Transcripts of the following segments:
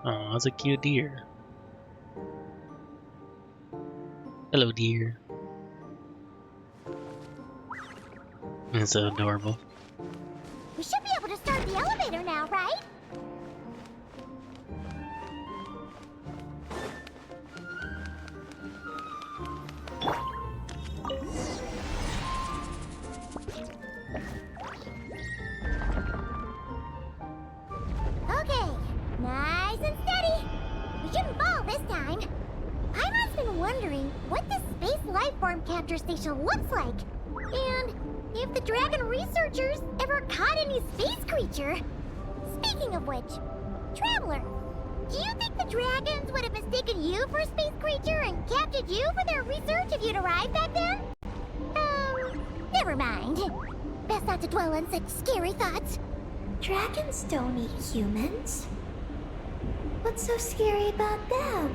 Oh, that's a cute deer. Hello, deer. It's so adorable. We should be able to start the elevator now, right? Okay, nice and steady. We shouldn't fall this time. Paimon's been wondering what this space life form capture station looks like. And if the dragon researchers ever caught any space creature. Speaking of which, Traveler, do you think the dragons would have mistaken you for a space creature and captured you for their research if you'd arrived back then? Never mind. Best not to dwell on such scary thoughts. Dragons don't eat humans. What's so scary about them?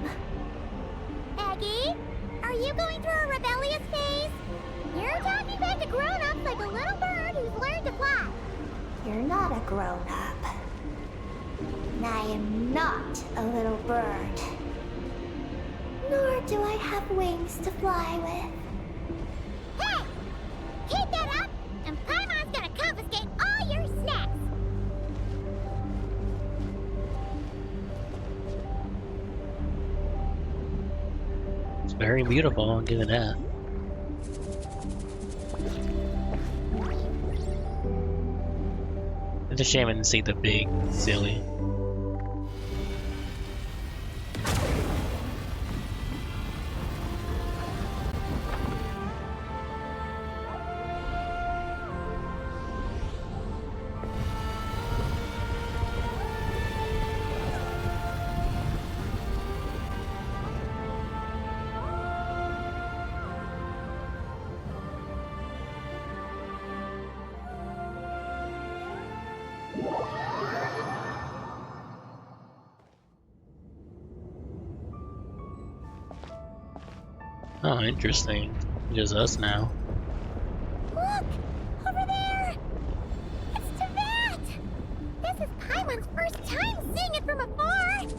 Aggie, are you going through a rebellious phase? You're talking back to grown-ups like a little bird who's learned to fly. You're not a grown-up. And I am not a little bird. Nor do I have wings to fly with. Hey! Keep that up, and Paimon's gonna confiscate all your snacks! It's very beautiful, I'll give it that. It's a shame I didn't see the big silly. Oh, interesting. Just us now. Look! Over there! It's Tibet! This is Paimon's first time seeing it from afar! It's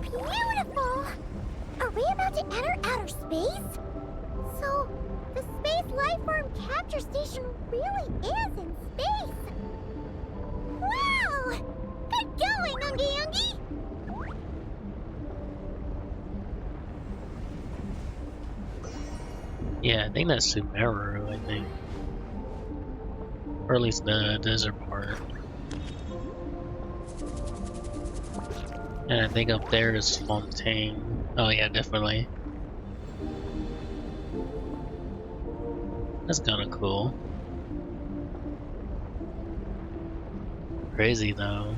beautiful! Are we about to enter outer space? So, the space lifeform capture station really is in space! Wow! Good going, Ungi Ungi! Yeah, I think that's Sumeru, I think. Or at least the desert part. And I think up there is Fontaine. Oh yeah, definitely. That's kinda cool. Crazy though.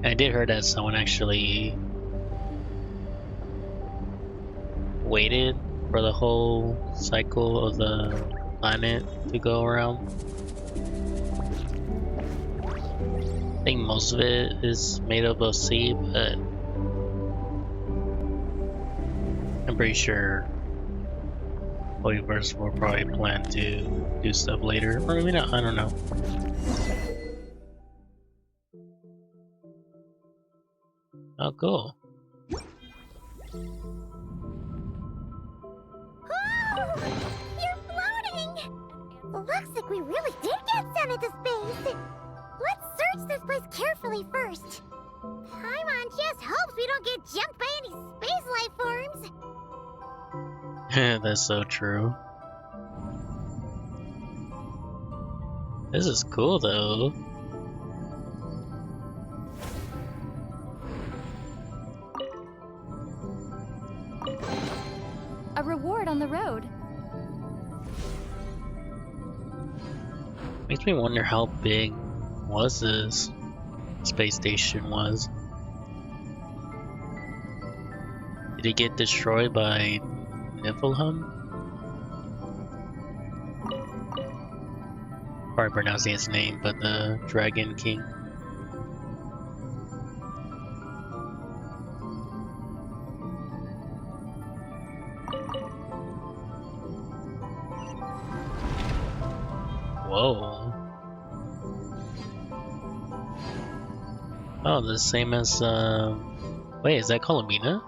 I did hear that someone actually waited for the whole cycle of the planet to go around. I think most of it is made up of sea, but I'm pretty sure Polyverse will probably plan to do stuff later, or maybe not, I don't know. Oh, cool. You're floating! Looks like we really did get sent into space! Let's search this place carefully first. Paimon just hopes we don't get jumped by any space life forms. That's so true. This is cool though. A reward on the road. Makes me wonder how big was this space station was. Did it get destroyed by Niflheim? Probably pronouncing his name, but the Dragon King. Whoa. Oh, the same as wait, is that Colomina?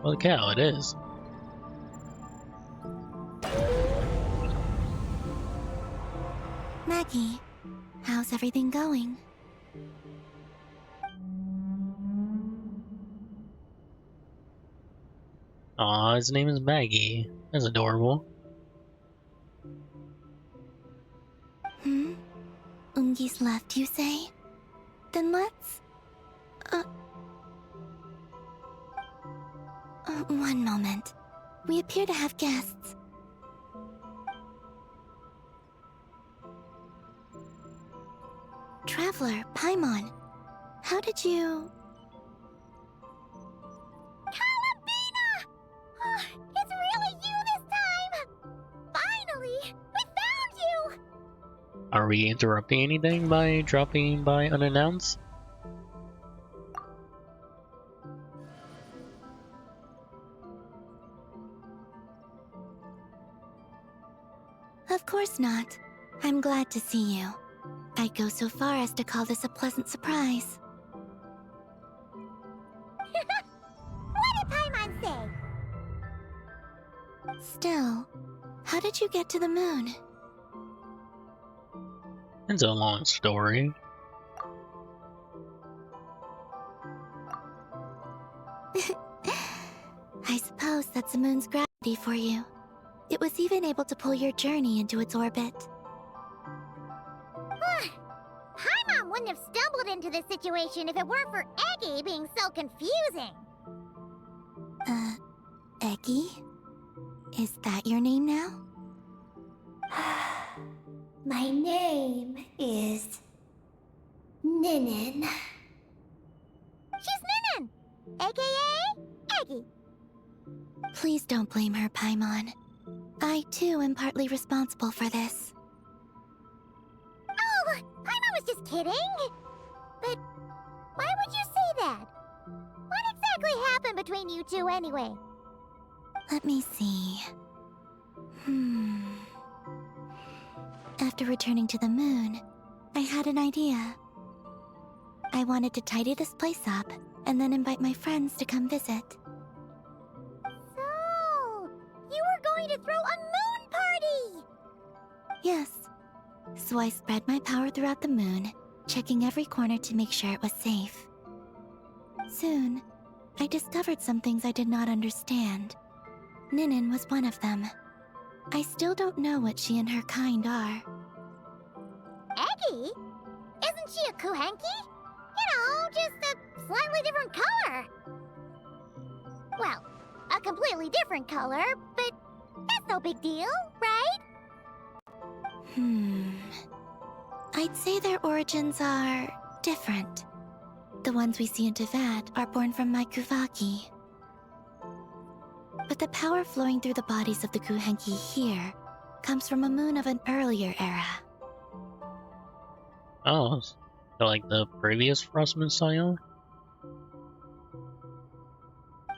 Holy cow, it is. Maggie, how's everything going? Aw, his name is Maggie. That's adorable. Hmm? Ungi's left, you say? Then let's... one moment. We appear to have guests. Traveler, Paimon, how did you... Columbina! It's really you this time! Finally! We found you! Are we interrupting anything by dropping by unannounced? Of course not. I'm glad to see you. I'd go so far as to call this a pleasant surprise. What did Paimon say? Still, how did you get to the moon? It's a long story. I suppose that's the moon's gravity for you. It was even able to pull your journey into its orbit. Paimon wouldn't have stumbled into this situation if it weren't for Eggy being so confusing. Eggy? Is that your name now? My name is Ninin. She's Ninin, aka Eggy. Please don't blame her, Paimon. I, too, am partly responsible for this. Oh, Paimon was just kidding. But why would you say that? What exactly happened between you two anyway? Let me see. After returning to the moon, I had an idea. I wanted to tidy this place up and then invite my friends to come visit. So, you were going to throw a moon party! Yes. So I spread my power throughout the moon, checking every corner to make sure it was safe. Soon, I discovered some things I did not understand. Ninin was one of them. I still don't know what she and her kind are. Eggy? Isn't she a Kuhenki? You know, just a slightly different color. Well, a completely different color, but that's no big deal, right? I'd say their origins are different. The ones we see in Tevat are born from my Kuvaki. But the power flowing through the bodies of the Kuhenki here comes from a moon of an earlier era. Oh, so like the previous Frost Moon Scion?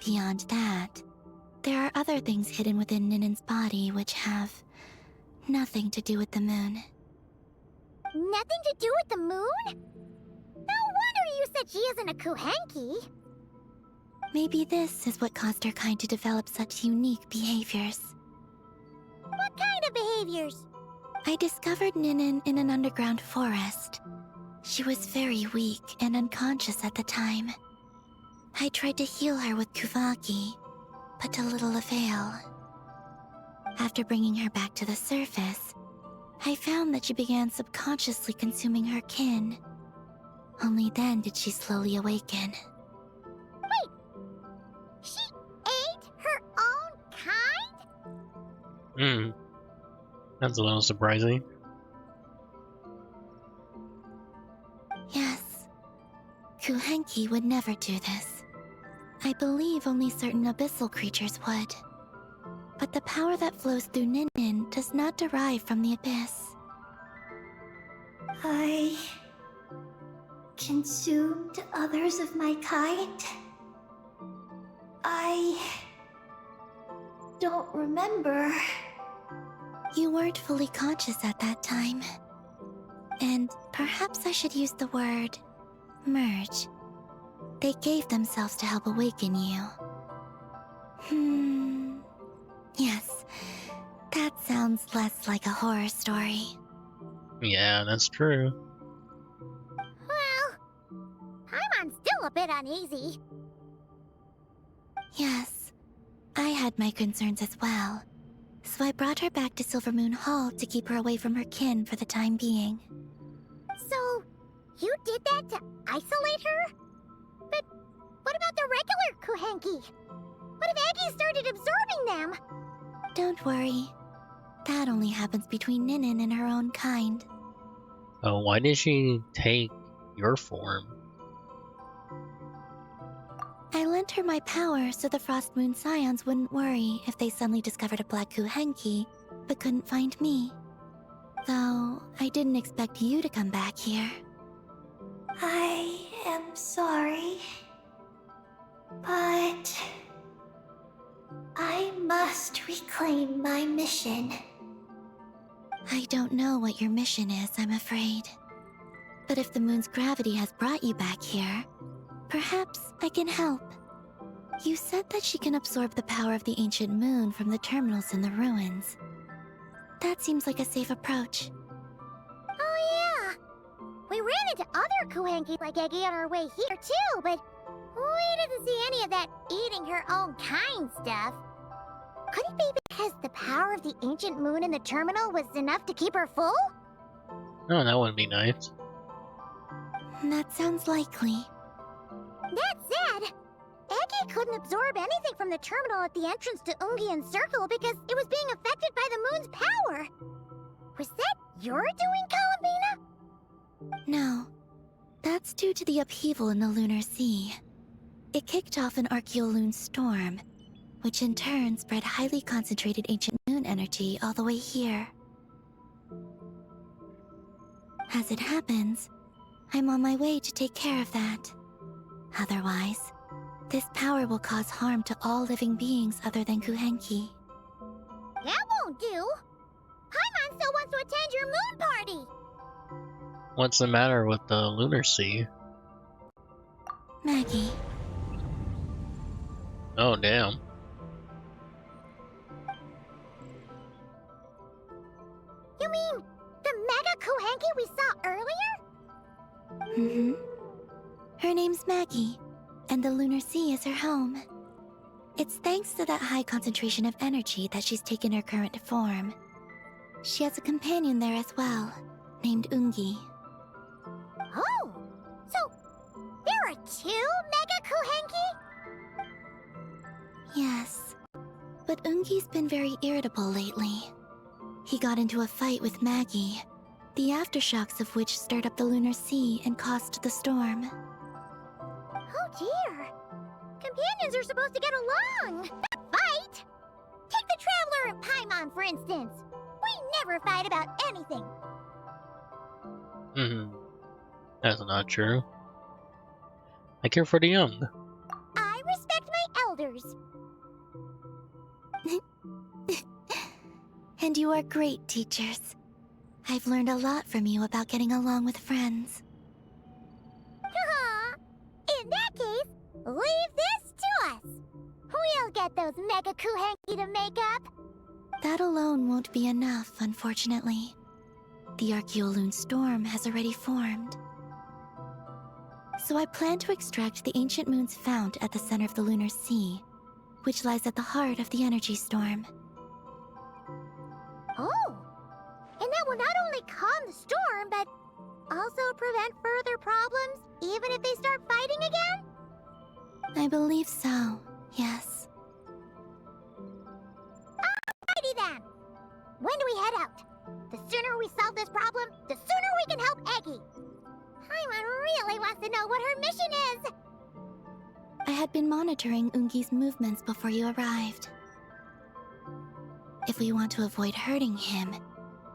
Beyond that, there are other things hidden within Ninin's body which have nothing to do with the moon. Nothing to do with the moon? No wonder you said she isn't a Kuhenki. Maybe this is what caused her kind to develop such unique behaviors. What kind of behaviors? I discovered Ninin in an underground forest. She was very weak and unconscious at the time. I tried to heal her with Kuvaki, but to little avail. After bringing her back to the surface, I found that she began subconsciously consuming her kin. Only then did she slowly awaken. Wait! She ate her own kind? That's a little surprising. Yes. Kuhenki would never do this. I believe only certain abyssal creatures would. But the power that flows through Ninin does not derive from the abyss. I consumed others of my kind. I don't remember. You weren't fully conscious at that time. And perhaps I should use the word merge. They gave themselves to help awaken you. Yes, that sounds less like a horror story. Yeah, that's true. Well, Paimon's still a bit uneasy. Yes, I had my concerns as well. So I brought her back to Silvermoon Hall to keep her away from her kin for the time being. So, you did that to isolate her? But what about the regular Kuhenki? What if Aggie started absorbing them? Don't worry. That only happens between Ninin and her own kind. Oh, why did she take your form? I lent her my power so the Frost Moon Scions wouldn't worry if they suddenly discovered a Black Kuhenki, but couldn't find me. Though, I didn't expect you to come back here. I am sorry, but I must reclaim my mission. I don't know what your mission is, I'm afraid. But if the moon's gravity has brought you back here, perhaps I can help. You said that she can absorb the power of the ancient moon from the terminals in the ruins. That seems like a safe approach. Oh yeah! We ran into other Kuhenki like Aggie on our way here too, but we didn't see any of that eating her own kind stuff. Could it be because the power of the ancient moon in the terminal was enough to keep her full? Oh, that would be nice. That sounds likely. That said, Aggie couldn't absorb anything from the terminal at the entrance to Ungian Circle because it was being affected by the moon's power. Was that your doing, Columbina? No. That's due to the upheaval in the lunar sea. It kicked off an Archeoloon storm, which in turn spread highly concentrated ancient moon energy all the way here. As it happens, I'm on my way to take care of that. Otherwise, this power will cause harm to all living beings other than Kuhenki. That won't do. Paimon still wants to attend your moon party. What's the matter with the lunar sea? Maggie, Oh, damn. You mean the Mega Kuhenki we saw earlier? Her name's Maggie, and the lunar sea is her home. It's thanks to that high concentration of energy that she's taken her current form. She has a companion there as well, named Ungi. Oh, so there are two Mega Kuhenki? Yes, but Ungi's been very irritable lately. He got into a fight with Maggie, the aftershocks of which stirred up the lunar sea and caused the storm. Oh dear. Companions are supposed to get along, not fight. Take the Traveler and Paimon, for instance. We never fight about anything. That's not true. I care for the young. I respect my elders. And you are great teachers. I've learned a lot from you about getting along with friends. In that case, leave this to us. We'll get those Mega Kuhenki to make up. That alone won't be enough, unfortunately. The Archeoloon storm has already formed. So I plan to extract the ancient moon's fount at the center of the lunar sea, which lies at the heart of the energy storm. Oh, and that will not only calm the storm, but also prevent further problems, even if they start fighting again? I believe so, yes. Alrighty then. When do we head out? The sooner we solve this problem, the sooner we can help Aggie. Paimon really wants to know what her mission is. I had been monitoring Ungi's movements before you arrived. If we want to avoid hurting him,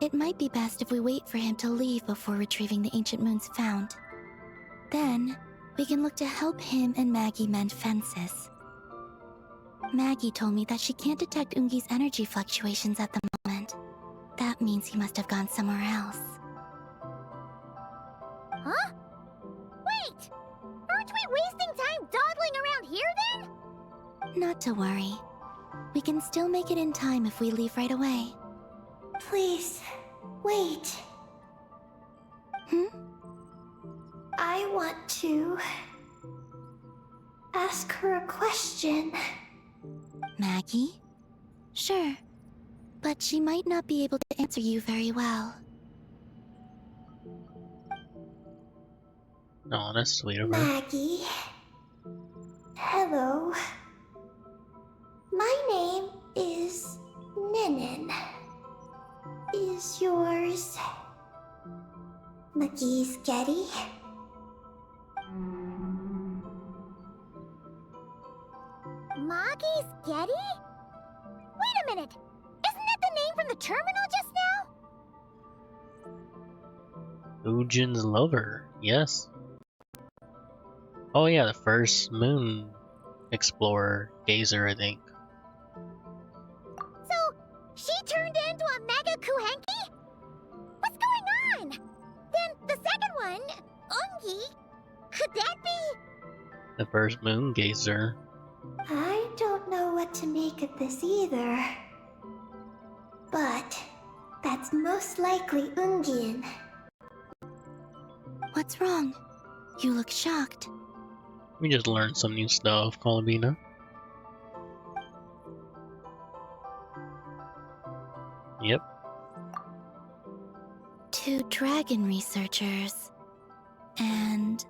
it might be best if we wait for him to leave before retrieving the ancient moon's fount. Then, we can look to help him and Maggie mend fences. Maggie told me that she can't detect Ungi's energy fluctuations at the moment. That means he must have gone somewhere else. wasting time dawdling around here then? Not to worry. We can still make it in time if we leave right away. Please, wait. I want to ask her a question. Maggie? Sure. But she might not be able to answer you very well. Oh, that's sweet of her. Maggie. Hello. My name is Ninin. Is yours McGee's Getty? Maggie's Getty? Wait a minute! Isn't that the name from the terminal just now? Ujin's lover, yes. Oh yeah, the first moon explorer, Gazer, I think. So, she turned into a Mega Kuhenki? What's going on? Then the second one, Ungi, could that be? The first moon Gazer. I don't know what to make of this either. But that's most likely Ungin. What's wrong? You look shocked. We just learned some new stuff, Columbina. Yep. 2 dragon researchers. And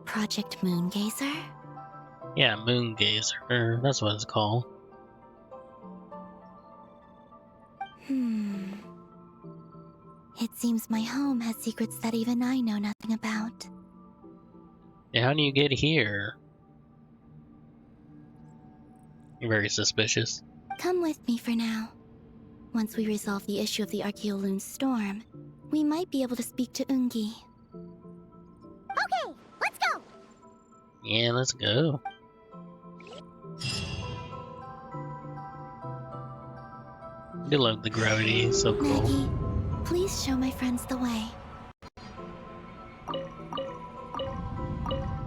Project Moongazer? Yeah, moon Gazer. That's what it's called. It seems my home has secrets that even I know nothing about. Yeah, how do you get here? You're very suspicious. Come with me for now. Once we resolve the issue of the Archeoloon storm, we might be able to speak to Ungi. Okay, let's go! Yeah, let's go. I love the gravity, it's so cool. Maggie, please show my friends the way.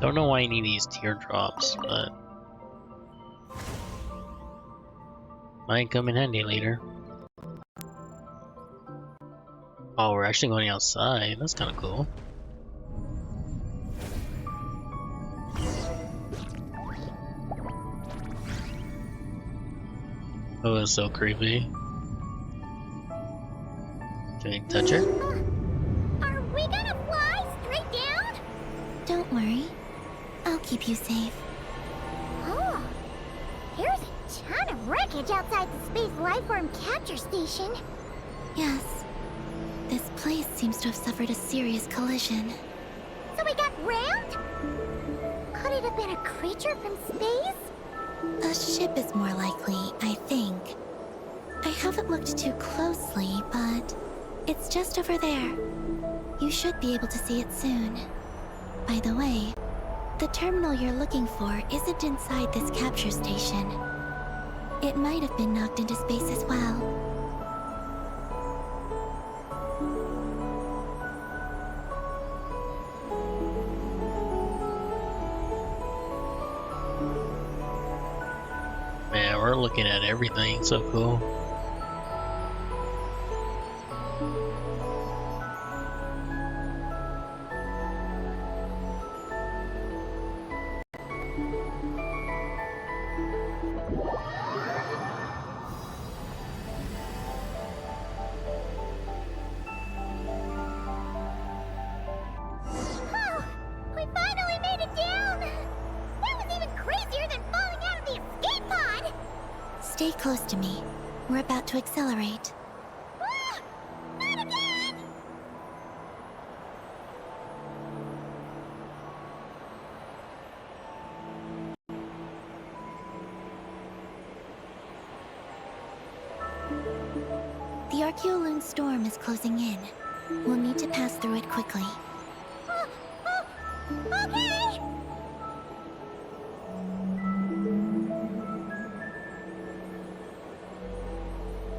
Don't know why you need these teardrops, but might come in handy later. Oh, we're actually going outside. That's kind of cool. Oh, it's so creepy. Can you touch her? Are we gonna fly straight down? Don't worry. I'll keep you safe. Oh, here's a ton of wreckage outside the Space Lifeform Capture Station. Yes. This place seems to have suffered a serious collision. So we got rammed? Could it have been a creature from space? A ship is more likely, I think. I haven't looked too closely, but it's just over there. You should be able to see it soon. By the way, the terminal you're looking for isn't inside this capture station. It might have been knocked into space as well. Man, we're looking at everything, so cool. Oh, we finally made it down! That was even crazier than falling out of the escape pod! Stay close to me. We're about to accelerate. Ah, not again! The Archeoloon storm is closing in. We'll need to pass through it quickly. Okay!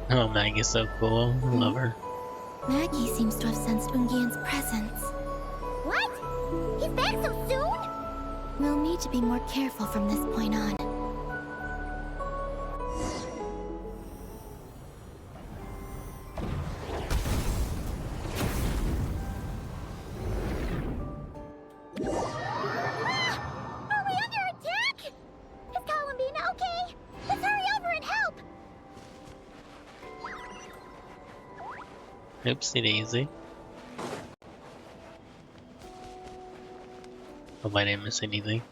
Oh, Maggie's so cool. I love her. Maggie seems to have sensed Ungian's presence. What? He's back so soon? We'll need to be more careful from this point on. Are we under attack? Is Columbine okay? Let's hurry over and help! Oopsie daisy. Hope I didn't miss anything.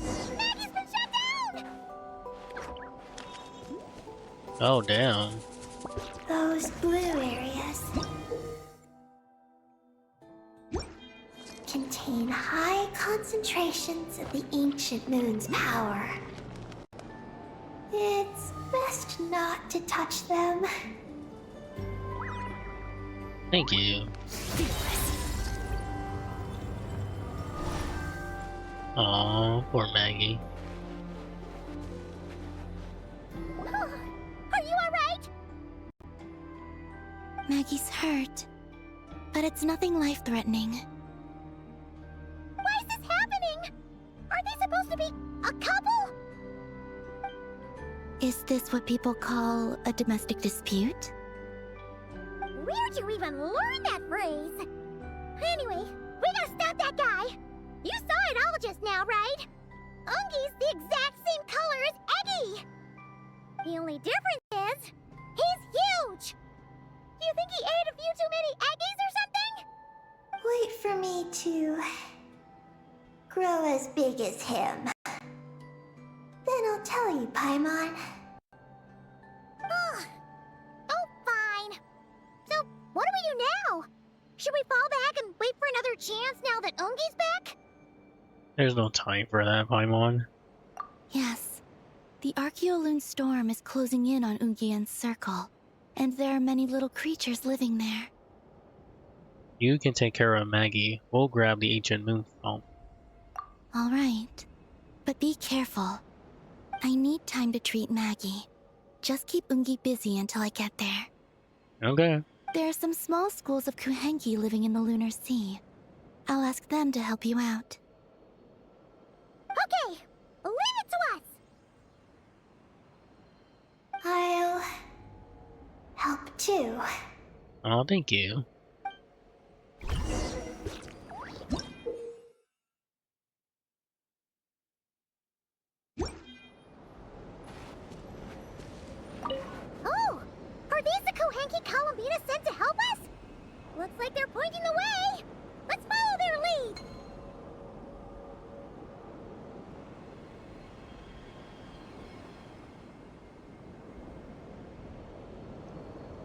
Maggie's been shut down! Oh, damn. Those blue areas contain high concentrations of the ancient moon's power. It's best not to touch them. Thank you. Aw, poor Maggie. Are you alright? Maggie's hurt, but it's nothing life-threatening. Why is this happening? Aren't they supposed to be a couple? Is this what people call a domestic dispute? Where'd you even learn that phrase? Anyway, we gotta stop that guy. You saw it all just now, right? Ungi's the exact same color as Eggy. The only difference is, he's huge. Do you think he ate a few too many Eggies or something? Wait for me to grow as big as him. Then I'll tell you, Paimon. Ugh. Oh, fine. So, what do we do now? Should we fall back and wait for another chance now that Ungi's back? There's no time for that, Paimon. Yes. The Archeoloon storm is closing in on Ungian's circle, and there are many little creatures living there. You can take care of Maggie. We'll grab the ancient moon phone. All right. But be careful. I need time to treat Maggie. Just keep Ungi busy until I get there. Okay. There are some small schools of Kuhenki living in the Lunar Sea. I'll ask them to help you out. Okay, leave it to us. I'll help too. Oh, thank you. Oh, are these the Kohenki Columbina sent to help us? Looks like they're pointing the way. Let's follow their lead.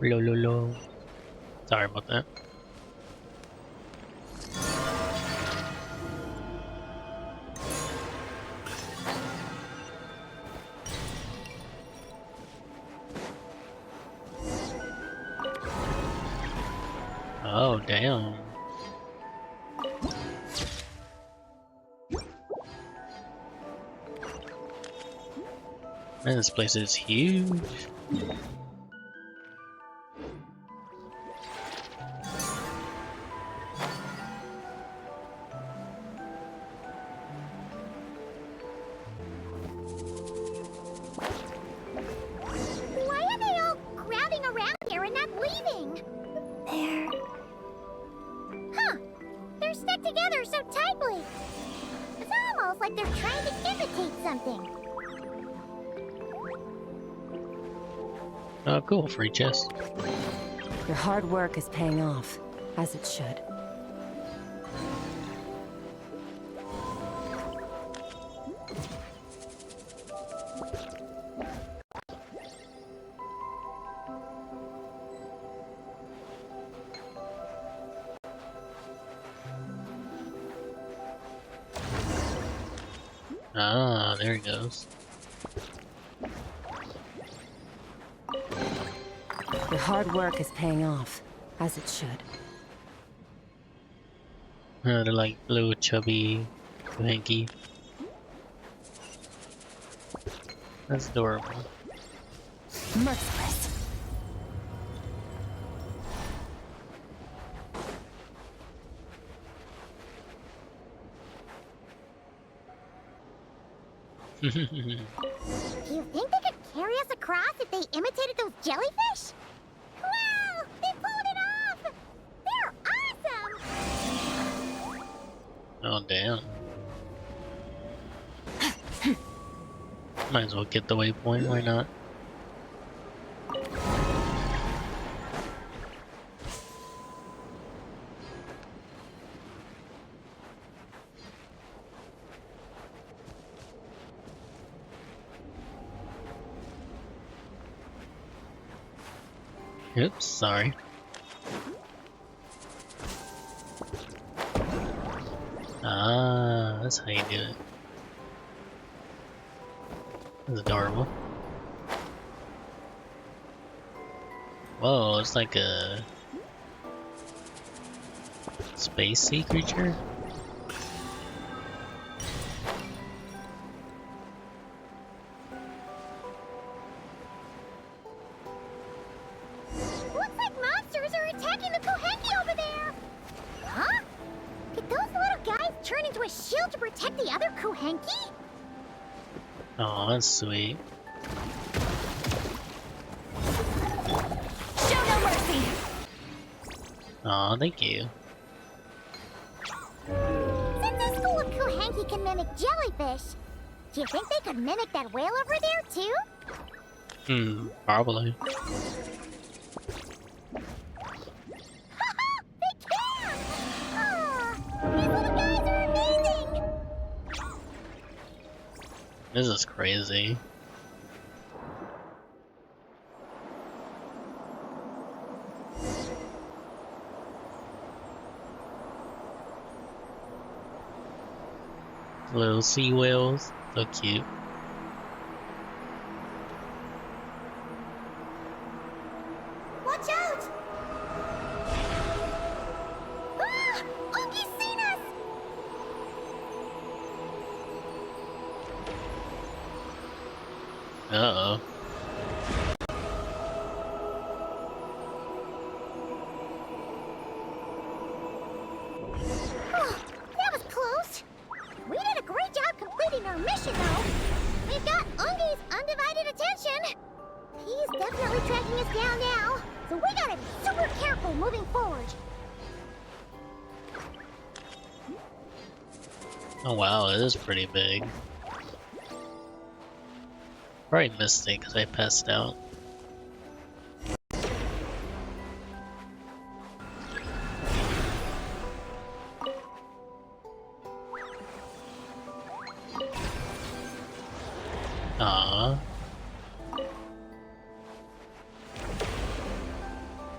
Lololo. Sorry about that. Oh, damn. Man, this place is huge. Why are they all crowding around here and not leaving? There. Huh, they're stuck together so tightly. It's almost like they're trying to imitate something. Oh, cool, free chest. Your hard work is paying off, as it should. Ah, there it goes. Your hard work is paying off, as it should. They're like little chubby, hanky. That's adorable. Merciless. Do you think they could carry us across if they imitated those jellyfish? Wow! They pulled it off! They're awesome! Oh, damn. Might as well get the waypoint, why not? Oops, sorry. Ah, that's how you do it. That's adorable. Whoa, it's like a spacey creature? Looks like monsters are attacking the Kohenki over there! Huh? Did those little guys turn into a shield to protect the other Kohenki? Oh, that's sweet. Show no mercy! Aw, thank you. Since this school of Kohenki can mimic jellyfish, do you think they could mimic that whale over there too? Probably. They can! Aw, these little guys are amazing! This is crazy. Little sea whales, so cute. Watch out! Ah! Oki's seen us! Uh-oh. Oh, that was close. We did a great job completing our mission, though. We've got Ungi's undivided attention. He's definitely tracking us down now, so we gotta be super careful moving forward. Oh wow, it is pretty big. Probably missed it because I passed out. Aww.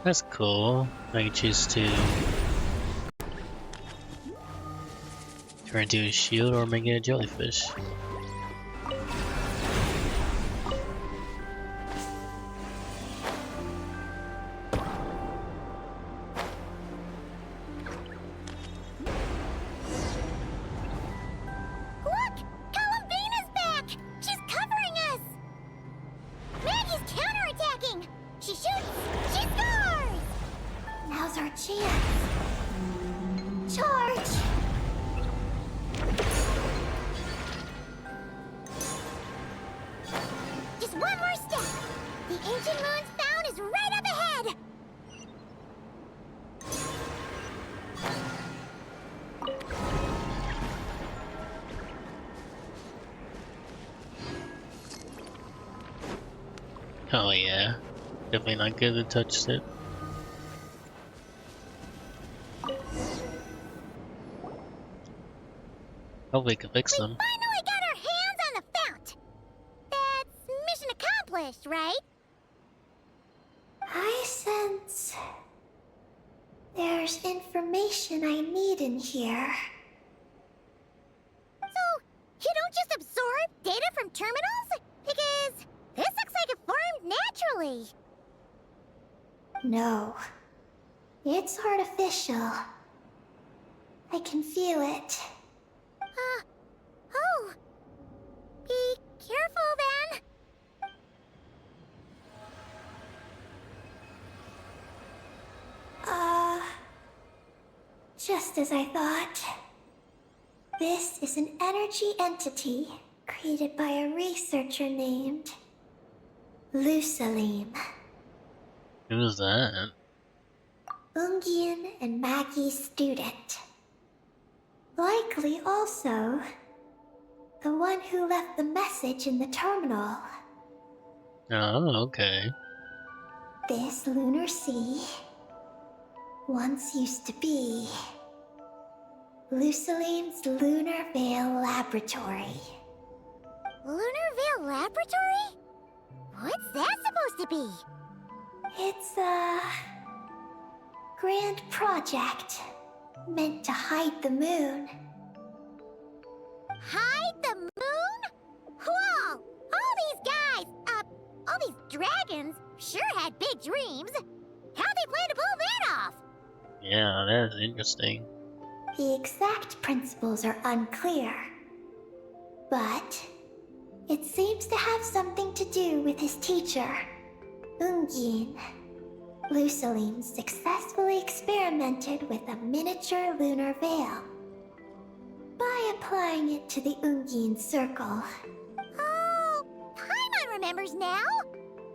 That's cool. I can choose to turn into a shield or make it a jellyfish. Look! Columbina's back! She's covering us! Maggie's counterattacking! She shoots! She scores! Now's our chance. Charge! Just one more step! The ancient moon's found is right up ahead! Oh yeah. Definitely not good to touch it. Hope we can fix them. Finally got our hands on the fount! That's mission accomplished, right? I sense there's information I need in here. So, you don't just absorb data from terminals? Because this looks like it formed naturally. No, it's artificial. I can feel it. Oh. Be careful then. Just as I thought. This is an energy entity created by a researcher named Lusalim. Who's that? Ungian and Maggie's student. Likely also the one who left the message in the terminal. Oh, okay. This lunar sea once used to be Lusalim's Lunar Veil Laboratory. Lunar Veil Laboratory? What's that supposed to be? It's a grand project meant to hide the moon. Hide the moon? Whoa! All these guys, all these dragons sure had big dreams. How'd they plan to pull that off? Yeah, that's interesting. The exact principles are unclear, but it seems to have something to do with his teacher, Ungin. Lusalim successfully experimented with a miniature lunar veil by applying it to the Ungin circle. Oh, Paimon remembers now.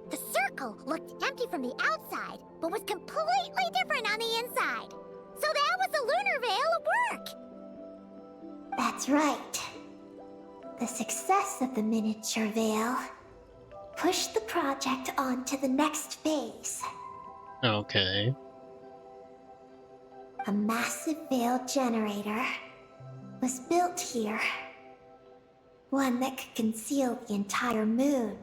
The circle looked empty from the outside, but was completely different on the inside. So that was the lunar veil at work. That's right. The success of the miniature veil pushed the project on to the next phase. Okay. A massive veil generator was built here. One that could conceal the entire moon.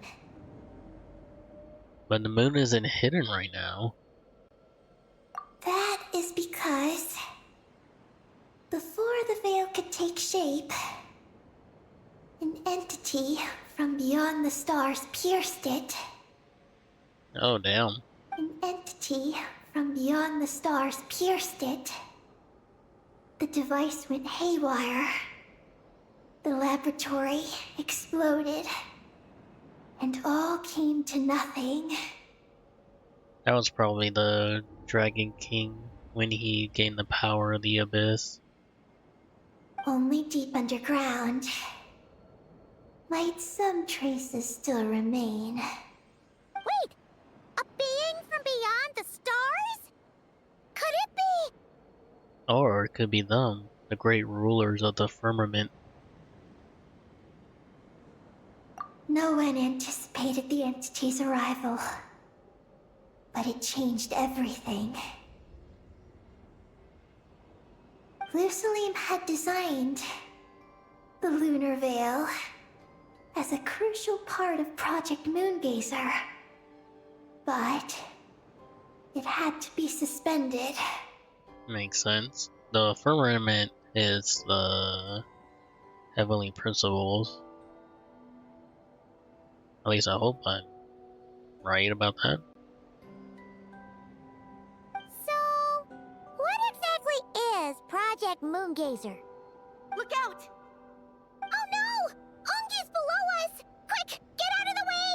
But the moon isn't hidden right now. That is because before the veil could take shape, an entity from beyond the stars pierced it. Oh, damn. An entity from beyond the stars pierced it. The device went haywire. The laboratory exploded. And all came to nothing. That was probably the Dragon King when he gained the power of the Abyss. Only deep underground might some traces still remain. Wait, a being from beyond the stars? Could it be? Or it could be them, the great rulers of the firmament. No one anticipated the entity's arrival, but it changed everything. Lusalim had designed the lunar veil as a crucial part of Project Moongazer, but it had to be suspended. Makes sense. The firmament is the heavenly principles. At least I hope I'm right about that. So, what exactly is Project Moongazer? Look out! Oh no! Ungi's below us! Quick, get out of the way!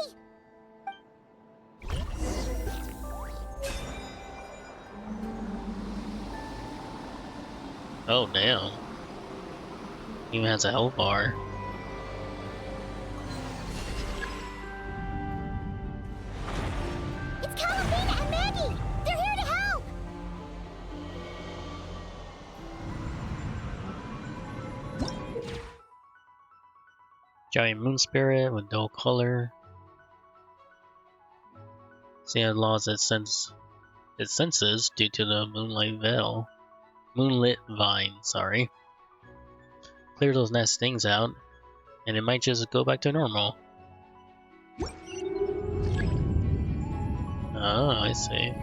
Oh, damn. Even has a health bar. It's Calabina and Maggie! They're here to help! Giant moon spirit with dull color. See, it lost its senses due to the moonlight veil. Moonlit vine, sorry. Clear those nasty things out, and it might just go back to normal. Oh, I see.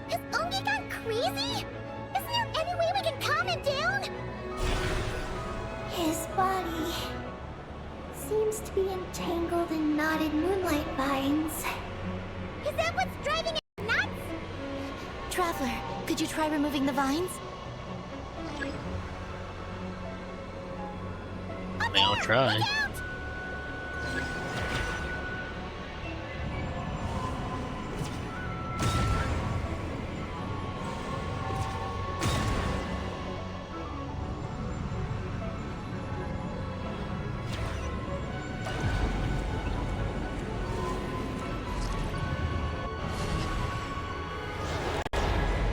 Has Ungi gone crazy? Isn't there any way we can calm him down? His body seems to be entangled in knotted moonlight vines. Is that what's driving him nuts? Traveler, could you try removing the vines? I mean, I'll try. Look out!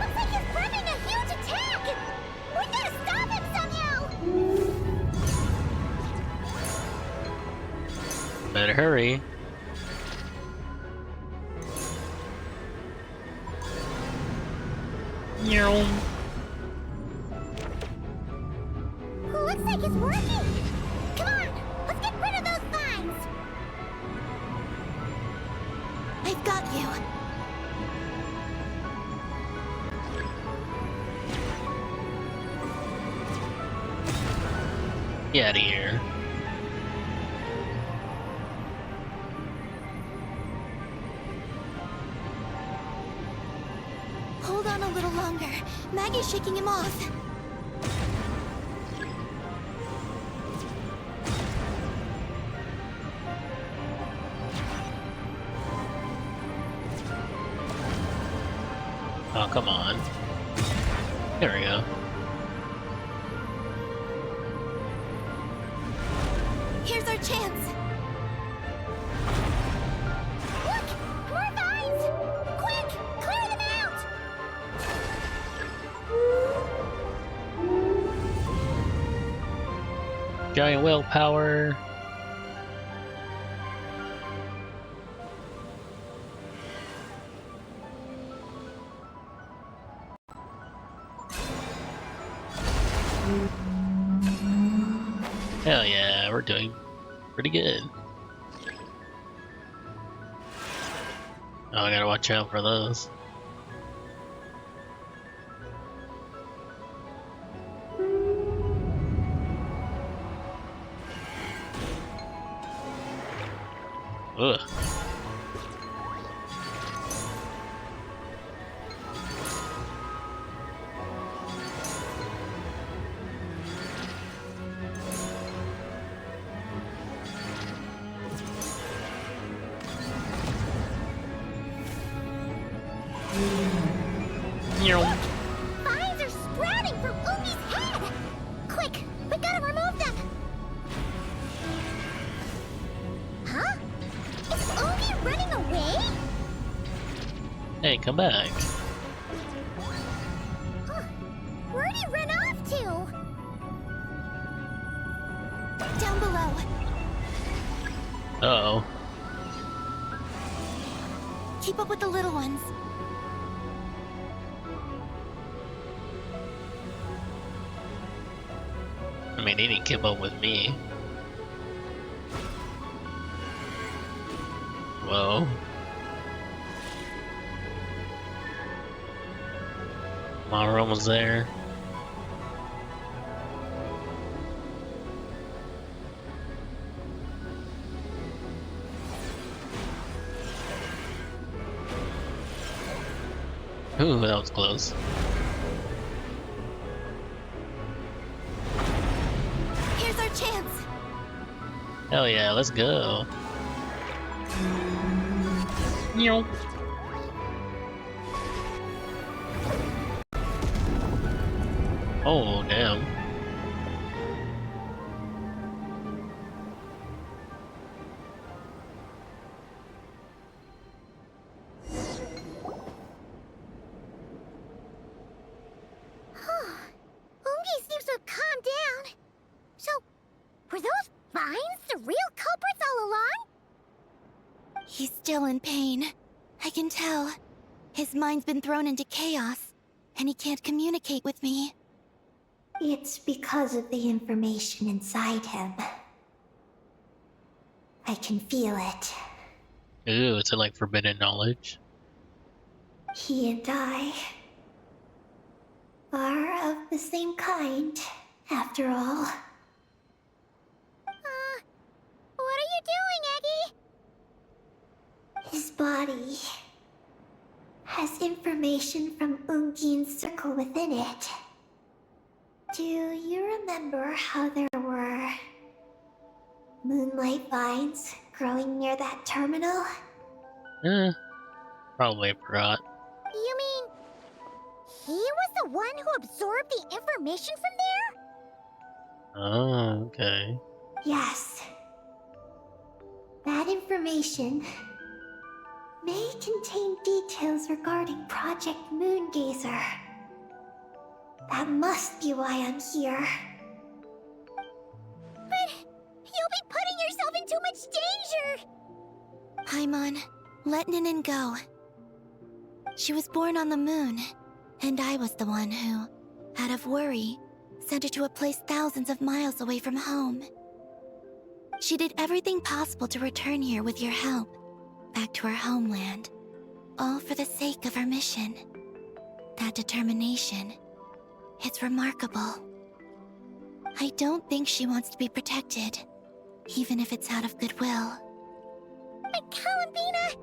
Looks like he's planning a huge attack! We gotta stop him somehow! Better hurry. Meow. Looks like it's working! Come on, let's get rid of those vines! I've got you. Get out of here. Hold on a little longer. Maggie's shaking him off. Oh, come on. There we go. Here's our chance. Look! More vines! Quick! Clear them out! Giant willpower. Hell yeah, we're doing pretty good. Oh, I gotta watch out for those. Ugh. Meow. Vines are sprouting from Umi's head! Quick, we gotta remove them! Huh? Is Umi running away? Hey, come back. Huh. Where'd he run off to? Down below. Uh-oh. Keep up with the little ones. I mean, he didn't keep up with me. Whoa. We're almost there. Ooh, that was close. Here's our chance. Hell yeah, let's go. Meow. Oh, damn. Ungi seems to have calmed down. So, were those vines the real culprits all along? He's still in pain. I can tell. His mind's been thrown into chaos, and he can't communicate with me. It's because of the information inside him. I can feel it. Ooh, it's like forbidden knowledge. He and I are of the same kind, after all. What are you doing, Eggy? His body has information from Ungin's circle within it. Do you remember how there were Moonlight vines growing near that terminal? Probably forgot. You mean he was the one who absorbed the information from there? Oh, okay. Yes. That information may contain details regarding Project Moongazer. That must be why I'm here. But you'll be putting yourself in too much danger! Paimon, let Ninin go. She was born on the moon, and I was the one who, out of worry, sent her to a place thousands of miles away from home. She did everything possible to return here with your help, back to her homeland, all for the sake of her mission. That determination, it's remarkable. I don't think she wants to be protected, even if it's out of goodwill. But Columbina...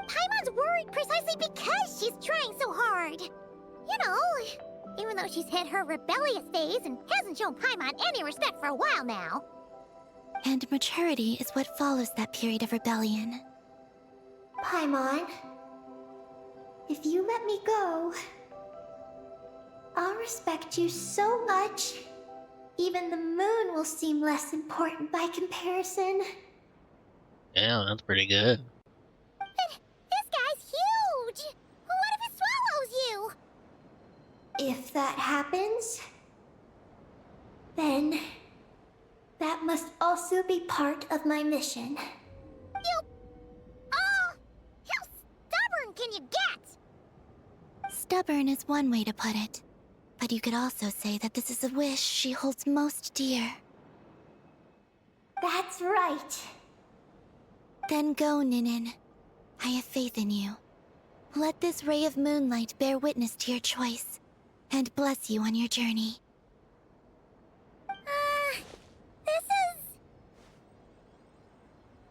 Paimon's worried precisely because she's trying so hard. You know, even though she's hit her rebellious phase and hasn't shown Paimon any respect for a while now. And maturity is what follows that period of rebellion. Paimon, if you let me go, I'll respect you so much, even the moon will seem less important by comparison. Yeah, that's pretty good. But this guy's huge! What if it swallows you? If that happens, then that must also be part of my mission. How stubborn can you get? Stubborn is one way to put it, but you could also say that this is a wish she holds most dear. That's right. Then go, Ninin. I have faith in you. Let this ray of moonlight bear witness to your choice, and bless you on your journey. This is...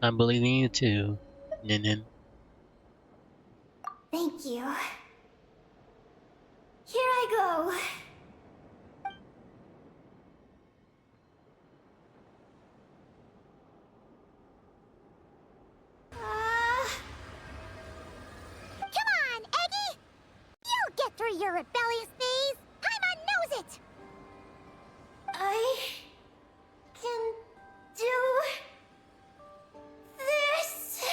I'm believing you too, Ninin. Thank you. Here I go. Come on, Eggy! You'll get through your rebellious phase! Paimon knows it! I can do this.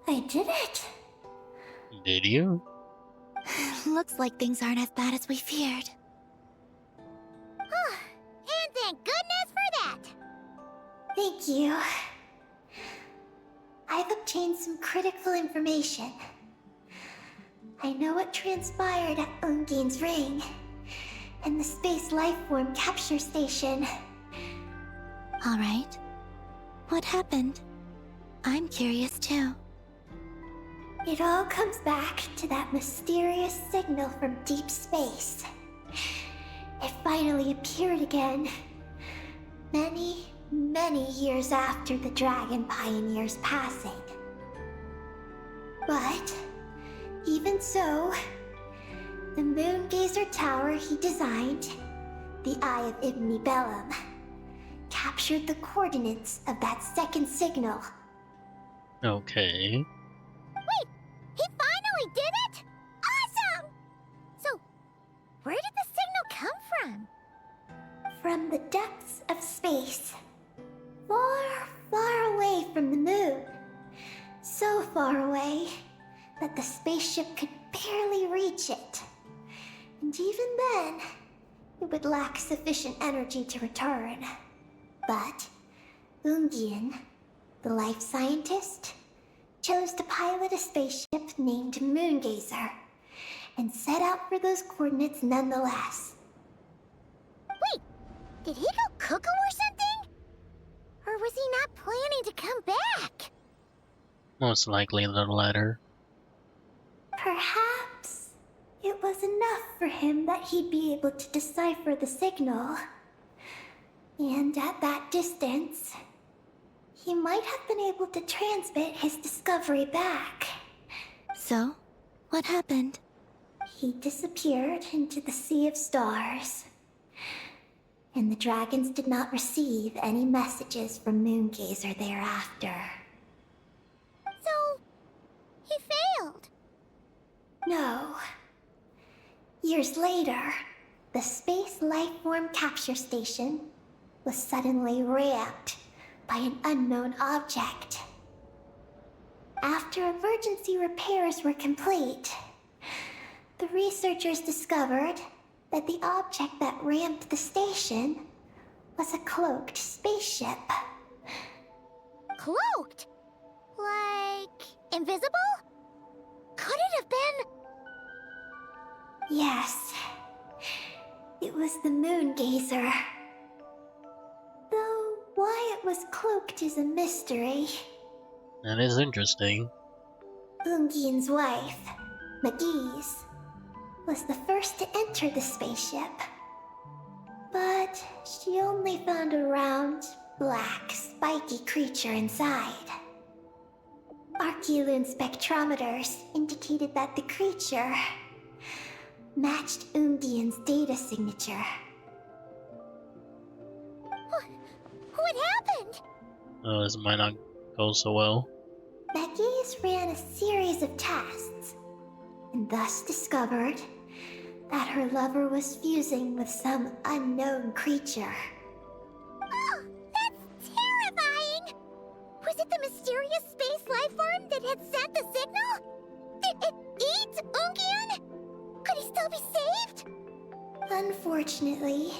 I did it. Did you? Looks like things aren't as bad as we feared. And thank goodness for that! Thank you. I've obtained some critical information. I know what transpired at Ungain's ring and the space lifeform capture station. All right. What happened? I'm curious too. It all comes back to that mysterious signal from deep space. It finally appeared again. Many, many years after the Dragon Pioneer's passing. But, even so, the Moongazer Tower he designed, the Eye of Ibn Bellum, captured the coordinates of that second signal. Okay. He finally did it? Awesome! So, where did the signal come from? From the depths of space. Far, far away from the moon. So far away that the spaceship could barely reach it. And even then, it would lack sufficient energy to return. But Ungien, the life scientist, chose to pilot a spaceship named Moongazer and set out for those coordinates nonetheless. Wait, did he go cuckoo or something? Or was he not planning to come back? Most likely the latter. Perhaps It was enough for him that he'd be able to decipher the signal. And at that distance, he might have been able to transmit his discovery back. So, what happened? He disappeared into the sea of stars. And the dragons did not receive any messages from Moongazer thereafter. So, he failed. No. Years later, the Space Lifeform Capture Station was suddenly ramped by an unknown object. After emergency repairs were complete, the researchers discovered that the object that ramped the station was a cloaked spaceship. Cloaked? Like, invisible? Could it have been? Yes, it was the Moongazer. Though why it was cloaked is a mystery. That is interesting. Ungian's wife, McGee's, was the first to enter the spaceship. But she only found a round, black, spiky creature inside. Archeoloon spectrometers indicated that the creature matched Ungian's data signature. What happened? Oh, this might not go so well. McGee's ran a series of tests, and thus discovered that her lover was fusing with some unknown creature. Oh, that's terrifying! Was it the mysterious space lifeform that had sent the signal? Did it eat Ungian? Could he still be saved? Unfortunately,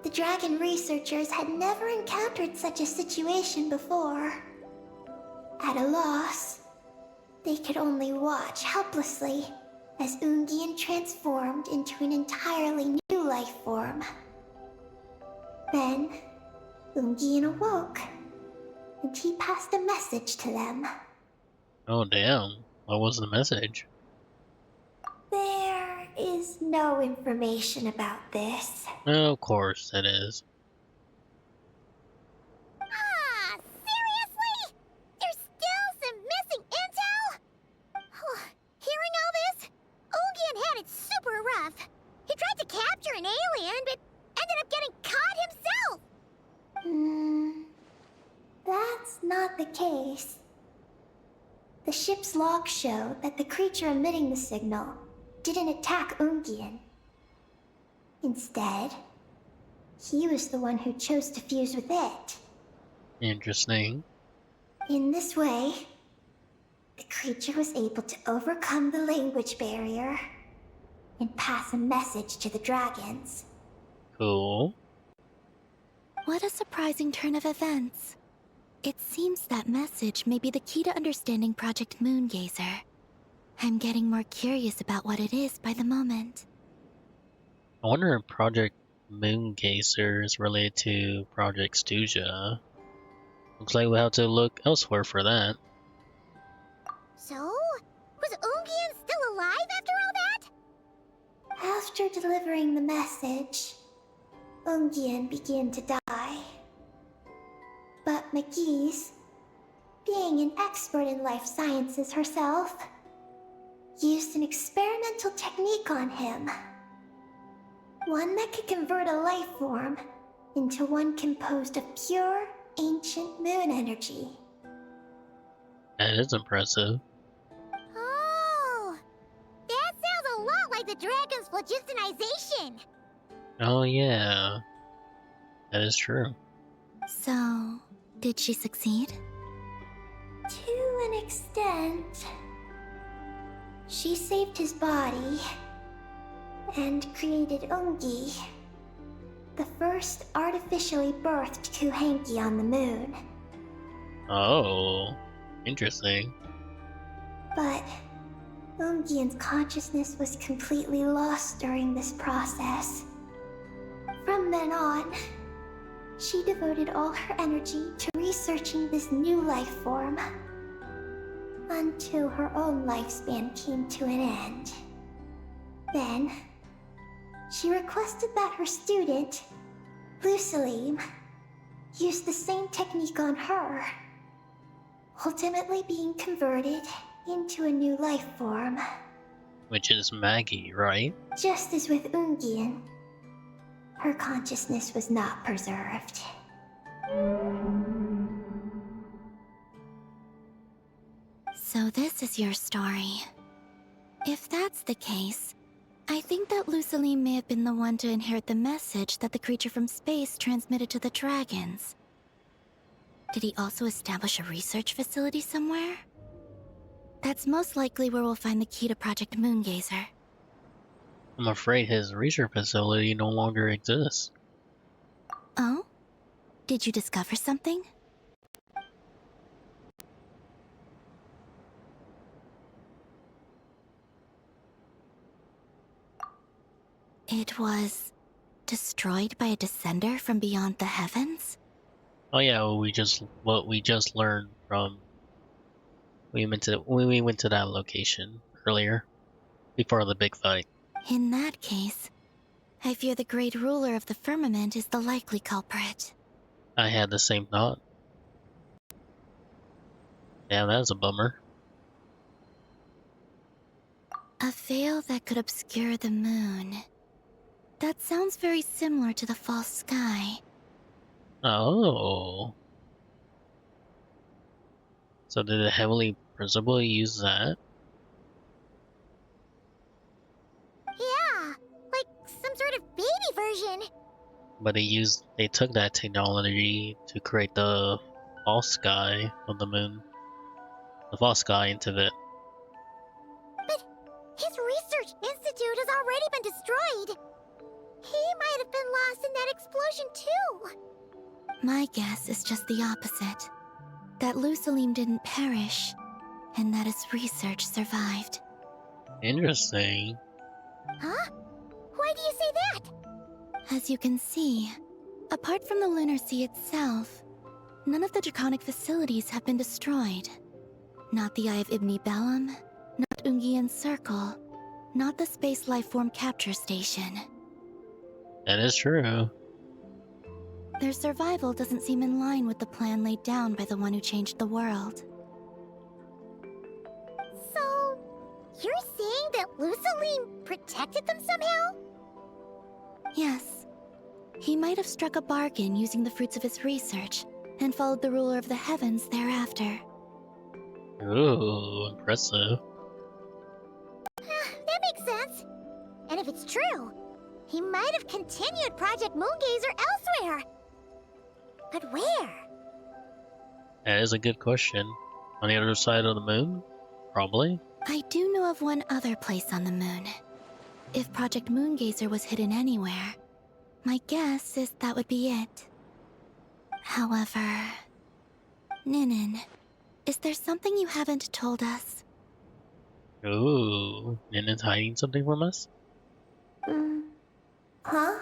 the dragon researchers had never encountered such a situation before. At a loss, they could only watch helplessly as Ungian transformed into an entirely new life form. Then, Ungian awoke, and he passed a message to them. Oh damn, what was the message? There is no information about this. Of course it is. Ah, seriously? There's still some missing intel? Hearing all this, Ungian had it super rough. He tried to capture an alien, but ended up getting caught himself. That's not the case. The ship's logs show that the creature emitting the signal didn't attack Ungian. Instead, he was the one who chose to fuse with it. Interesting. In this way, the creature was able to overcome the language barrier and pass a message to the dragons. Cool. What a surprising turn of events. It seems that message may be the key to understanding Project Moongazer. I'm getting more curious about what it is by the moment. I wonder if Project Moongazer is related to Project Stuja. Looks like we'll have to look elsewhere for that. So, was Ungian still alive after all that? After delivering the message, Ungian began to die. But McGee's, being an expert in life sciences herself, used an experimental technique on him. One that could convert a life form into one composed of pure, ancient moon energy. That is impressive. Oh, that sounds a lot like the dragon's phlogistonization. Oh yeah. That is true. So, did she succeed? To an extent. She saved his body and created Ungi, the first artificially birthed Kuhanki on the moon. Oh, interesting. But Ungian's consciousness was completely lost during this process. From then on, she devoted all her energy to researching this new life form, until her own lifespan came to an end. Then, she requested that her student, Lusalim, use the same technique on her, ultimately being converted into a new life form. Which is Maggie, right? Just as with Ungien, her consciousness was not preserved. So this is your story. If that's the case, I think that Lusaline may have been the one to inherit the message that the creature from space transmitted to the dragons. Did he also establish a research facility somewhere? That's most likely where we'll find the key to Project Moongazer. I'm afraid his research facility no longer exists. Oh? Did you discover something? It was destroyed by a descender from beyond the heavens? Oh yeah, what we just learned from when we went to that location earlier, before the big fight. In that case, I fear the great ruler of the firmament is the likely culprit. I had the same thought. Yeah, that's a bummer. A veil that could obscure the moon. That sounds very similar to the false sky. Oh. So did the Heavenly Principle use that? Yeah, like some sort of baby version. But they took that technology to create the false sky of the moon. The false sky into it. But his research institute has already been destroyed. He might have been lost in that explosion too. My guess is just the opposite. That Lusalim didn't perish, and that his research survived. Interesting. Huh? Why do you say that? As you can see, apart from the Lunar Sea itself, none of the draconic facilities have been destroyed. Not the Eye of Ibni Bellum, not Ungian's Circle, not the Space Lifeform Capture Station. That is true. Their survival doesn't seem in line with the plan laid down by the one who changed the world. So, you're saying that Lusaline protected them somehow? Yes. He might have struck a bargain using the fruits of his research, and followed the ruler of the heavens thereafter. Ooh, impressive. That makes sense. And if it's true, he might have continued Project Moongazer elsewhere. But where? That is a good question. On the other side of the moon? Probably. I do know of one other place on the moon. If Project Moongazer was hidden anywhere, my guess is that would be it. However... Ninin, is there something you haven't told us? Ooh, Ninen's hiding something from us? Huh?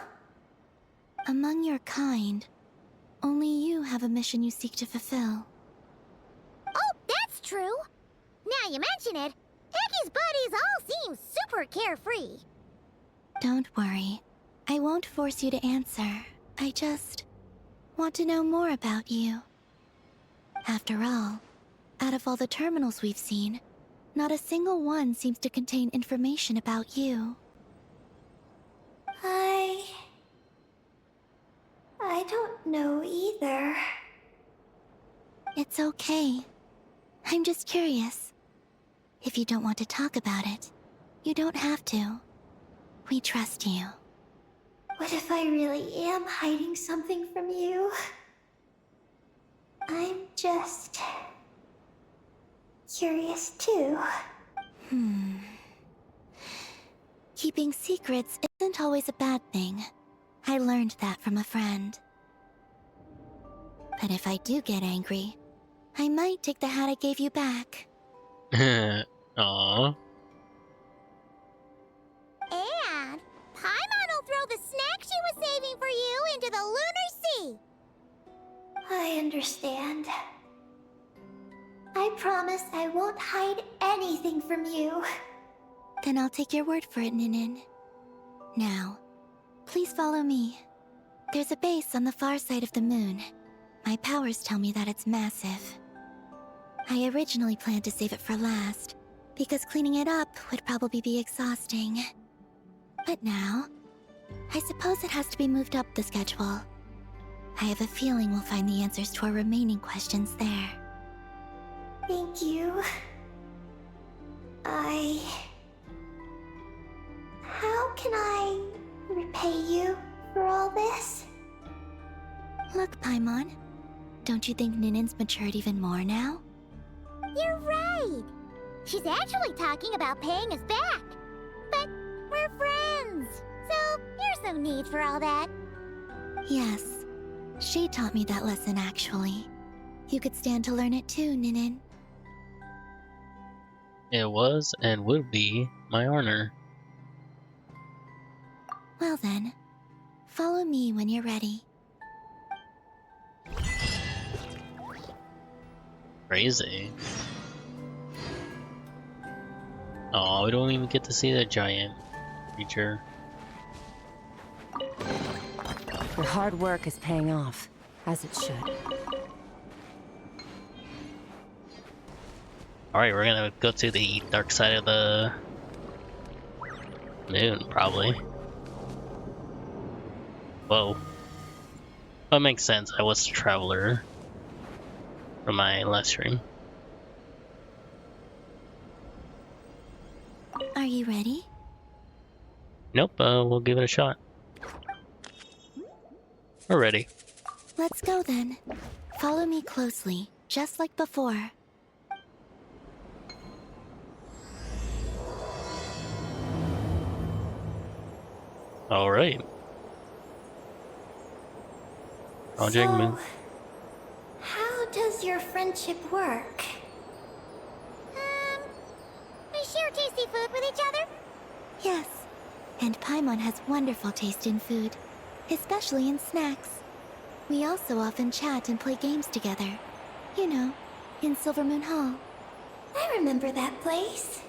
Among your kind, only you have a mission you seek to fulfill. Oh, that's true. Now you mention it, Heki's buddies all seem super carefree. Don't worry. I won't force you to answer. I just want to know more about you. After all, out of all the terminals we've seen, not a single one seems to contain information about you. I don't know either. It's okay. I'm just curious. If you don't want to talk about it, you don't have to. We trust you. What if I really am hiding something from you? I'm just... curious too. Keeping secrets isn't always a bad thing. I learned that from a friend. But if I do get angry, I might take the hat I gave you back. Aww. And Paimon will throw the snack she was saving for you into the Lunar Sea. I understand. I promise I won't hide anything from you. Then I'll take your word for it, Ninin. Now, please follow me. There's a base on the far side of the moon. My powers tell me that it's massive. I originally planned to save it for last, because cleaning it up would probably be exhausting. But now, I suppose it has to be moved up the schedule. I have a feeling we'll find the answers to our remaining questions there. Thank you. How can I repay you for all this? Look, Paimon, don't you think Ninin's matured even more now? You're right. She's actually talking about paying us back. But we're friends, so there's no need for all that. Yes, she taught me that lesson actually. You could stand to learn it too, Ninin. It was and would be my honor. Well then, follow me when you're ready. Crazy. Oh, we don't even get to see the giant creature. Your hard work is paying off, as it should. Alright, we're gonna go to the dark side of the moon, probably. Whoa. That makes sense. I was a traveler from my last stream. Are you ready? Nope, we'll give it a shot. We're ready. Let's go then. Follow me closely, just like before. Alright. Project Moon. How does your friendship work? We share tasty food with each other. Yes, and Paimon has wonderful taste in food, especially in snacks. We also often chat and play games together. You know, in Silvermoon Hall. I remember that place.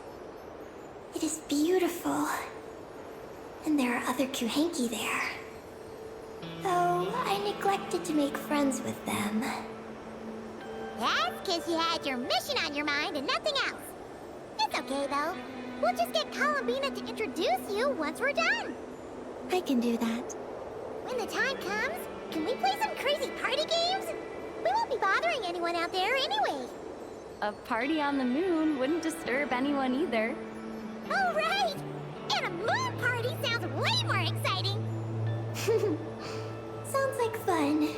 It is beautiful. And there are other Kuhenki there. Though I neglected to make friends with them. That's because you had your mission on your mind and nothing else. It's okay, though. We'll just get Columbina to introduce you once we're done. I can do that. When the time comes, can we play some crazy party games? We won't be bothering anyone out there anyway. A party on the moon wouldn't disturb anyone either. Oh, right! And a moon party sounds way more exciting. Sounds like fun.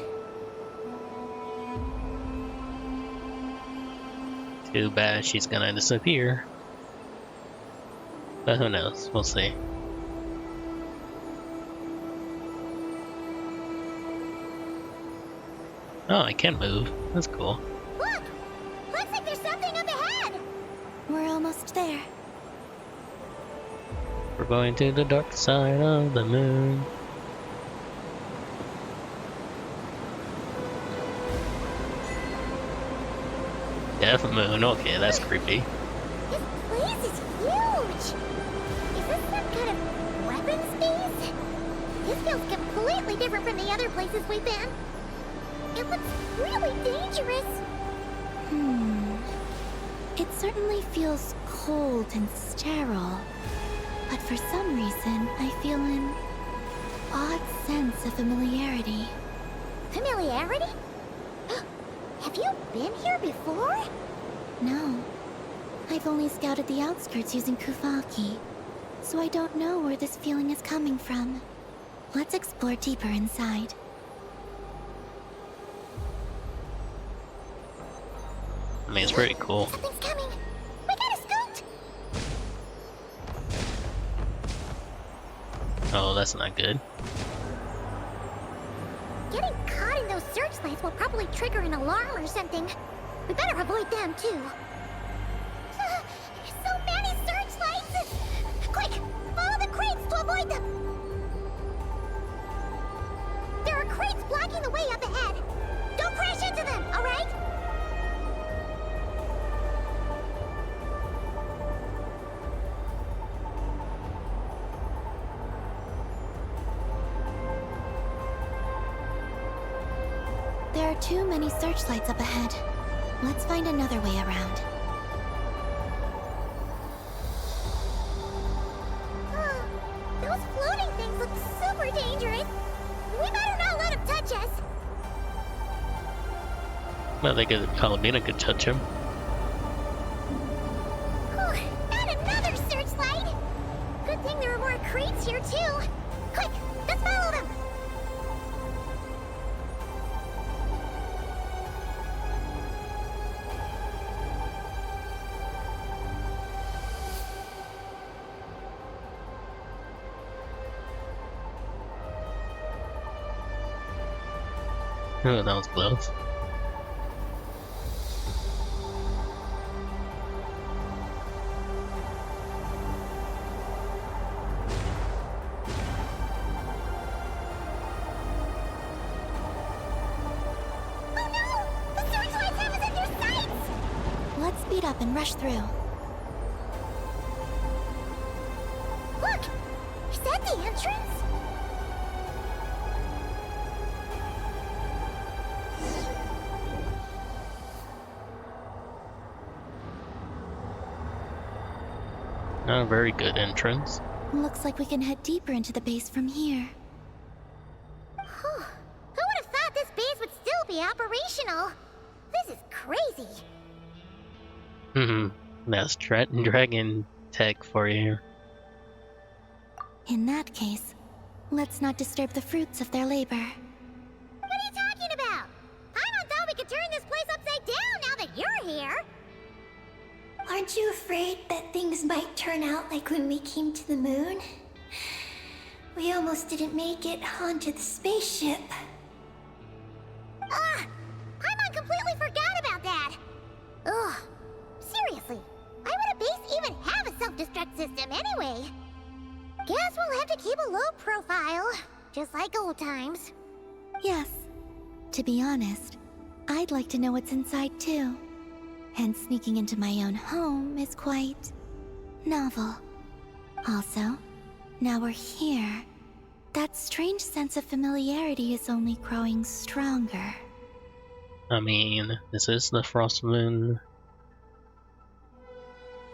Too bad she's gonna disappear. But who knows? We'll see. Oh, I can move. That's cool. Look! Looks like there's something up ahead! We're almost there. We're going to the dark side of the moon. Death Moon, okay, that's creepy. This place is huge! Is this some kind of weapons base? This feels completely different from the other places we've been. It looks really dangerous. It certainly feels cold and sterile. But for some reason, I feel an odd sense of familiarity. Familiarity? Have you been here before? No. I've only scouted the outskirts using Kuvaki, so I don't know where this feeling is coming from. Let's explore deeper inside. I mean, it's pretty cool. Something's coming. We gotta scoot. Oh, that's not good. Getting caught in those searchlights will probably trigger an alarm or something. We better avoid them too. So many searchlights! Quick, follow the crates to avoid them. There are crates blocking the way up ahead. Don't crash into them, all right? are too many searchlights up ahead. Let's find another way around. Those floating things look super dangerous. We better not let them touch us. Well, they could, Colomina could touch him. And another searchlight. Good thing there are more crates here too. Quick, let's follow them. Oh, that was close. Oh no! The searchlights have us in their sights! Let's speed up and rush through. Look! Is that the entrance? Not a very good entrance. Looks like we can head deeper into the base from here. Who would have thought this base would still be operational? This is crazy. That's dragon tech for you. In that case, let's not disturb the fruits of their labor. What are you talking about? Paimon thought we could turn this place upside down now that you're here. Aren't you afraid that things might turn out like when we came to the moon? We almost didn't make it onto the spaceship. Paimon completely forgot about that. Ugh. Seriously, why would a base even have a self-destruct system anyway? Guess we'll have to keep a low profile, just like old times. Yes. To be honest, I'd like to know what's inside too. And sneaking into my own home is quite novel. Also, now we're here. That strange sense of familiarity is only growing stronger. I mean, this is the Frost Moon.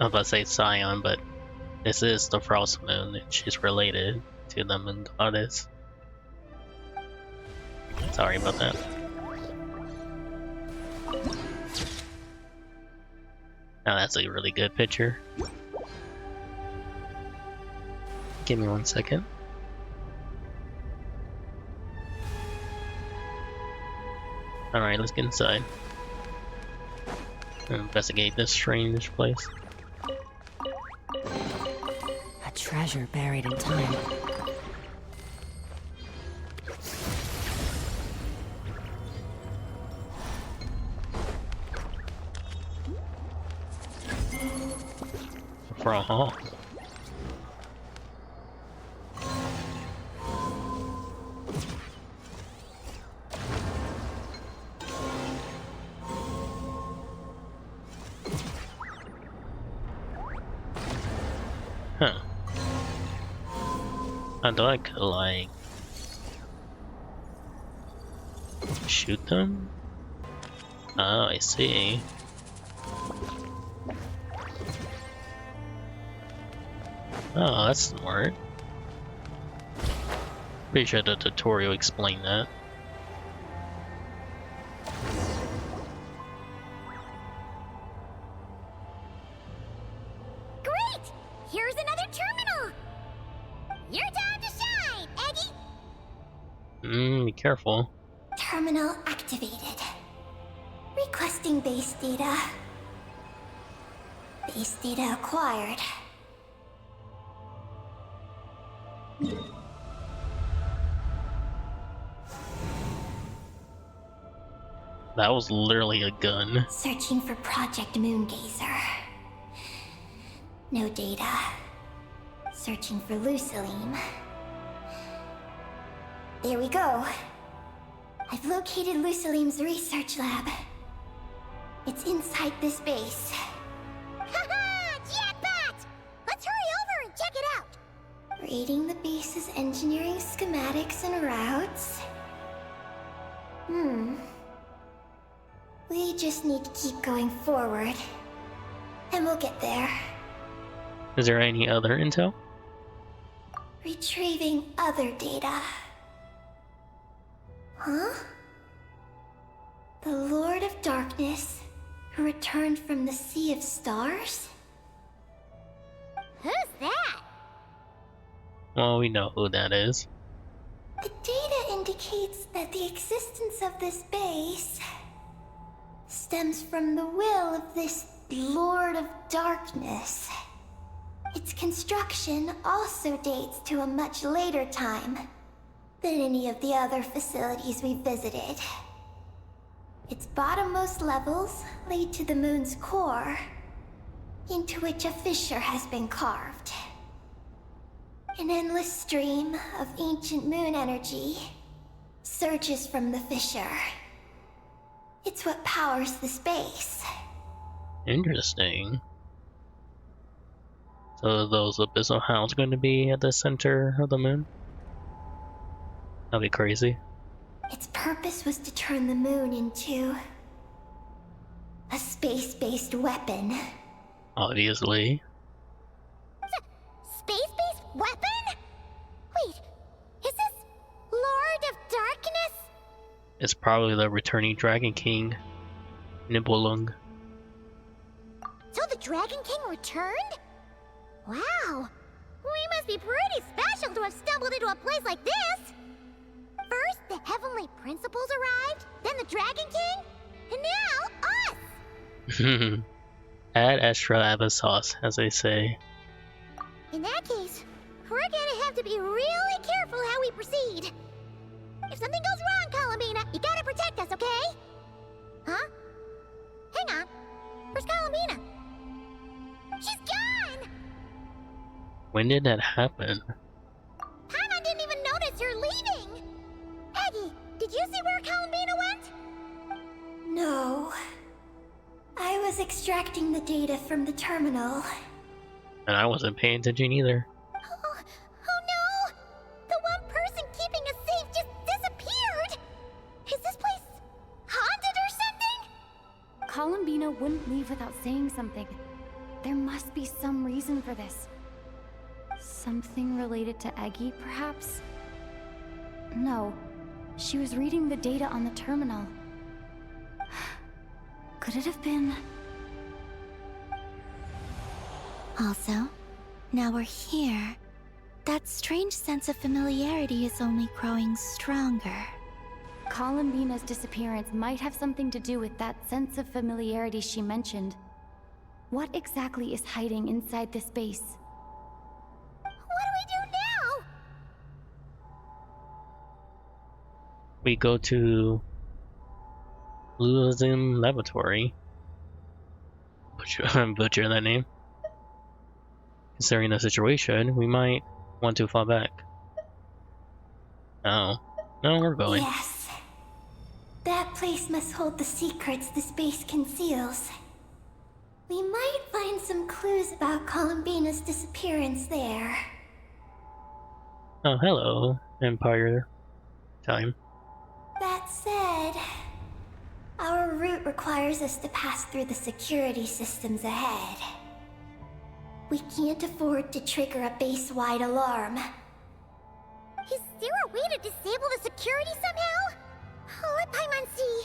I was about to say Scion, but this is the Frost Moon, and she's related to the Moon Goddess. Sorry about that. Now that's a really good picture. Give me 1 second. Alright, let's get inside. Investigate this strange place. A treasure buried in time. For a haul. Huh. I thought I could, like, shoot them? Oh, I see. Oh, that's smart. Pretty sure the tutorial explained that. Great! Here's another terminal! Your time to shine, Eggy! Be careful. Terminal activated. Requesting base data. Base data acquired. That was literally a gun. Searching for Project Moongazer. No data. Searching for Lucilim. There we go. I've located Lucilim's research lab. It's inside this base. Haha! Jackpot! Let's hurry over and check it out! Reading the base's engineering schematics and routes. We just need to keep going forward. And we'll get there. Is there any other intel? Retrieving other data. Huh? The Lord of Darkness, who returned from the Sea of Stars? Who's that? Well, we know who that is. The data indicates that the existence of this base stems from the will of this Lord of Darkness. Its construction also dates to a much later time than any of the other facilities we visited. Its bottommost levels lead to the moon's core, into which a fissure has been carved. An endless stream of ancient moon energy surges from the fissure. It's what powers the space. Interesting. So those abyssal hounds going to be at the center of the moon? That'd be crazy. Its purpose was to turn the moon into a space-based weapon. Obviously. Space-based weapon? Wait, is this Lord of Darkness? It's probably the returning Dragon King, Nibelung. So the Dragon King returned? Wow, we must be pretty special to have stumbled into a place like this. First, the Heavenly Principles arrived, then the Dragon King, and now us! Add extra Abba sauce, as they say. In that case, we're gonna have to be really careful how we proceed. If something goes wrong, Columbina, you gotta protect us, okay? Huh? Hang on. Where's Columbina? She's gone! When did that happen? Paimon didn't even notice her leaving! Aggie, did you see where Columbina went? No. I was extracting the data from the terminal. And I wasn't paying attention either. Oh no! The one person keeping us safe just disappeared! Is this place haunted or something? Columbina wouldn't leave without saying something. There must be some reason for this. Something related to Eggy, perhaps? No. She was reading the data on the terminal. Could it have been... Also, now we're here. That strange sense of familiarity is only growing stronger. Columbina's disappearance might have something to do with that sense of familiarity she mentioned. What exactly is hiding inside this base? What do we do now? We go to Luzin Laboratory. Butcher that name. Considering the situation, we might want to fall back. Oh. No, we're going. Yes. That place must hold the secrets the space conceals. We might find some clues about Columbina's disappearance there. Oh, hello, Empire time. That said, our route requires us to pass through the security systems ahead. We can't afford to trigger a base-wide alarm. Is there a way to disable the security somehow? Let Paimon see.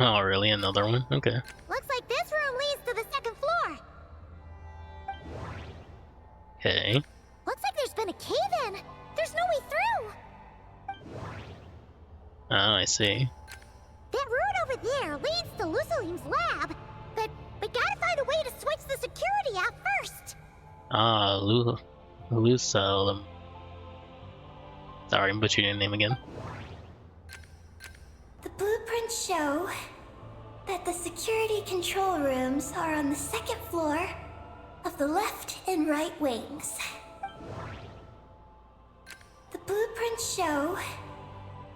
Oh, really? Another one? Okay. Looks like this room leads to the second floor. Okay. Looks like there's been a cave-in. There's no way through. Oh, I see. That route over there leads to Lusalim's lab, but we gotta find a way to switch the security out first. Ah, Lusalim. Sorry, I'm butchering your name again. The blueprints show that the security control rooms are on the second floor of the left and right wings. The blueprints show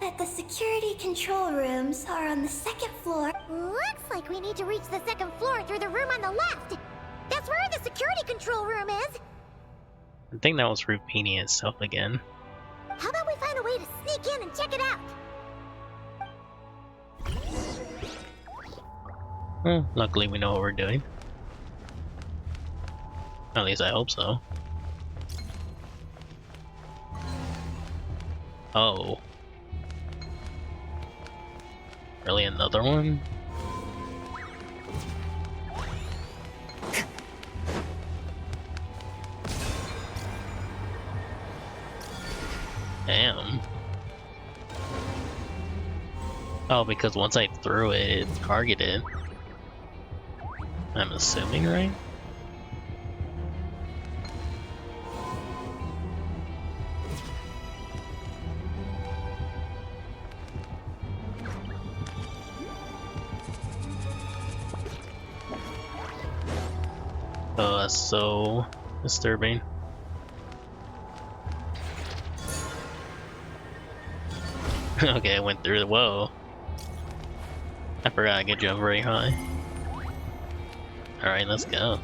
that the security control rooms are on the second floor. Looks like we need to reach the second floor through the room on the left. That's where the security control room is. I think that was repeating itself again. How about we find a way to sneak in and check it out. Well, luckily we know what we're doing. At least I hope so. Oh. Really, another one? Damn. Oh, because once I threw it, it targeted. I'm assuming, right? Oh, that's so disturbing. Okay, I went through the whoa. I forgot I could jump very high. Alright, let's go.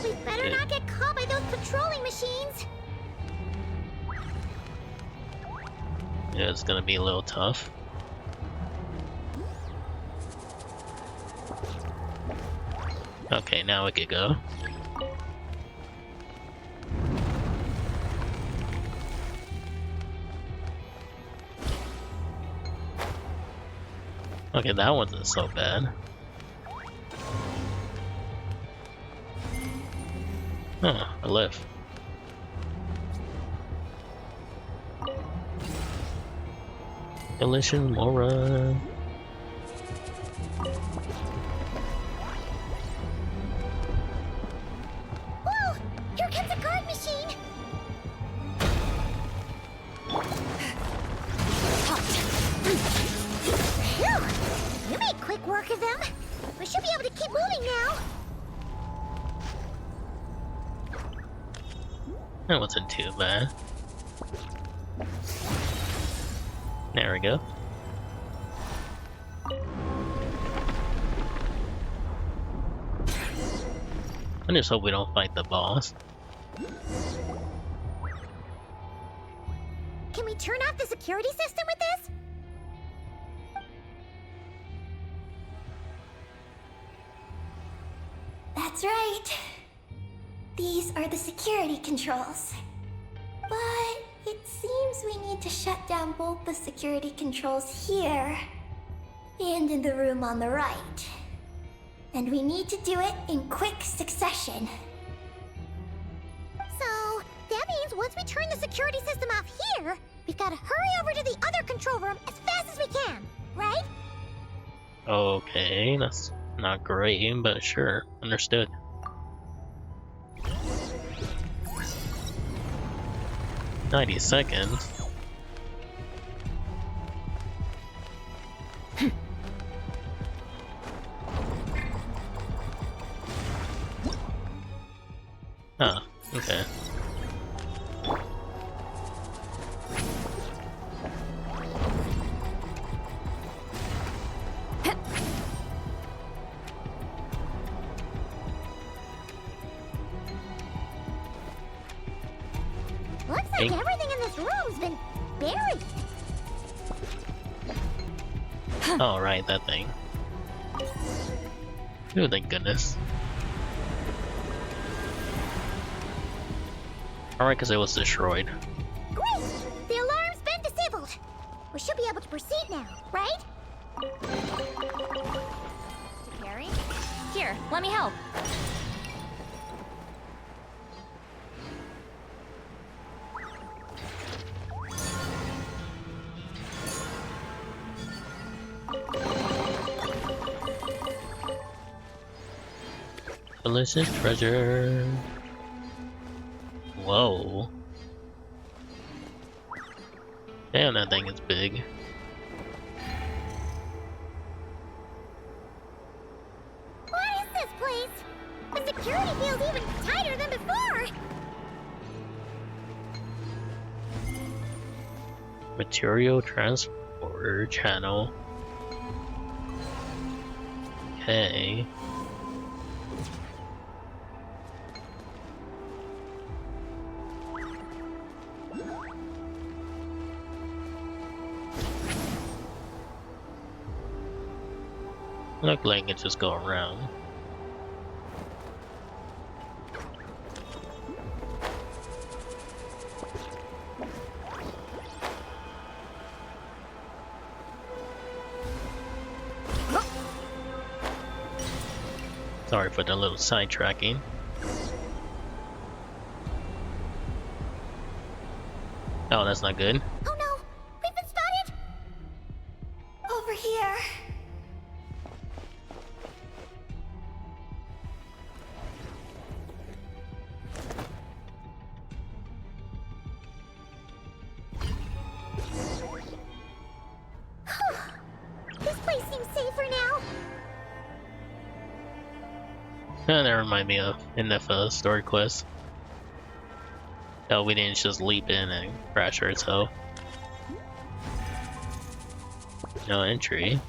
We better not get caught by those patrolling machines. Yeah, it's gonna be a little tough. Okay, now we could go. Okay, that wasn't so bad. Huh, a lift. Delicious Mora. Whoa! Here comes a guard machine! Phew! You made quick work of them. We should be able to keep moving now. That wasn't too bad. There we go. I just hope we don't fight the boss. Can we turn off the security system with this? That's right. These are the security controls. But it seems we need to shut down both the security controls here and in the room on the right. And we need to do it in quick succession. So, that means once we turn the security system off here, we've got to hurry over to the other control room as fast as we can, right? Okay, that's not great, but sure, understood. "90 seconds? Huh, okay. Looks like Hey. everything in this room's been buried. Oh, right, that thing. Oh, thank goodness. Alright, because it was destroyed. Great! The alarm's been disabled. We should be able to proceed now, right? Gary? Here, let me help. Delicious treasure. Whoa. Damn, that thing is big. What is this place? The security feels even tighter than before. Material transporter channel. Okay. Look like it just go around. Sorry for the little sidetracking. Oh, that's not good. Oh no! We've been spotted! Over here. This place seems safer now. That remind me of NF story quest. Oh, we didn't just leap in and crash ourselves. No entry.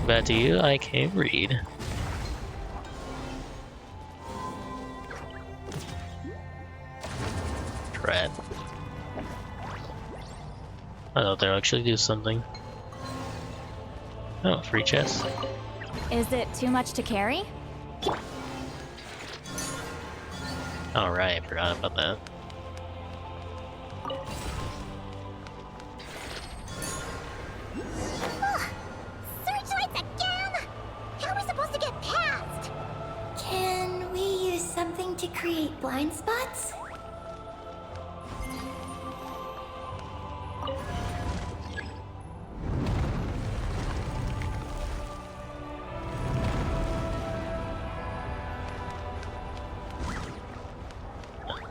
Back to you, I can't read. Dread. I thought they'll actually do something. Oh, free chest. Is it too much to carry? Alright, I forgot about that. Searchlights again! How are we supposed to get past? Can we use something to create blind spots?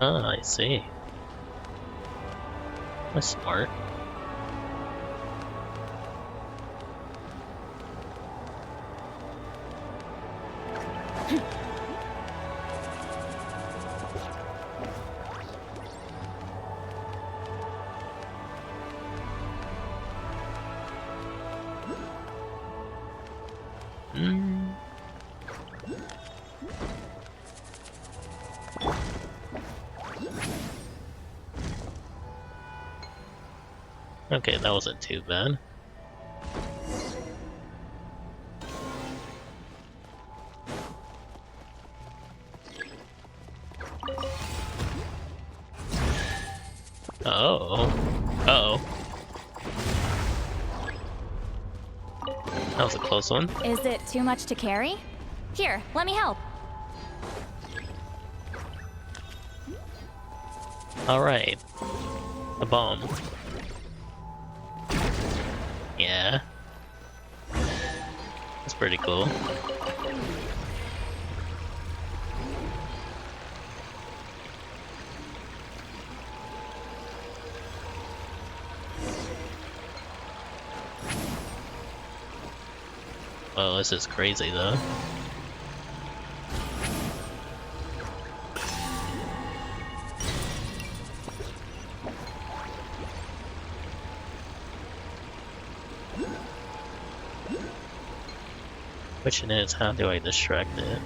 Oh, I see. That's smart. Hmm. Okay, that wasn't too bad. Oh. Uh-oh. That was a close one. Is it too much to carry? Here, let me help. Alright. A bomb. Yeah. That's pretty cool. Oh, this is crazy though. Question is, how do I distract it?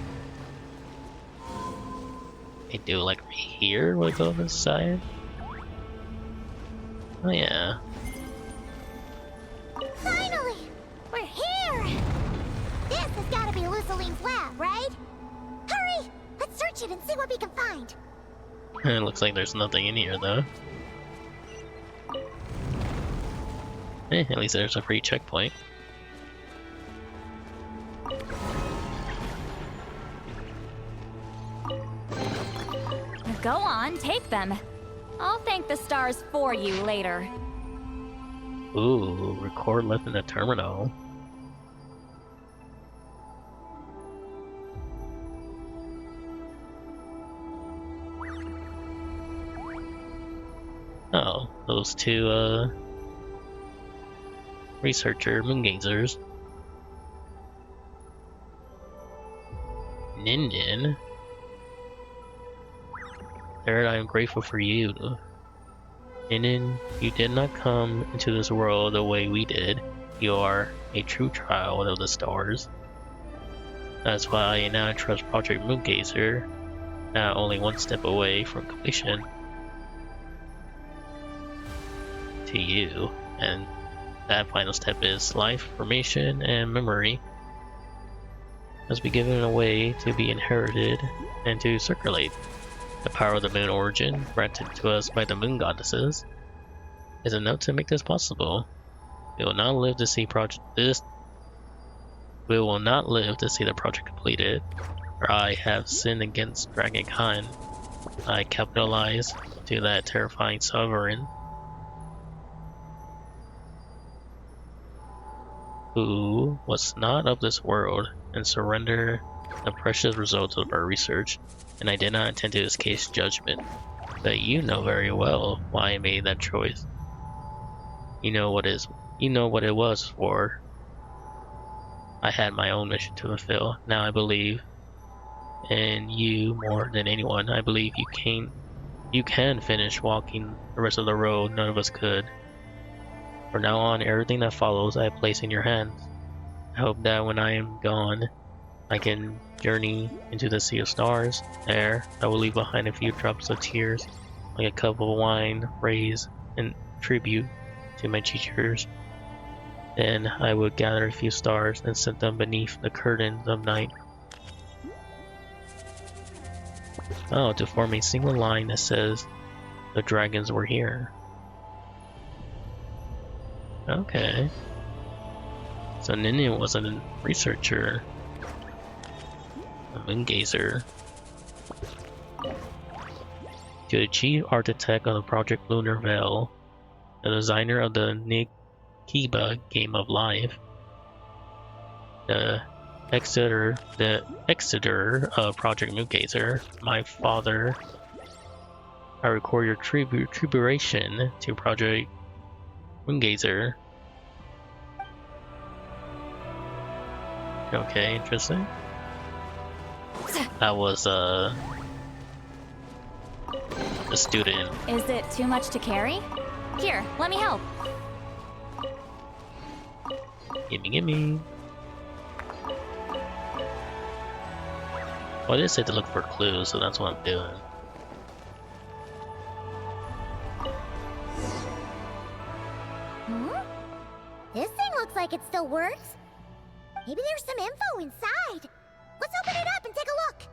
I do like right here, will I go on this side? Oh yeah. Finally! We're here! This has gotta be Luciline's lab, right? Hurry! Let's search it and see what we can find. It looks like there's nothing in here though. At least there's a free checkpoint. Go on, take them. I'll thank the stars for you later. Ooh, record left in the terminal. Oh, those two, researcher moongazers. Ninden. Third, I am grateful for you. Ninden, you did not come into this world the way we did. You are a true child of the stars. That's why I now trust Project Moongazer, now only one step away from completion. To you. and that final step is life formation and memory must be given away to be inherited and to circulate. The power of the moon origin, granted to us by the moon goddesses, is enough to make this possible. We will not live to see We will not live to see the project completed, for I have sinned against Dragonkind. I capitalize to that terrifying sovereign who was not of this world, and surrender the precious results of our research, and I did not intend to escape judgment. But you know very well why I made that choice. You know what it was for. I had my own mission to fulfill. Now I believe in you more than anyone. I believe you can finish walking the rest of the road none of us could. From now on, everything that follows I place in your hands. I hope that when I am gone, I can journey into the sea of stars. There, I will leave behind a few drops of tears, like a cup of wine raised in tribute to my teachers. Then I would gather a few stars and set them beneath the curtains of night. Oh, to form a single line that says, the dragons were here. Okay. So Ninian was a researcher. A moongazer. To the chief architect of the Project Lunar Veil, the designer of the Nikiba game of life, the Exeter of Project Moongazer, my father, I record your tribulation to Project Moongazer. Okay, interesting. That was a student. Is it too much to carry? Here, let me help. Gimme. Well, I did say to look for clues, so that's what I'm doing. This thing looks like it still works. Maybe there's some info inside. Let's open it up and take a look.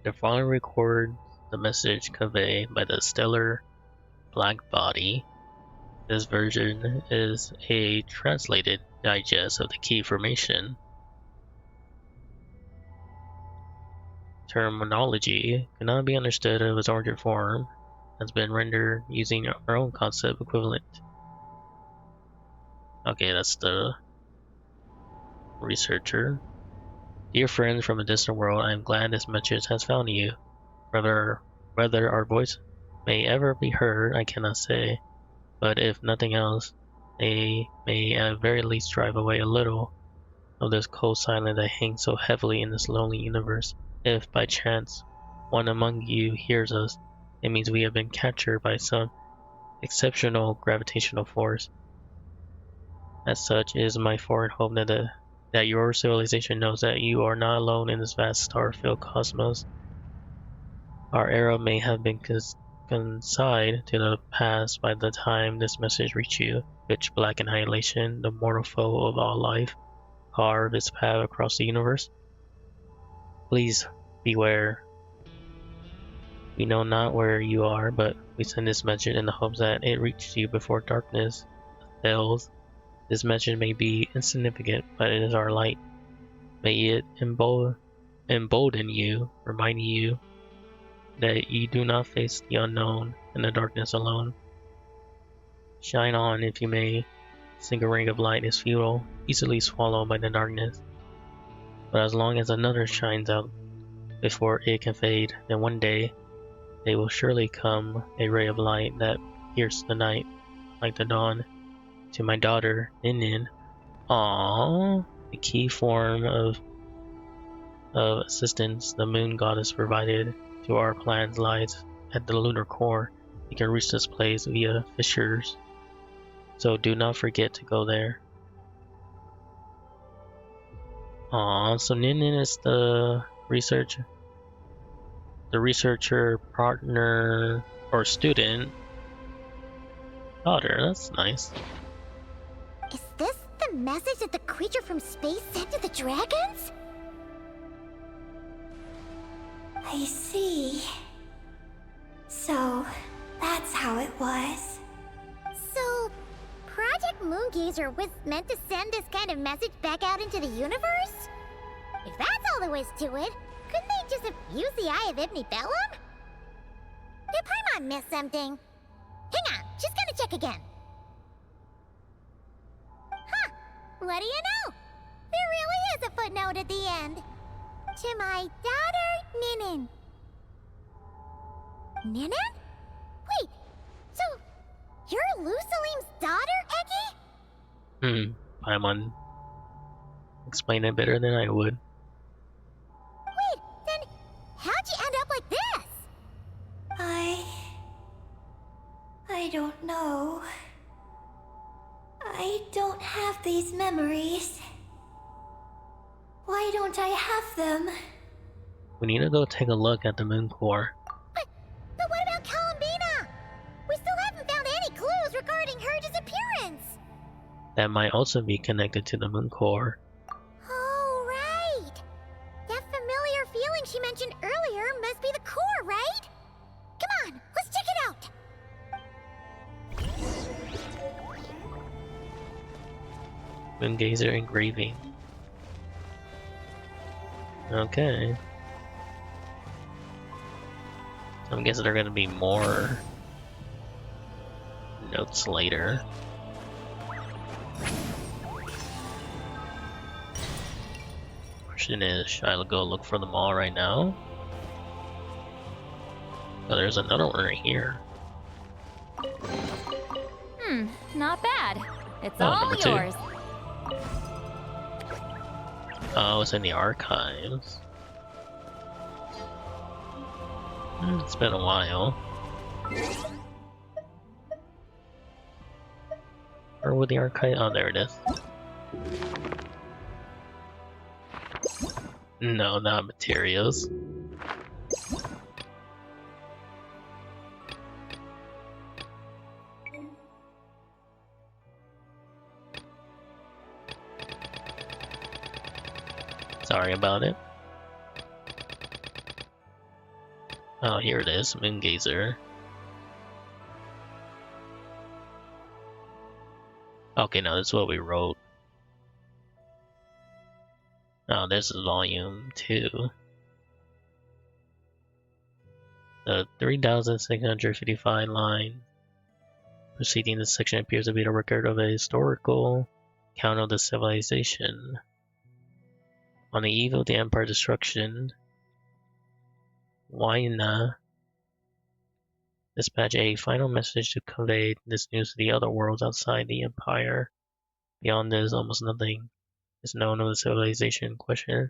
The following records the message conveyed by the stellar black body. This version is a translated digest of the key information. Terminology cannot be understood of its origin form, has been rendered using our own concept equivalent. Okay, that's the researcher. Dear friends from a distant world, I am glad this message has found you. Whether our voice may ever be heard, I cannot say, but if nothing else, they may at very least drive away a little of this cold silence that hangs so heavily in this lonely universe. If by chance one among you hears us, it means we have been captured by some exceptional gravitational force. As such, it is my fervent hope that your civilization knows that you are not alone in this vast star-filled cosmos. Our era may have been consigned to the past by the time this message reached you. Pitch black annihilation, the mortal foe of all life, carve its path across the universe. Please beware. We know not where you are, but we send this message in the hopes that it reaches you before darkness fails. This message may be insignificant, but it is our light. May it embolden you, reminding you that you do not face the unknown and the darkness alone. Shine on if you may. Single ring of light is futile, easily swallowed by the darkness. But as long as another shines out before it can fade, then one day there will surely come a ray of light that pierces the night like the dawn. To my daughter, Nin. Aww, the key form of assistance the moon goddess provided to our plans lies at the lunar core. You can reach this place via fissures, so do not forget to go there. Aww, so Nin is the researcher partner or student daughter. That's nice. Is this the message that the creature from space sent to the dragons? I see. So, that's how it was. So, Project Moongazer was meant to send this kind of message back out into the universe? If that's all there was to it, couldn't they just have used the Eye of Ibnibellum? Did Paimon miss something? Hang on, she's gonna check again. Huh, what do you know? There really is a footnote at the end. To my daughter, Ninin. Ninin? Wait, so you're Lusalim's daughter, Eggy? Paimon explained it better than I would. Wait, then how'd you end up like this? I don't know. I don't have these memories. Why don't I have them? We need to go take a look at the moon core. But what about Columbina? We still haven't found any clues regarding her disappearance. That might also be connected to the moon core. Oh, right. That familiar feeling she mentioned earlier must be the core, right? Come on, let's check it out. Moongazer engraving. Okay. I'm guessing there are gonna be more notes later. Question is, should I go look for them all right now? Oh, there's another one right here. Not bad. It's Oh, all number 2. yours. Oh, it's in the archives. It's been a while. Or with the archive? Oh, there it is. No, not materials. Sorry about it. Oh, here it is, Moongazer. Okay, no, this is what we wrote. Oh, this is volume 2. The 3,655 line preceding this section appears to be the record of a historical account of the civilization. On the eve of the Empire destruction, Waina dispatched a final message to convey this news to the other worlds outside the Empire. Beyond this, almost nothing is known of the civilization in question.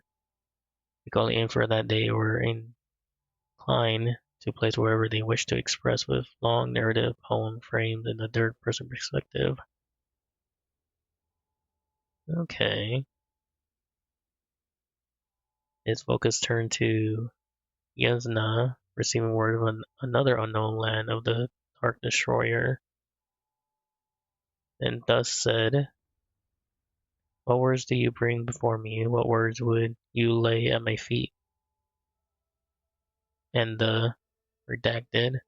We can only infer that they were inclined to place wherever they wished to express with long narrative poem framed in the third-person perspective. Okay. Its focus turned to Yezna, receiving word of another unknown land of the Dark Destroyer, and thus said, "What words do you bring before me? What words would you lay at my feet?" And the redacted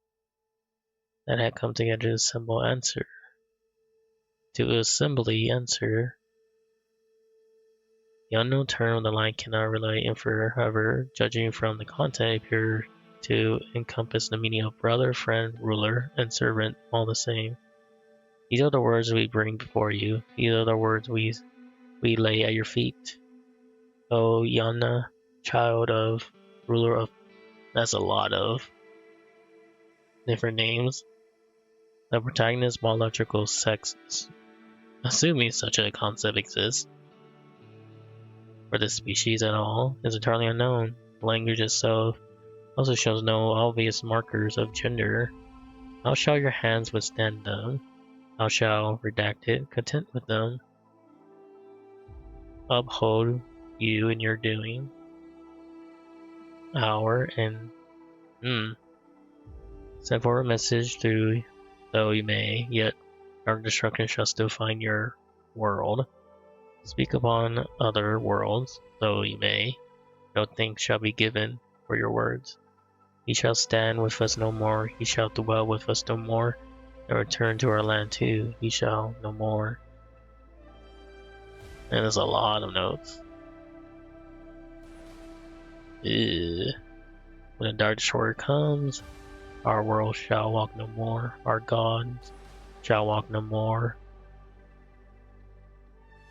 that had come together to assemble answer. To assembly answer. The unknown term of the line cannot really infer, however, judging from the content, appear to encompass the meaning of brother, friend, ruler, and servant all the same. These are the words we bring before you. These are the words we lay at your feet. O Yana, child of, ruler of, that's a lot of different names. The protagonist's biological sex, assuming such a concept exists, for this species at all, is entirely unknown. The language itself also shows no obvious markers of gender. How shall your hands withstand them? How shall, redacted, content with them, uphold you in your doing? Our and send forward a message through, though you may, yet Our destruction shall still find your world. Speak upon other worlds, though you may. No thanks shall be given for your words. He shall stand with us no more. He shall dwell with us no more. And return to our land too. He shall no more. And there's a lot of notes. Ew. When the dark destroyer comes, our world shall walk no more. Our gods shall walk no more.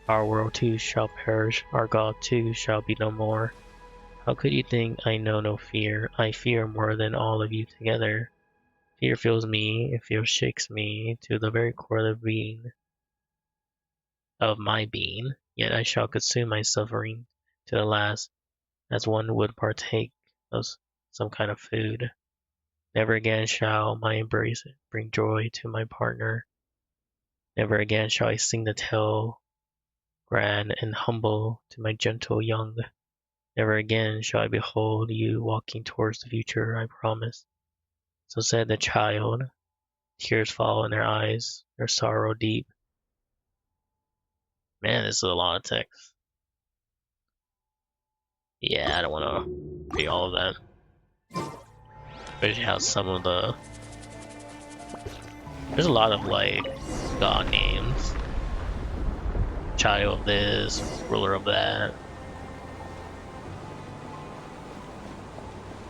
Our world too shall perish. Our God too shall be no more. How could you think I know no fear? I fear more than all of you together. Fear fills me, fear shakes me to the very core of being, of my being. Yet I shall consume my suffering to the last, as one would partake of some kind of food. Never again shall my embrace bring joy to my partner. Never again shall I sing the tale grand and humble to my gentle young. Never again shall I behold you walking towards the future, I promise. So said the child. Tears fall in their eyes, their sorrow deep. Man, this is a lot of text. Yeah, I don't want to read all of that. Especially how some of the... There's a lot of, like, god names. Child of this, ruler of that.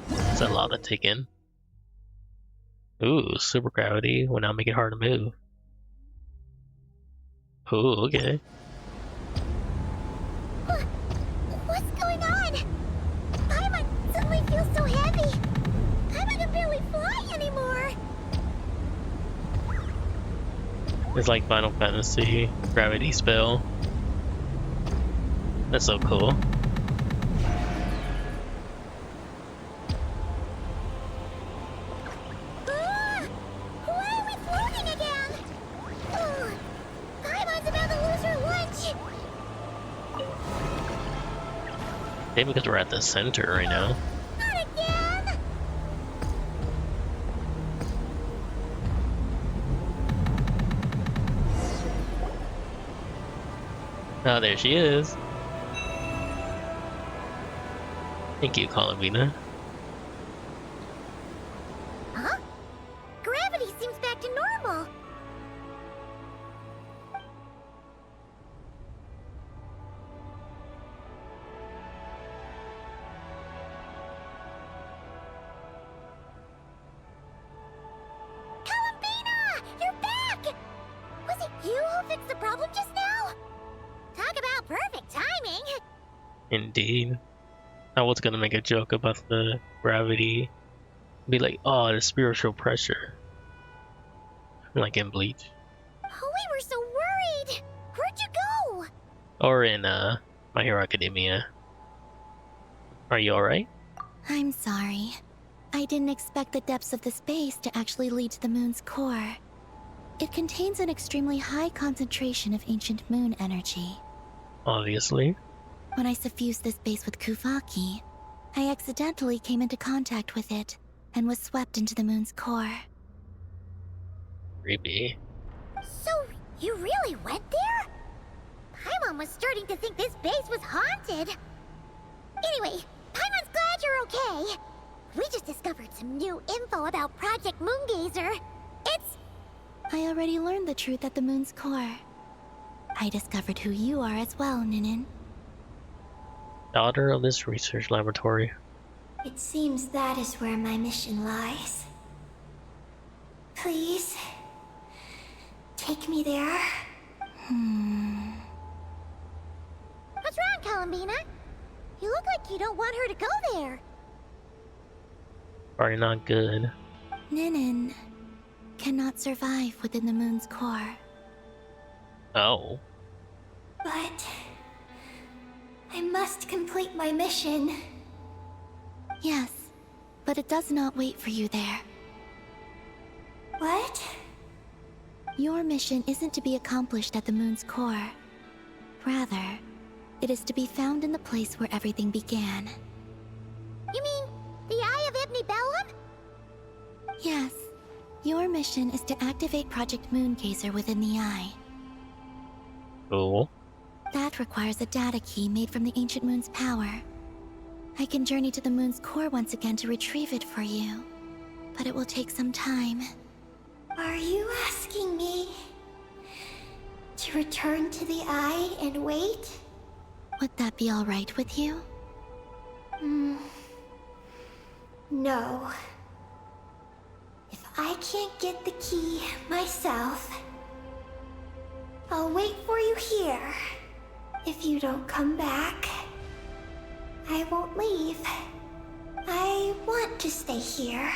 It's a lot to take in. Ooh, super gravity will now make it hard to move. Ooh, okay. What's going on? Paimon suddenly feels so heavy. Paimon can barely fly anymore. It's like Final Fantasy gravity spell. That's so cool. Why are we floating again? Oh, Paimon's about to lose her lunch. Maybe because we're at the center right now. Not again. Oh, there she is. Thank you, Columbina. Huh? Gravity seems back to normal. Columbina! You're back! Was it you who fixed the problem just now? Talk about perfect timing! Indeed. I was gonna make a joke about the gravity. Be like, oh, the spiritual pressure. Like in Bleach. Oh, we were so worried! Where'd you go? Or in My Hero Academia. Are you alright? I'm sorry. I didn't expect the depths of the space to actually lead to the moon's core. It contains an extremely high concentration of ancient moon energy. Obviously. When I suffused this base with Kuvaki, I accidentally came into contact with it and was swept into the moon's core. Creepy. So, you really went there? Paimon was starting to think this base was haunted. Anyway, Paimon's glad you're okay. We just discovered some new info about Project Moongazer. It's... I already learned the truth at the moon's core. I discovered who you are as well, Ninin. Daughter of this research laboratory. It seems that is where my mission lies. Please, take me there. What's wrong, Columbina? You look like you don't want her to go there. Probably not good. Ninin cannot survive within the moon's core. Oh. But I must complete my mission. Yes, but it does not wait for you there. What? Your mission isn't to be accomplished at the moon's core. Rather, it is to be found in the place where everything began. You mean the Eye of Ibni Bellum? Yes, Your mission is to activate Project Moongazer within the eye. Cool. That requires a data key made from the ancient moon's power. I can journey to the moon's core once again to retrieve it for you, but it will take some time. Are you asking me to return to the eye and wait? Would that be all right with you? No. If I can't get the key myself, I'll wait for you here. If you don't come back, I won't leave. I want to stay here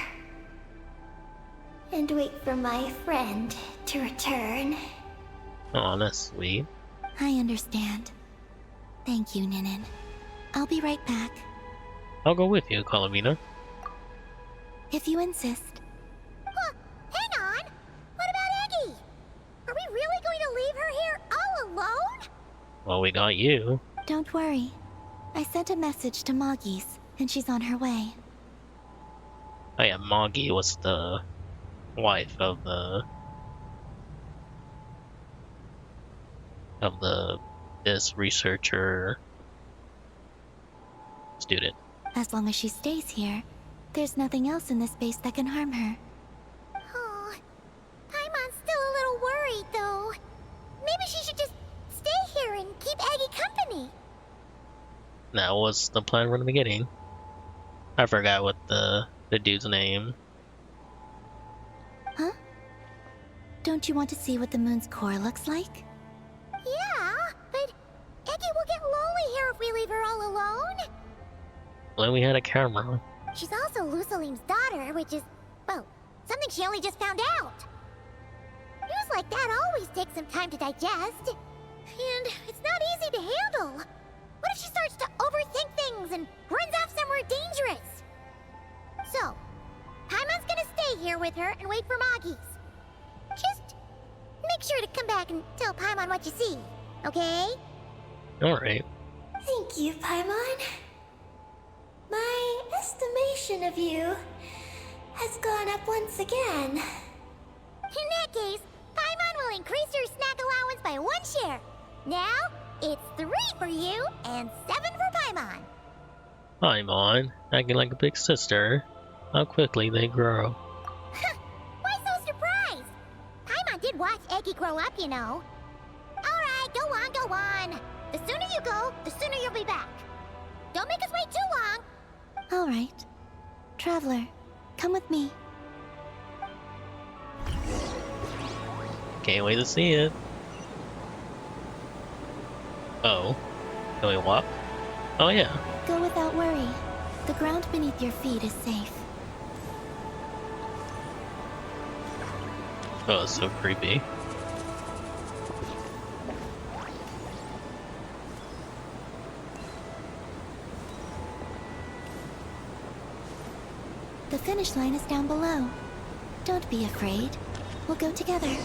and wait for my friend to return. Aw, that's sweet. I understand. Thank you, Ninin. I'll be right back. I'll go with you, Calavina. If you insist. Huh, hang on! What about Eggy? Are we really going to leave her here all alone? Well, we got you. Don't worry. I sent a message to Moggy's, and she's on her way. Oh yeah, Moggy was the wife of this researcher student. As long as she stays here, there's nothing else in this space that can harm her. Oh, Paimon's still a little worried, though. Maybe she should just stay here and keep Eggy company. That was the plan from the beginning. I forgot what the dude's name. Huh? Don't you want to see what the moon's core looks like? Yeah, but Eggy will get lonely here if we leave her all alone. Well, we had a camera. She's also Lusalim's daughter, which is, well, something she only just found out. News like that always takes some time to digest. And it's not easy to handle. What if she starts to overthink things and runs off somewhere dangerous? So, Paimon's gonna stay here with her and wait for Moggy's. Just make sure to come back and tell Paimon what you see, okay? Alright. Thank you, Paimon. My estimation of you has gone up once again. In that case, Paimon will increase your snack allowance by 1 share. Now, it's 3 for you and 7 for Paimon. Paimon, acting like a big sister. How quickly they grow. Why so surprised? Paimon did watch Eggy grow up, you know. Alright, go on. The sooner you go, the sooner you'll be back. Don't make us wait too long. All right. Traveler, come with me. Can't wait to see it. Oh. Can we walk? Oh yeah. Go without worry. The ground beneath your feet is safe. Oh, it's so creepy. The finish line is down below. Don't be afraid. We'll go together.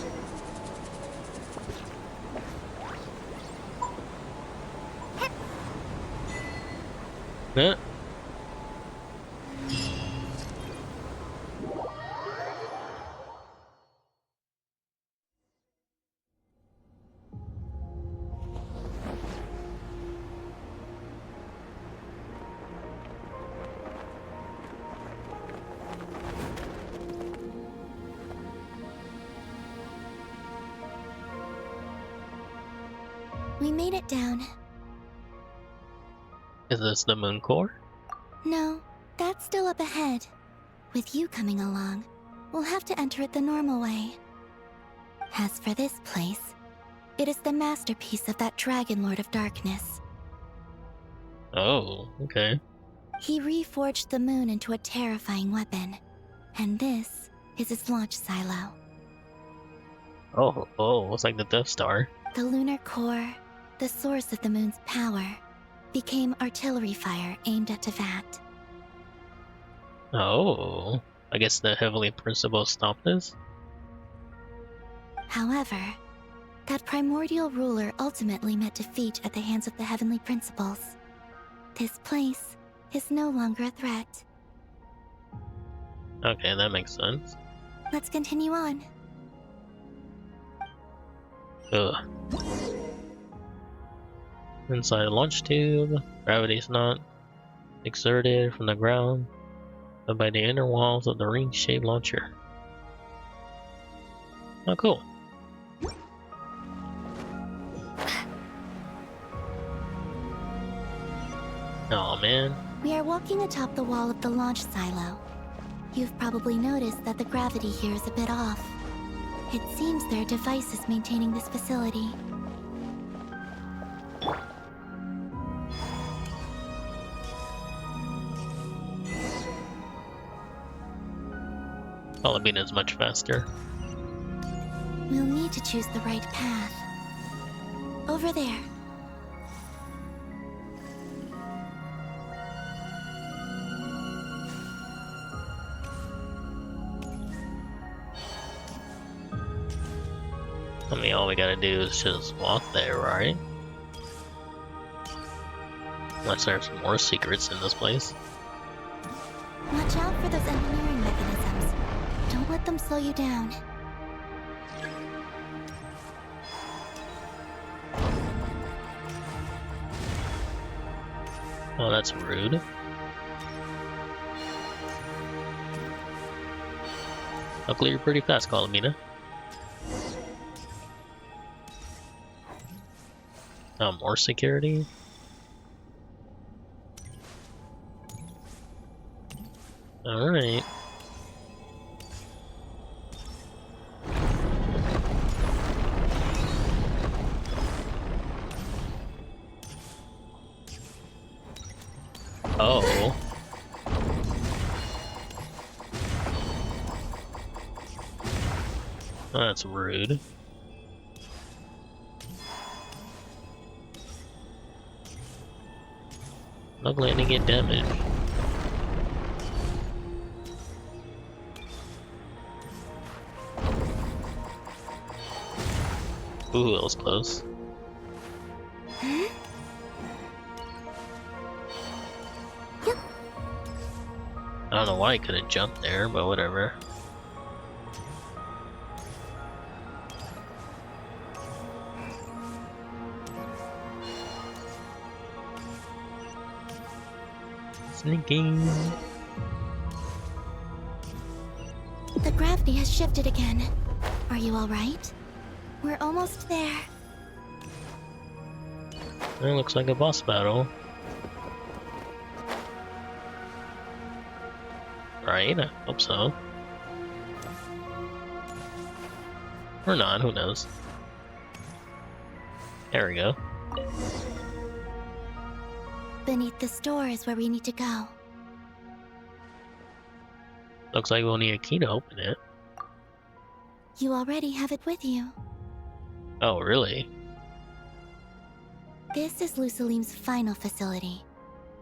Huh? We made it down. Is this the moon core? No, that's still up ahead. With you coming along, we'll have to enter it the normal way. As for this place, it is the masterpiece of that Dragon Lord of Darkness. Oh, okay. He reforged the moon into a terrifying weapon, and this is its launch silo. Oh, it's like the Death Star. The lunar core, the source of the moon's power, became artillery fire aimed at Tevat. Oh, I guess the Heavenly Principle stopped this? However, that primordial ruler ultimately met defeat at the hands of the Heavenly Principles. This place is no longer a threat. Okay, that makes sense. Let's continue on. Ugh. Inside the launch tube, gravity is not exerted from the ground, but by the inner walls of the ring-shaped launcher. Oh, cool. Oh man. We are walking atop the wall of the launch silo. You've probably noticed that the gravity here is a bit off. It seems there are devices maintaining this facility. Palomina is much faster. We'll need to choose the right path. Over there. I mean, all we gotta do is just walk there, right? Unless there's more secrets in this place. Watch out for those engineering mechanisms. Don't let them slow you down. Oh, that's rude. Luckily, you're pretty fast, Palomina. More security? Alright. Oh. That's rude. Luckily I didn't get damaged. Ooh, that was close. I don't know why I couldn't jump there, but whatever. Sneaking. The gravity has shifted again. Are you alright? We're almost there. It looks like a boss battle. Right? I hope so. Or not, who knows? There we go. Beneath this door is where we need to go. Looks like we'll need a key to open it. You already have it with you. Oh, really? This is Lusalim's final facility.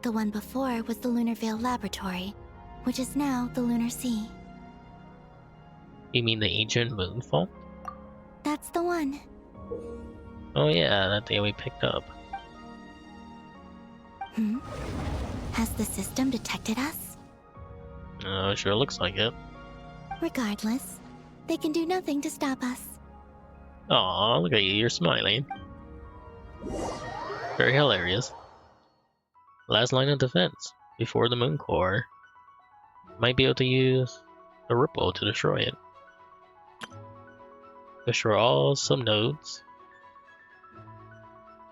The one before was the Lunar Veil Laboratory, which is now the Lunar Sea. You mean the ancient moon fault? That's the one. Oh yeah, that thing we picked up. Has the system detected us? Sure looks like it. Regardless, they can do nothing to stop us. Aw, look at you, you're smiling. Very hilarious. Last line of defense, before the moon core. Might be able to use the ripple to destroy it. Destroy all subnodes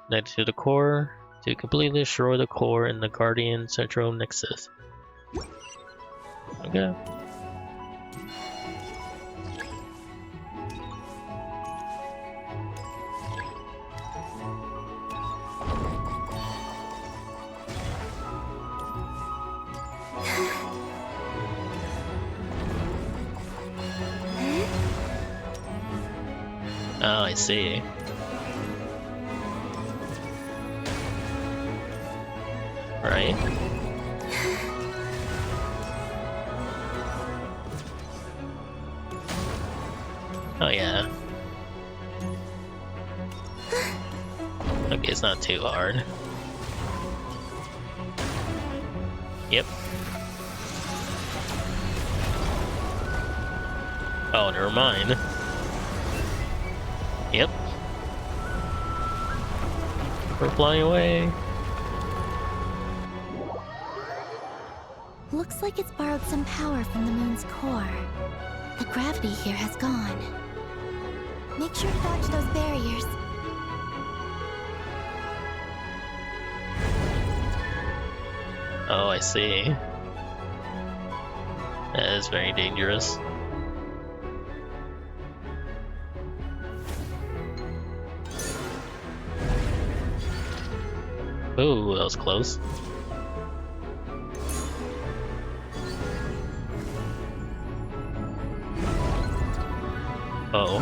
connected to the core to completely destroy the core in the Guardian Central Nexus. Okay. Oh, I see. Right? Oh yeah. Okay, it's not too hard. Yep. Oh, never mind. Yep. We're flying away. Looks like it's borrowed some power from the moon's core. The gravity here has gone. Make sure to dodge those barriers. Oh, I see. That is very dangerous. Ooh, that was close. Oh.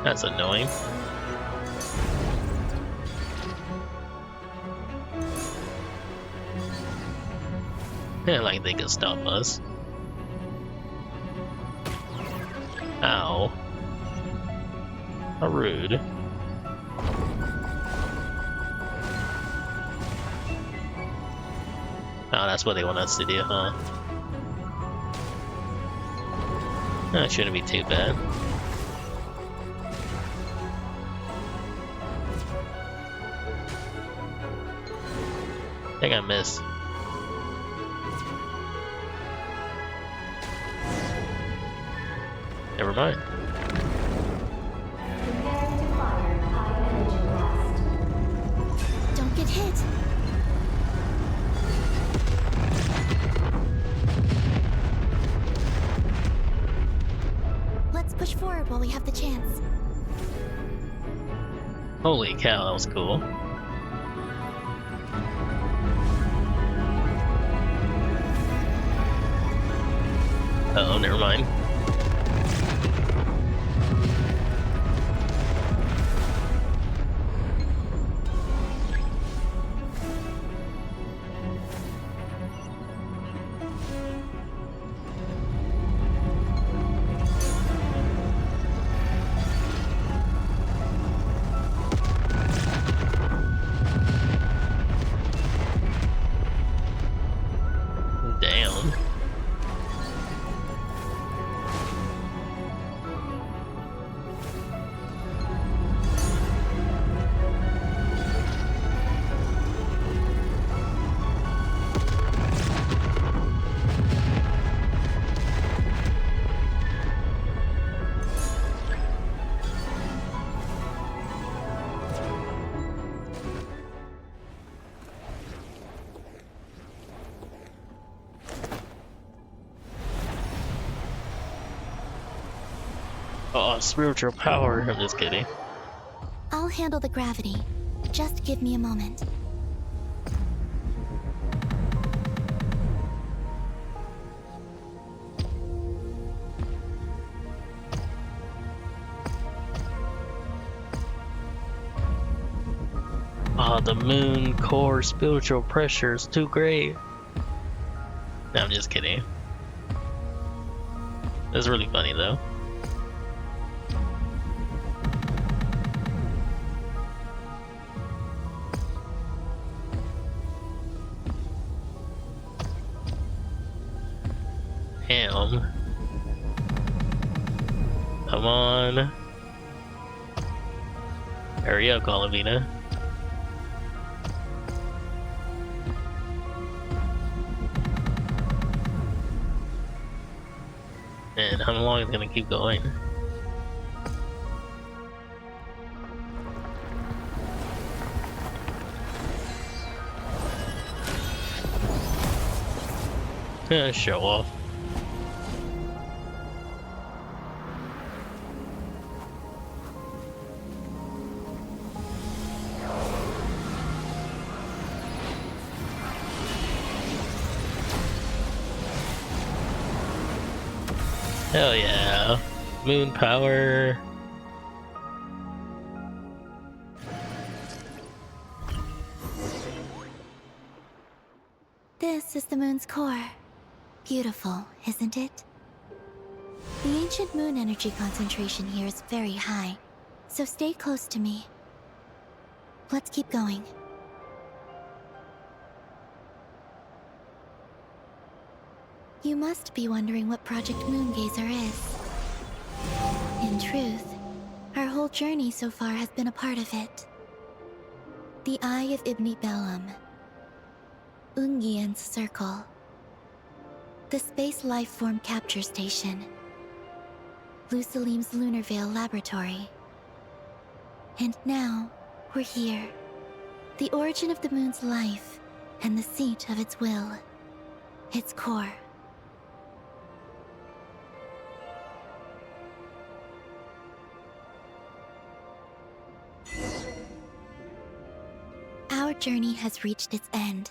That's annoying. Yeah, like they could stop us. Ow. How rude. Oh, that's what they want us to do, huh? That shouldn't be too bad. I think I missed. Never mind. Don't get hit. Let's push forward while we have the chance. Holy cow, that was cool. Uh oh, never mind. Damn. Oh, spiritual power. I'm just kidding. I'll handle the gravity. Just give me a moment. Oh, the moon core spiritual pressure is too great. No, I'm just kidding. It's really funny though. Damn. Come on. Hurry up, Colavina. And how long is it gonna keep going? Show off. Hell yeah. Moon power. This is the moon's core. Beautiful, isn't it? The ancient moon energy concentration here is very high, so stay close to me. Let's keep going. You must be wondering what Project Moongazer is. In truth, our whole journey so far has been a part of it. The Eye of Ibni Bellum, Ungien's Circle, the Space Lifeform Capture Station, Lusalim's Lunar Veil Laboratory. And now, we're here. The origin of the moon's life, and the seat of its will, its core. Our journey has reached its end.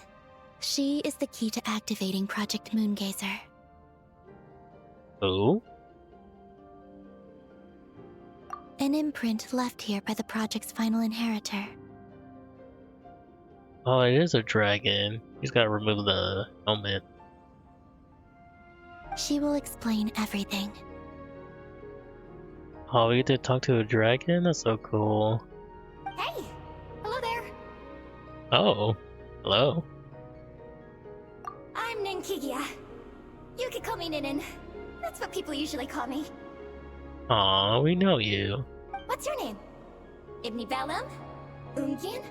She is the key to activating Project Moongazer. Oh? An imprint left here by the project's final inheritor. Oh, it is a dragon. He's gotta remove the helmet. She will explain everything. Oh, we get to talk to a dragon? That's so cool. Hey! Hello there! Oh, hello. I'm Ninkigia. You can call me Ninin. That's what people usually call me. Aw, we know you. What's your name? Ibni Bellum? Ungin?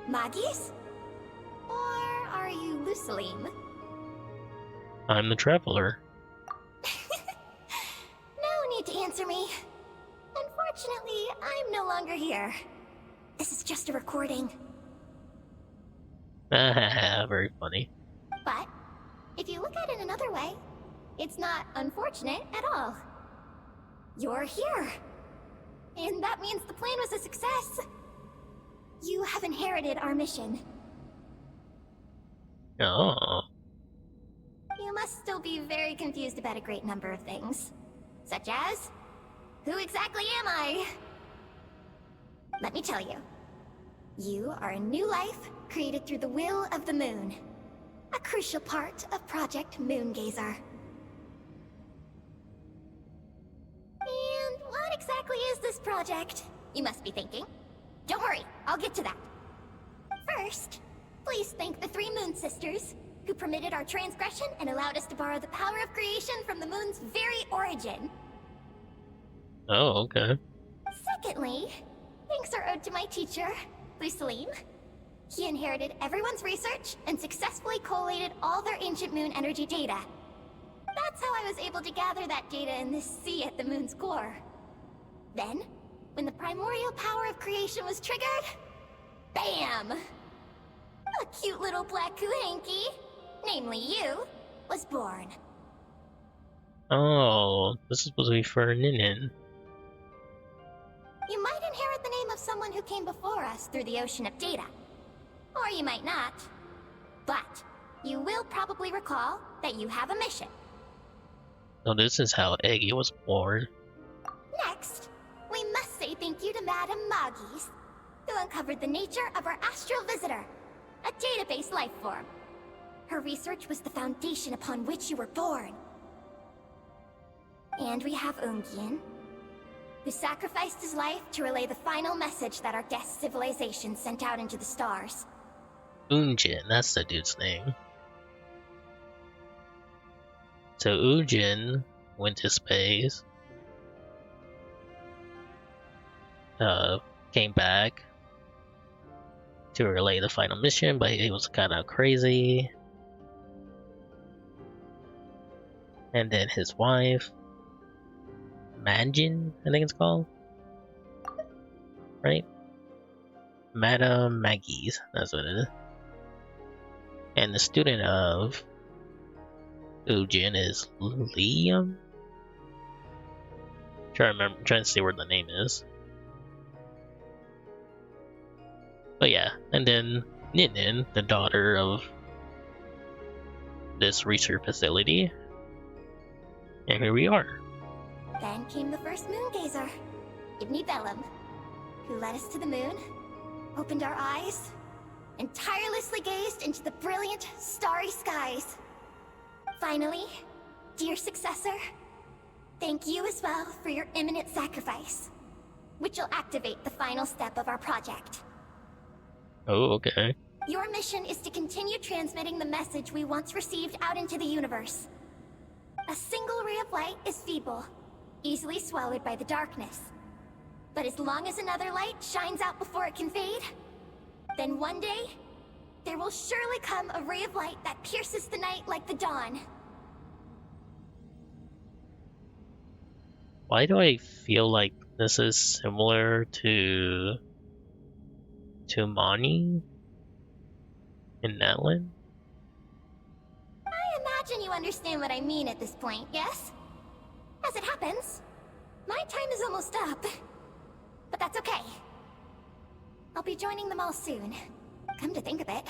Magis? Or are you Lusalim? I'm the traveler. No need to answer me. Unfortunately, I'm no longer here. This is just a recording. Very funny. But, if you look at it another way, it's not unfortunate at all. You're here. And that means the plan was a success. You have inherited our mission. Oh. You must still be very confused about a great number of things. Such as, who exactly am I? Let me tell you. You are a new life created through the will of the moon. A crucial part of Project Moongazer. And what exactly is this project? You must be thinking. Don't worry, I'll get to that. First, please thank the 3 Moon Sisters, who permitted our transgression and allowed us to borrow the power of creation from the moon's very origin. Oh, okay. Secondly, thanks are owed to my teacher, Lusalim. He inherited everyone's research and successfully collated all their ancient moon energy data. That's how I was able to gather that data in this sea at the moon's core. Then, when the primordial power of creation was triggered, BAM! A cute little black kuhanky, namely you, was born. Oh, this is supposed to be for Ninin. You might inherit the name of someone who came before us through the ocean of data. Or you might not. But, you will probably recall that you have a mission. So this is how Eggy was born. Next, we must say thank you to Madame Magis, who uncovered the nature of our astral visitor, a database life form. Her research was the foundation upon which you were born. And we have Ungien, who sacrificed his life to relay the final message that our guest civilization sent out into the stars. Unjin, that's the dude's name. So Unjin went to space. Came back to relay the final mission, but it was kind of crazy. And then his wife, Manjin, I think it's called. Right? Madame Maggie's, that's what it is. And the student of Ujin is Liam? Trying to see where the name is. But yeah, and then Ninin, the daughter of this research facility. And here we are. Then came the first moongazer, Ibni Bellum, who led us to the moon, opened our eyes, and tirelessly gazed into the brilliant, starry skies. Finally, dear successor, thank you as well for your imminent sacrifice, which will activate the final step of our project. Oh, okay. Your mission is to continue transmitting the message we once received out into the universe. A single ray of light is feeble, easily swallowed by the darkness. But as long as another light shines out before it can fade, then one day, there will surely come a ray of light that pierces the night like the dawn. Why do I feel like this is similar to Mani in Natlan? I imagine you understand what I mean at this point, yes? As it happens, my time is almost up. But that's okay. I'll be joining them all soon. Come to think of it,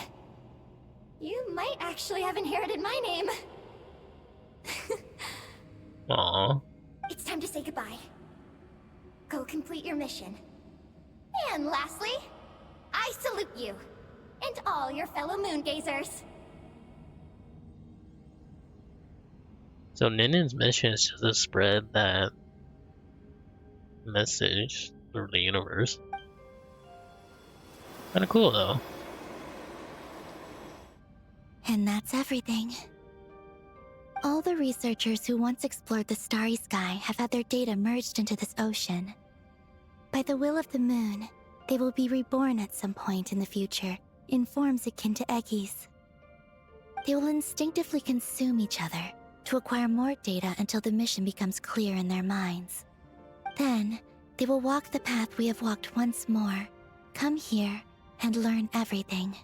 you might actually have inherited my name. Aww. It's time to say goodbye. Go complete your mission. And lastly, I salute you, and all your fellow moongazers. So Ninen's mission is just to spread that message through the universe. Kinda cool though. And that's everything. All the researchers who once explored the starry sky have had their data merged into this ocean. By the will of the moon, they will be reborn at some point in the future in forms akin to Eggies. They will instinctively consume each other to acquire more data until the mission becomes clear in their minds. Then, they will walk the path we have walked once more, come here, and learn everything.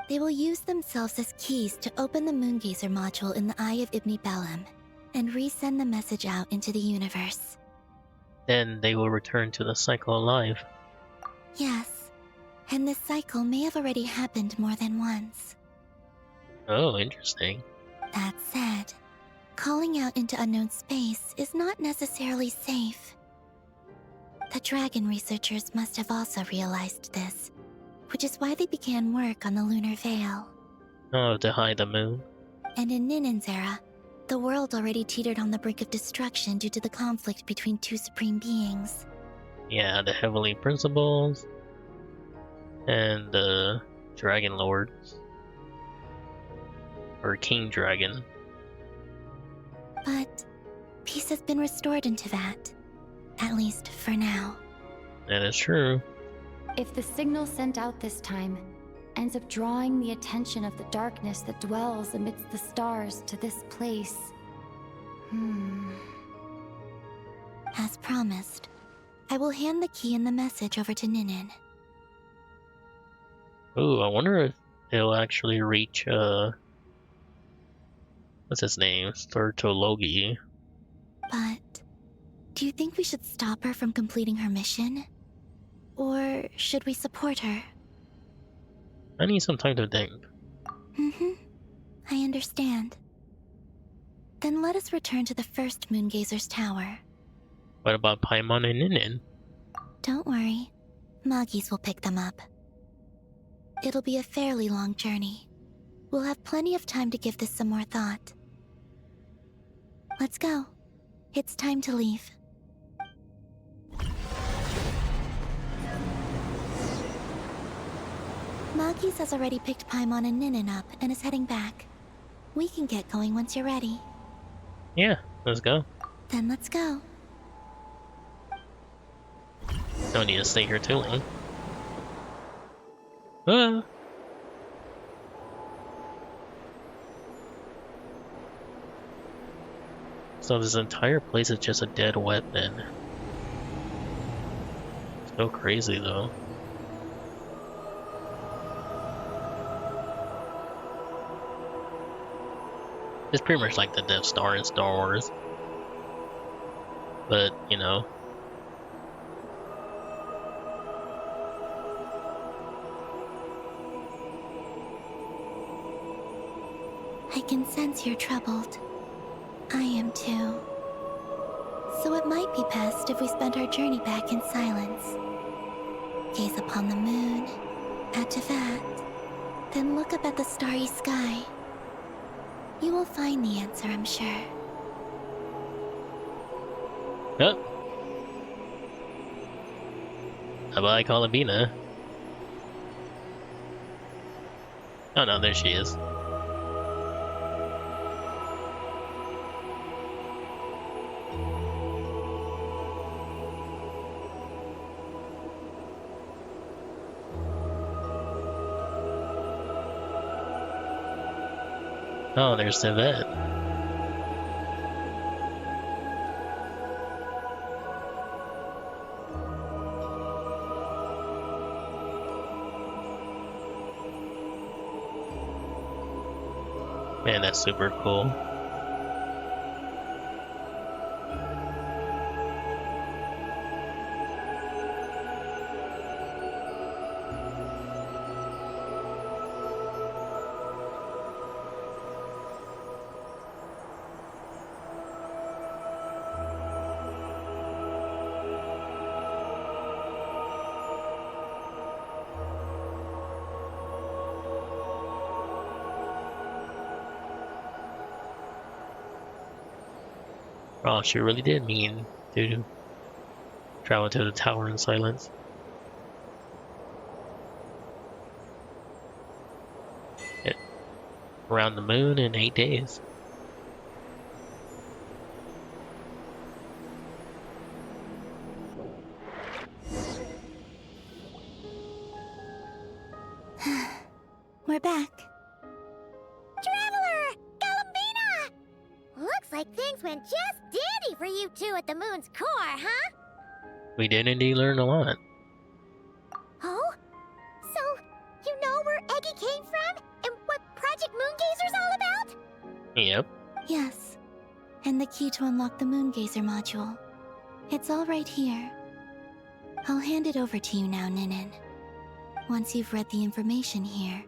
They will use themselves as keys to open the Moongazer module in the Eye of Ibn Bellum and resend the message out into the universe. Then they will return to the cycle alive. Yes, and this cycle may have already happened more than once. Oh, interesting. That said, calling out into unknown space is not necessarily safe. The dragon researchers must have also realized this, which is why they began work on the lunar veil. Oh, to hide the moon. And in Ninen's era, the world already teetered on the brink of destruction due to the conflict between two supreme beings. Yeah, the Heavenly Principles and the Dragon Lords. Or King Dragon. But peace has been restored into that, at least for now. That is true. If the signal sent out this time ends up drawing the attention of the darkness that dwells amidst the stars to this place... As promised, I will hand the key and the message over to Ninen. Ooh, I wonder if it'll actually reach, what's his name? Sturtologi. But do you think we should stop her from completing her mission? Or should we support her? I need some time to think. I understand. Then let us return to the first Moongazer's tower. What about Paimon and Ninin? Don't worry. Magis will pick them up. It'll be a fairly long journey. We'll have plenty of time to give this some more thought. Let's go. It's time to leave. Magis has already picked Paimon and Ninin up and is heading back. We can get going once you're ready. Yeah, let's go. Then let's go. Don't need to stay here too long. Ah! So this entire place is just a dead weapon. So crazy though. It's pretty much like the Death Star in Star Wars. But, you know. I can sense you're troubled. I am too. So it might be best if we spend our journey back in silence. Gaze upon the moon, add to that, then look up at the starry sky. You will find the answer, I'm sure. Huh? Bye-bye, Columbina. Oh no, there she is. Oh, there's the vet. Man, that's super cool. Oh, she really did mean to travel to the tower in silence. It, around the moon in 8 days. We're back. Traveler! Galambina! Looks like things went just dandy for you two at the moon's core, huh? We did indeed learn a lot. Oh? So, you know where Eggy came from? And what Project Moongazer's all about? Yep. Yes. And the key to unlock the Moongazer module. It's all right here. I'll hand it over to you now, Ninin. Once you've read the information here,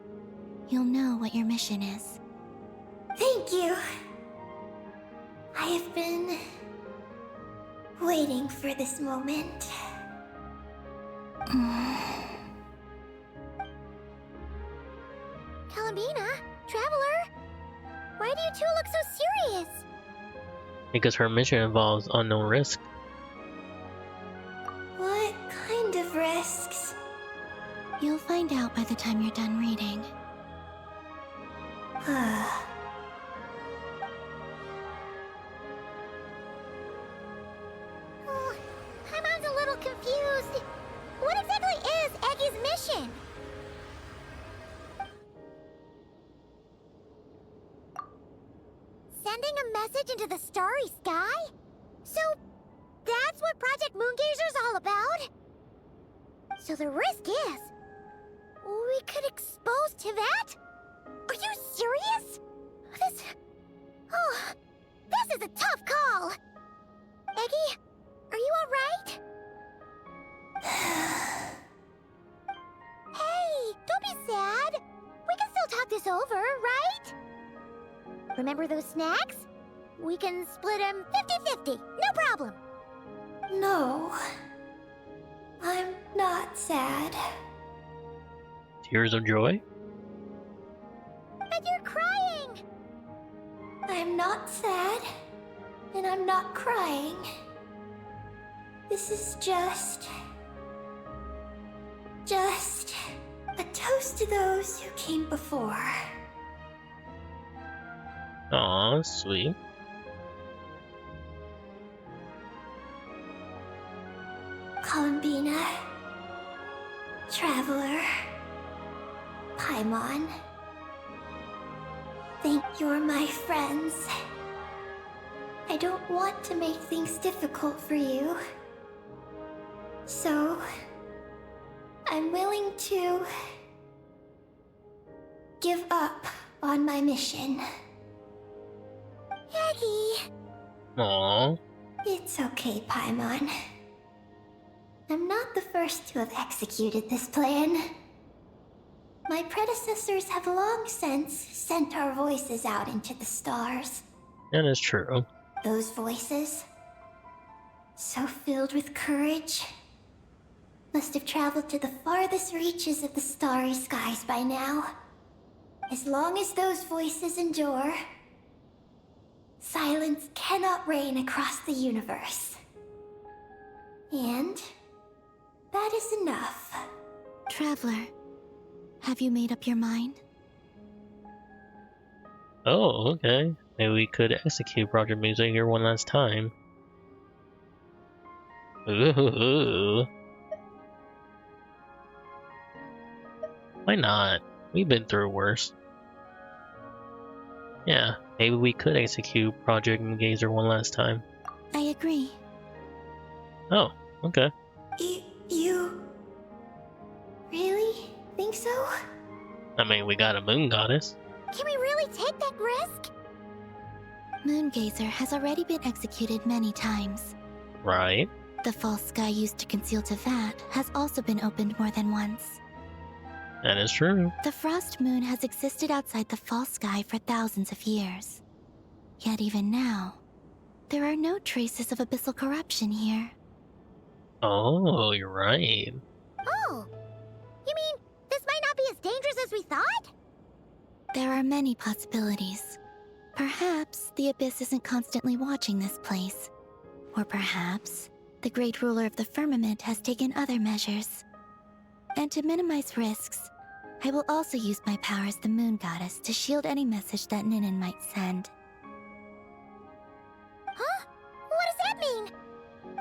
you'll know what your mission is. Thank you. I have been waiting for this moment. Galambina? Traveler? Why do you two look so serious? Because her mission involves unknown risk. What kind of risks? You'll find out by the time you're done reading. Oh, Paimon's a little confused. What exactly is Eggy's mission? Sending a message into the starry sky? So, that's what Project Moongazer's all about? So the risk is, we could expose to that? Are you serious? This is a tough call. Eggy, are you alright? Hey, don't be sad. We can still talk this over, right? Remember those snacks? We can split them 50-50, no problem. No. I'm not sad. Tears of joy? But you're crying. I'm not sad. And I'm not crying. This is just a toast to those who came before. Aw, sweet. Galambina, Traveler, Paimon. Thank you're my friends. I don't want to make things difficult for you. So, I'm willing to give up on my mission. Eggy. Aw. It's okay, Paimon. I'm not the first to have executed this plan. My predecessors have long since sent our voices out into the stars. That is true. Those voices, so filled with courage, must have traveled to the farthest reaches of the starry skies by now. As long as those voices endure, silence cannot reign across the universe. And that is enough. Traveler, have you made up your mind? Oh, okay. Maybe we could execute Project Music here one last time. Ooh. Why not? We've been through worse. Yeah, maybe we could execute Project Gazer one last time. I agree. Oh, okay. You really think so? I mean, we got a moon goddess. Can we really take that risk? Moongazer has already been executed many times. Right. The false sky used to conceal Tevat has also been opened more than once. That is true. The frost moon has existed outside the false sky for thousands of years. Yet even now, there are no traces of abyssal corruption here. Oh, you're right. Oh, you mean this might not be as dangerous as we thought? There are many possibilities. Perhaps the Abyss isn't constantly watching this place. Or perhaps the Great Ruler of the Firmament has taken other measures. And to minimize risks, I will also use my power as the Moon Goddess to shield any message that Ninin might send. Huh? What does that mean?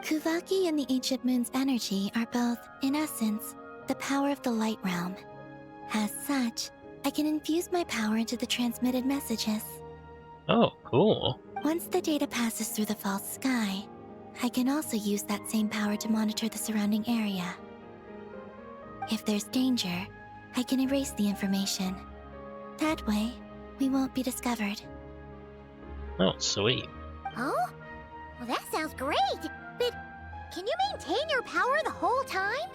Kuvaki and the Ancient Moon's energy are both, in essence, the power of the Light Realm. As such, I can infuse my power into the transmitted messages. Oh, cool. Once the data passes through the false sky, I can also use that same power to monitor the surrounding area. If there's danger, I can erase the information. That way, we won't be discovered. Oh, sweet. Oh? Well, that sounds great. But can you maintain your power the whole time?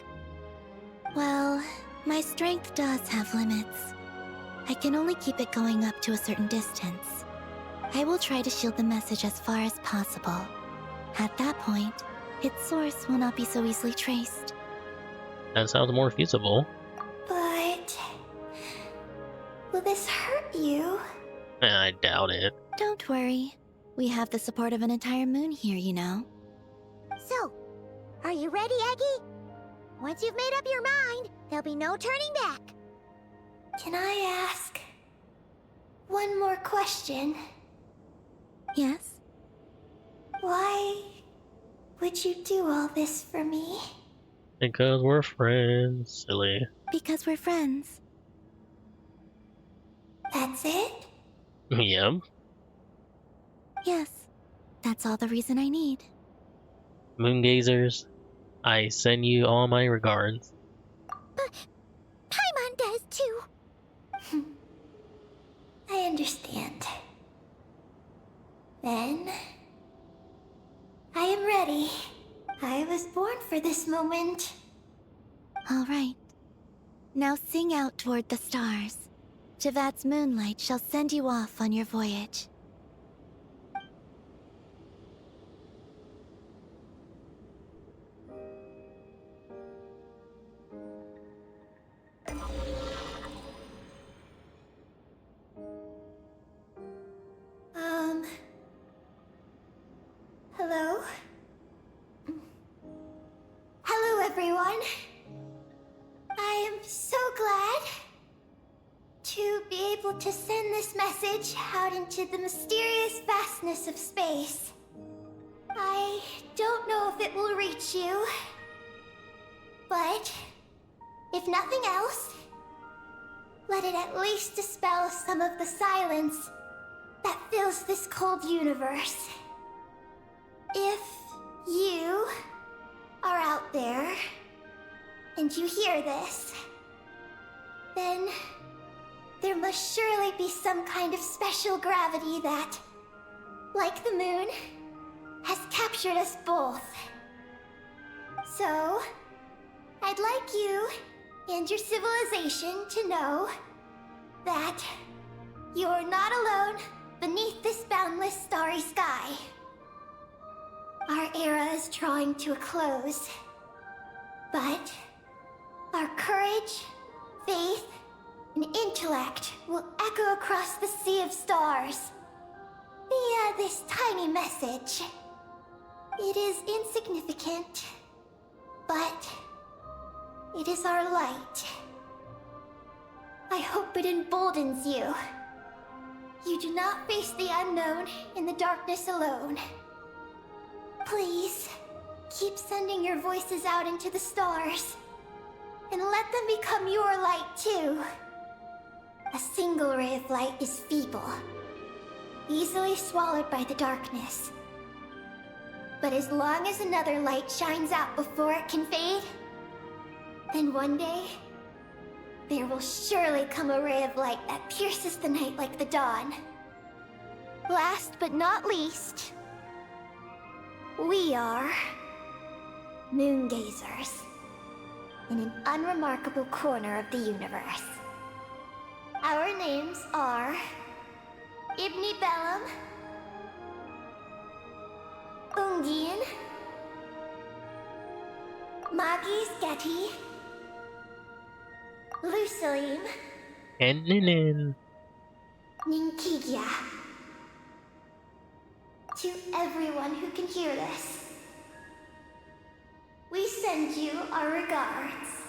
Well, my strength does have limits. I can only keep it going up to a certain distance. I will try to shield the message as far as possible. At that point, its source will not be so easily traced. That sounds more feasible. But will this hurt you? I doubt it. Don't worry. We have the support of an entire moon here, you know. So, are you ready, Eggy? Once you've made up your mind, there'll be no turning back. Can I ask one more question? Yes? Why would you do all this for me? Because we're friends, silly. Because we're friends. That's it? Yep. Yes. That's all the reason I need. Moongazers, I send you all my regards. Paimon does too. I understand. Then I am ready. I was born for this moment. All right. Now sing out toward the stars. Javat's moonlight shall send you off on your voyage. Hello? Hello, everyone. I am so glad to be able to send this message out into the mysterious vastness of space. I don't know if it will reach you, but if nothing else, let it at least dispel some of the silence that fills this cold universe. If you are out there and you hear this, then there must surely be some kind of special gravity that, like the moon, has captured us both. So, I'd like you and your civilization to know that you are not alone beneath this boundless starry sky. Our era is drawing to a close, but our courage, faith, and intellect will echo across the sea of stars via this tiny message. It is insignificant, but it is our light. I hope it emboldens you. You do not face the unknown in the darkness alone. Please, keep sending your voices out into the stars. And let them become your light too. A single ray of light is feeble, easily swallowed by the darkness. But as long as another light shines out before it can fade, then one day, there will surely come a ray of light that pierces the night like the dawn. Last but not least, we are moon gazers in an unremarkable corner of the universe. Our names are Ibni Bellum, Ungin, Magis Getty, Lusalim, And Ninin. Ninkigia. To everyone who can hear this, we send you our regards.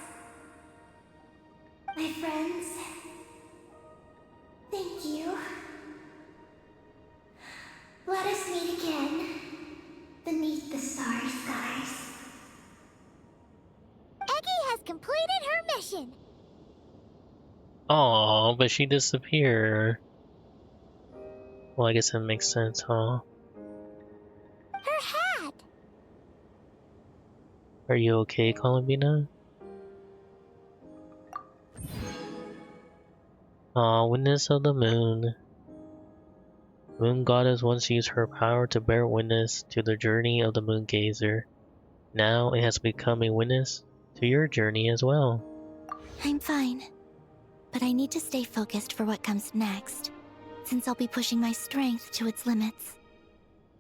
My friends, thank you. Let us meet again beneath the starry skies. Eggy has completed her mission. Oh, but she disappeared. Well, I guess that makes sense, huh? Her hat. Are you okay, Columbina? Aw, witness of the moon. Moon goddess once used her power to bear witness to the journey of the moon gazer. Now it has become a witness to your journey as well. I'm fine. But I need to stay focused for what comes next, since I'll be pushing my strength to its limits.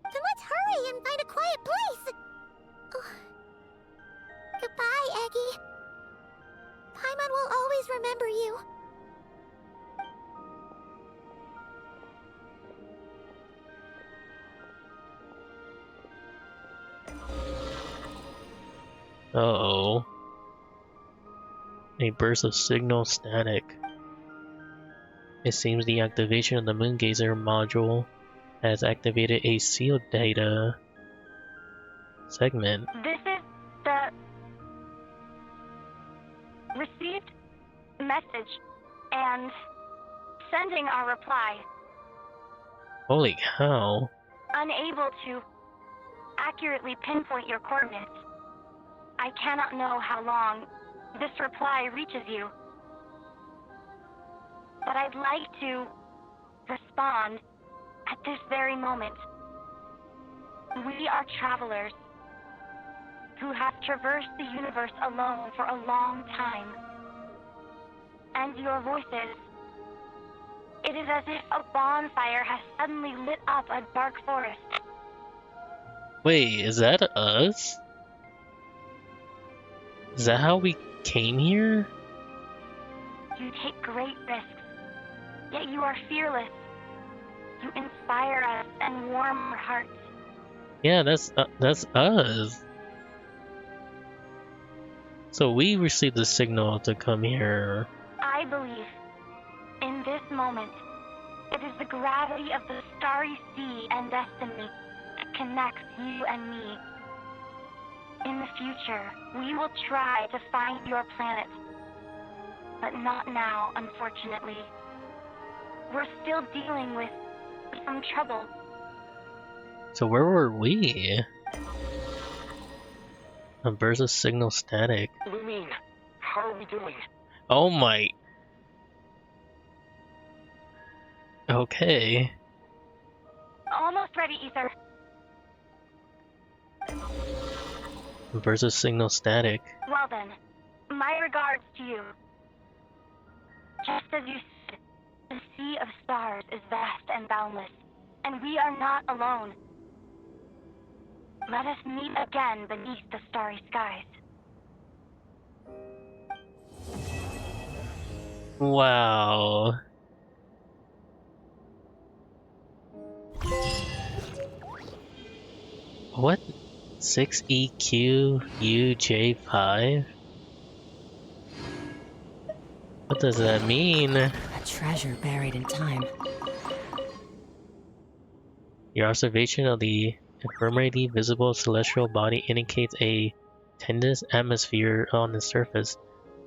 Then let's hurry and find a quiet place. Oh. Goodbye, Eggy. Paimon will always remember you. Uh-oh. A burst of signal static. It seems the activation of the Moon Gazer module has activated a sealed data segment. This is the received message and sending our reply. Holy cow. Unable to accurately pinpoint your coordinates. I cannot know how long this reply reaches you. But I'd like to respond at this very moment. We are travelers who have traversed the universe alone for a long time. And your voices, it is as if a bonfire has suddenly lit up a dark forest. Wait, is that us? Is that how we came here? You take great risks, yet you are fearless. You inspire us and warm our hearts. Yeah, that's us. So we received the signal to come here. I believe, in this moment, it is the gravity of the starry sea and destiny that connects you and me. In the future, we will try to find your planet. But not now, unfortunately. We're still dealing with some trouble. So where were we? A burst of signal static. Lumine, how are we doing? Oh my. Okay. Almost ready, Ether. A burst of signal static. Well then, my regards to you. Just as you said, the sea of stars is vast and boundless, and we are not alone. Let us meet again beneath the starry skies. Wow. What? 6EQUJ5? What does that mean? A treasure buried in time. Your observation of the ephemerally visible celestial body indicates a tenuous atmosphere on the surface.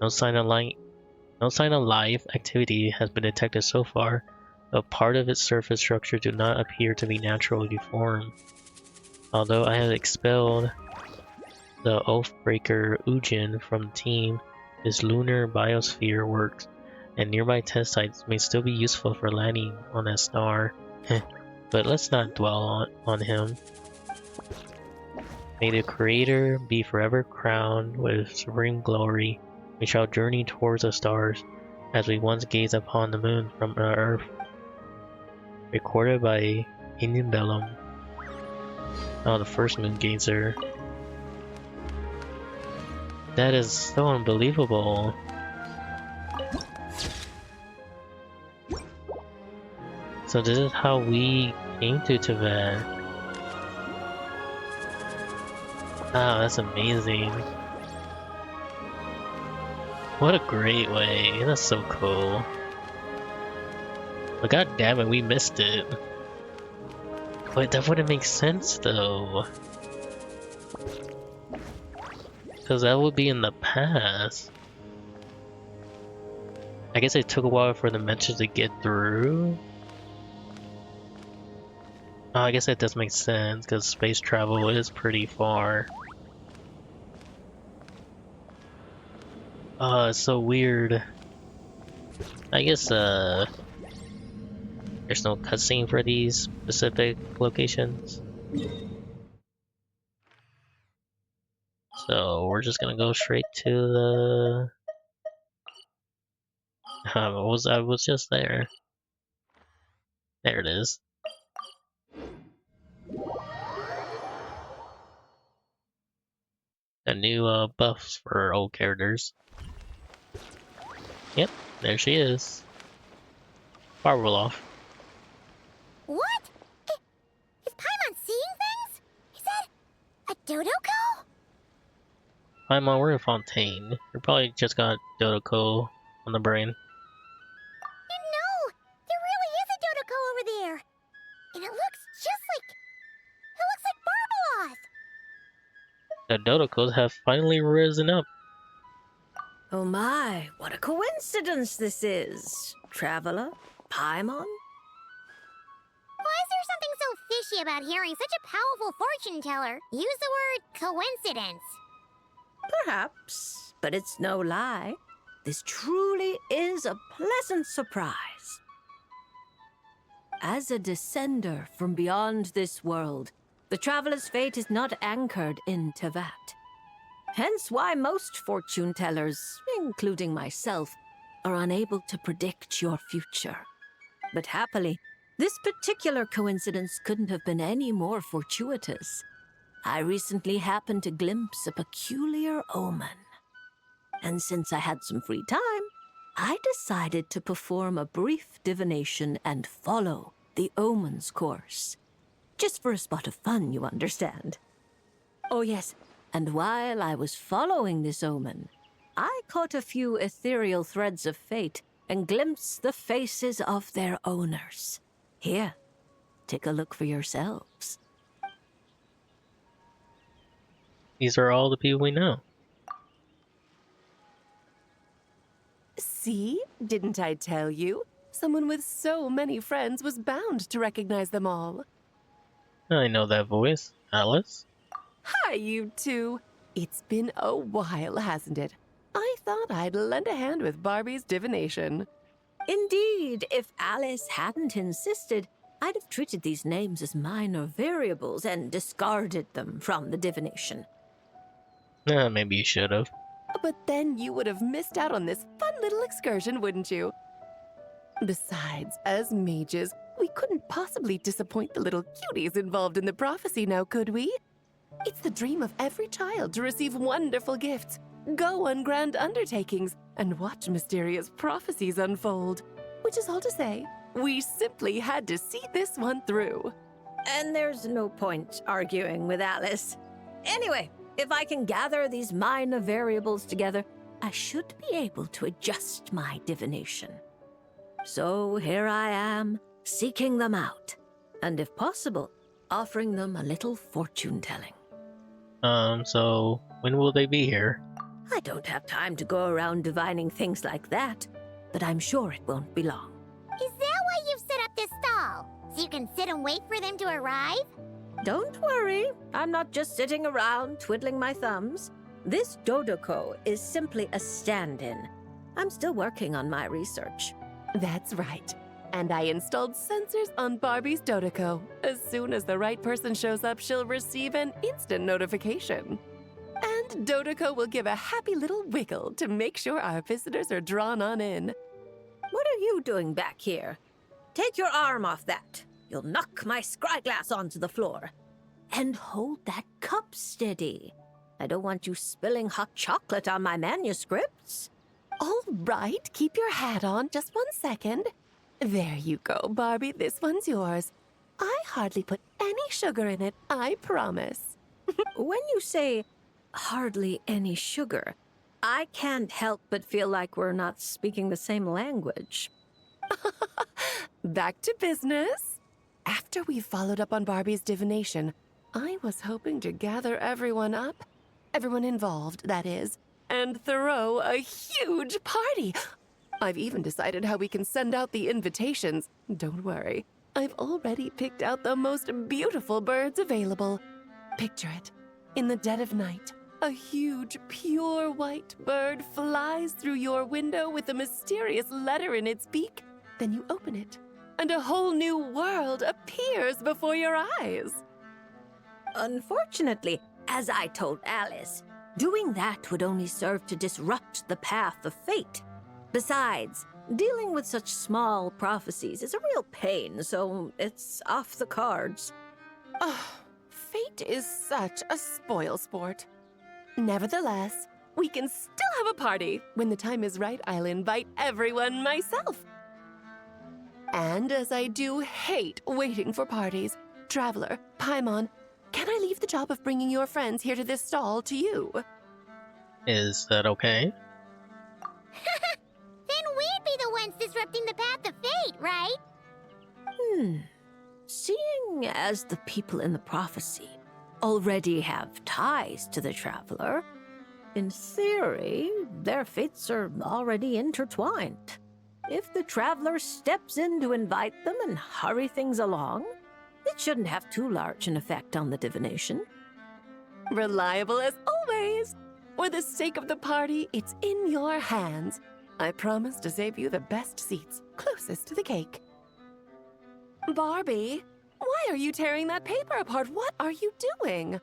No sign of life activity has been detected so far, but part of its surface structure do not appear to be naturally formed. Although I have expelled the Oathbreaker Ujin from the team, his lunar biosphere works, and nearby test sites may still be useful for landing on that star. But let's not dwell on him. May the Creator be forever crowned with supreme glory. We shall journey towards the stars, as we once gazed upon the moon from our Earth. Recorded by Indian Bellum. Oh, the first moon gazer. That is so unbelievable. So this is how we came to Tibet. Wow, that's amazing. What a great way. That's so cool. But god damn it, we missed it. Wait, that wouldn't make sense though. Because that would be in the past. I guess it took a while for the message to get through. Oh, I guess that does make sense, because space travel is pretty far. Oh, it's so weird. I guess, there's no cutscene for these specific locations. So, we're just gonna go straight to the... I was just there. There it is. A new buffs for old characters. Yep, there she is. Barbeloff. What? Is Paimon seeing things? Is that a Dodoko? Paimon, we're in Fontaine. You probably just got Dodoko on the brain. No, there really is a Dodoko over there. And it looks just like... It looks like Barbeloth. The Dodokos have finally risen up. Oh my, what a coincidence this is. Traveler? Paimon? Why is there something so fishy about hearing such a powerful fortune teller use the word coincidence? Perhaps, but it's no lie. This truly is a pleasant surprise. As a descender from beyond this world, the traveler's fate is not anchored in Teyvat. Hence why most fortune tellers, including myself, are unable to predict your future. But happily, this particular coincidence couldn't have been any more fortuitous. I recently happened to glimpse a peculiar omen. And since I had some free time, I decided to perform a brief divination and follow the omen's course. Just for a spot of fun, you understand. Oh yes, and while I was following this omen, I caught a few ethereal threads of fate and glimpsed the faces of their owners. Here, take a look for yourselves. These are all the people we know. See? Didn't I tell you? Someone with so many friends was bound to recognize them all. I know that voice. Alice? Hi, you two. It's been a while, hasn't it? I thought I'd lend a hand with Barbie's divination. Indeed, if Alice hadn't insisted, I'd have treated these names as minor variables and discarded them from the divination. Maybe you should have. But then you would have missed out on this fun little excursion, wouldn't you? Besides, as mages, we couldn't possibly disappoint the little cuties involved in the prophecy now, could we? It's the dream of every child to receive wonderful gifts, go on grand undertakings, and watch mysterious prophecies unfold. Which is all to say, we simply had to see this one through. And there's no point arguing with Alice. Anyway, if I can gather these minor variables together, I should be able to adjust my divination. So here I am, seeking them out, and if possible, offering them a little fortune-telling. So when will they be here? I don't have time to go around divining things like that, but I'm sure it won't be long. Is that why you've set up this stall? So you can sit and wait for them to arrive? Don't worry, I'm not just sitting around twiddling my thumbs. This Dodoko is simply a stand-in. I'm still working on my research. That's right. And I installed sensors on Barbie's Dodoko. As soon as the right person shows up, she'll receive an instant notification. And Dodoko will give a happy little wiggle to make sure our visitors are drawn on in. What are you doing back here? Take your arm off that. You'll knock my scryglass onto the floor. And hold that cup steady. I don't want you spilling hot chocolate on my manuscripts. All right, keep your hat on. Just 1 second. There you go, Barbie. This one's yours. I hardly put any sugar in it, I promise. When you say hardly any sugar, I can't help but feel like we're not speaking the same language. Back to business. After we followed up on Barbie's divination, I was hoping to gather everyone up, everyone involved, that is, and throw a huge party. I've even decided how we can send out the invitations. Don't worry, I've already picked out the most beautiful birds available. Picture it. In the dead of night, a huge, pure white bird flies through your window with a mysterious letter in its beak. Then you open it, and a whole new world appears before your eyes. Unfortunately, as I told Alice, doing that would only serve to disrupt the path of fate. Besides, dealing with such small prophecies is a real pain, so it's off the cards. Fate is such a spoil sport. Nevertheless, we can still have a party. When the time is right, I'll invite everyone myself. And as I do hate waiting for parties, Traveler, Paimon, can I leave the job of bringing your friends here to this stall to you? Is that okay? Then we'd be the ones disrupting the path of fate, right? Seeing as the people in the prophecy already have ties to the Traveler, in theory, their fates are already intertwined. If the Traveler steps in to invite them and hurry things along, it shouldn't have too large an effect on the divination. Reliable as always. For the sake of the party, it's in your hands. I promise to save you the best seats, closest to the cake. Barbie, why are you tearing that paper apart? What are you doing?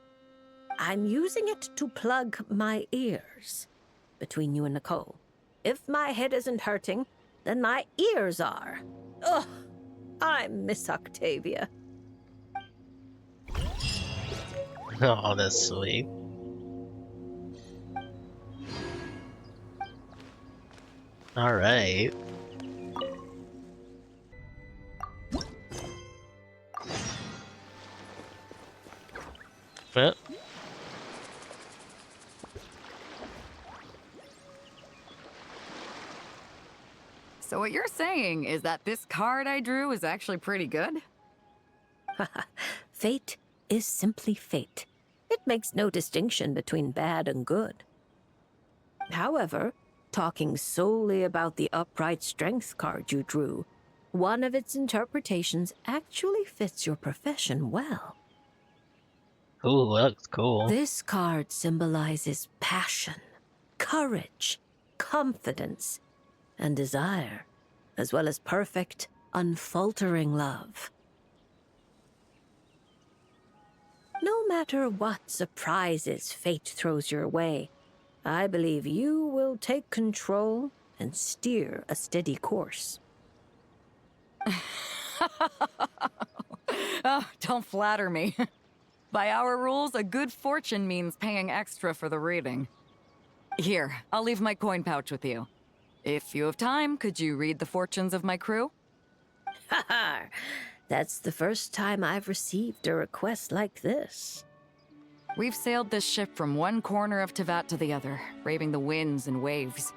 I'm using it to plug my ears. Between you and Nicole, if my head isn't hurting, then my ears are. Ugh, I miss Octavia. Oh, that's sweet. Alright. But So what you're saying is that this card I drew is actually pretty good? Fate is simply fate. It makes no distinction between bad and good. However, talking solely about the upright strength card you drew, one of its interpretations actually fits your profession well. ooh, that looks cool. This card symbolizes passion, courage, confidence, and desire, as well as perfect, unfaltering love. No matter what surprises fate throws your way, I believe you will take control and steer a steady course. Oh, don't flatter me. By our rules, a good fortune means paying extra for the reading. Here, I'll leave my coin pouch with you. If you have time, could you read the fortunes of my crew? Haha! That's the first time I've received a request like this. We've sailed this ship from one corner of Tevat to the other, braving the winds and waves.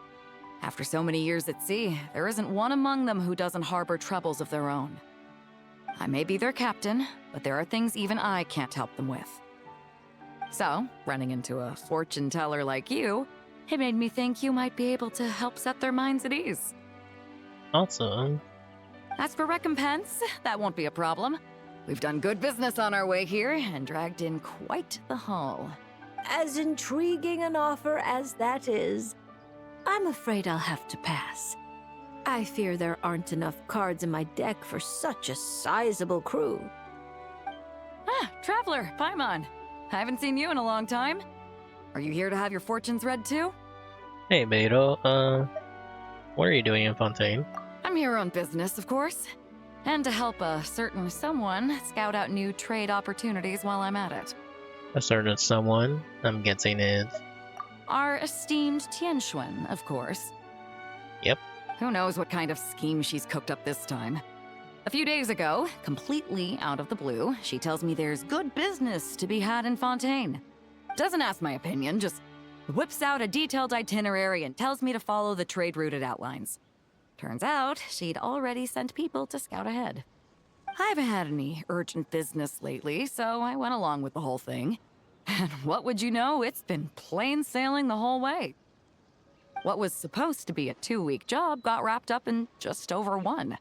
After so many years at sea, there isn't one among them who doesn't harbor troubles of their own. I may be their captain, but there are things even I can't help them with. So, running into a fortune teller like you, it made me think you might be able to help set their minds at ease. Awesome. As for recompense, that won't be a problem. We've done good business on our way here and dragged in quite the haul. As intriguing an offer as that is, I'm afraid I'll have to pass. I fear there aren't enough cards in my deck for such a sizable crew. Ah, Traveler, Paimon. I haven't seen you in a long time. Are you here to have your fortunes read too? Hey, Beto, what are you doing in Fontaine? I'm here on business, of course. And to help a certain someone scout out new trade opportunities while I'm at it. A certain someone, I'm guessing is... Our esteemed Tianxuan, of course. Yep. Who knows what kind of scheme she's cooked up this time. A few days ago, completely out of the blue, she tells me there's good business to be had in Fontaine. Doesn't ask my opinion, just whips out a detailed itinerary and tells me to follow the trade route it outlines. Turns out, she'd already sent people to scout ahead. I haven't had any urgent business lately, so I went along with the whole thing. And what would you know, it's been plain sailing the whole way. What was supposed to be a 2-week job got wrapped up in just over 1.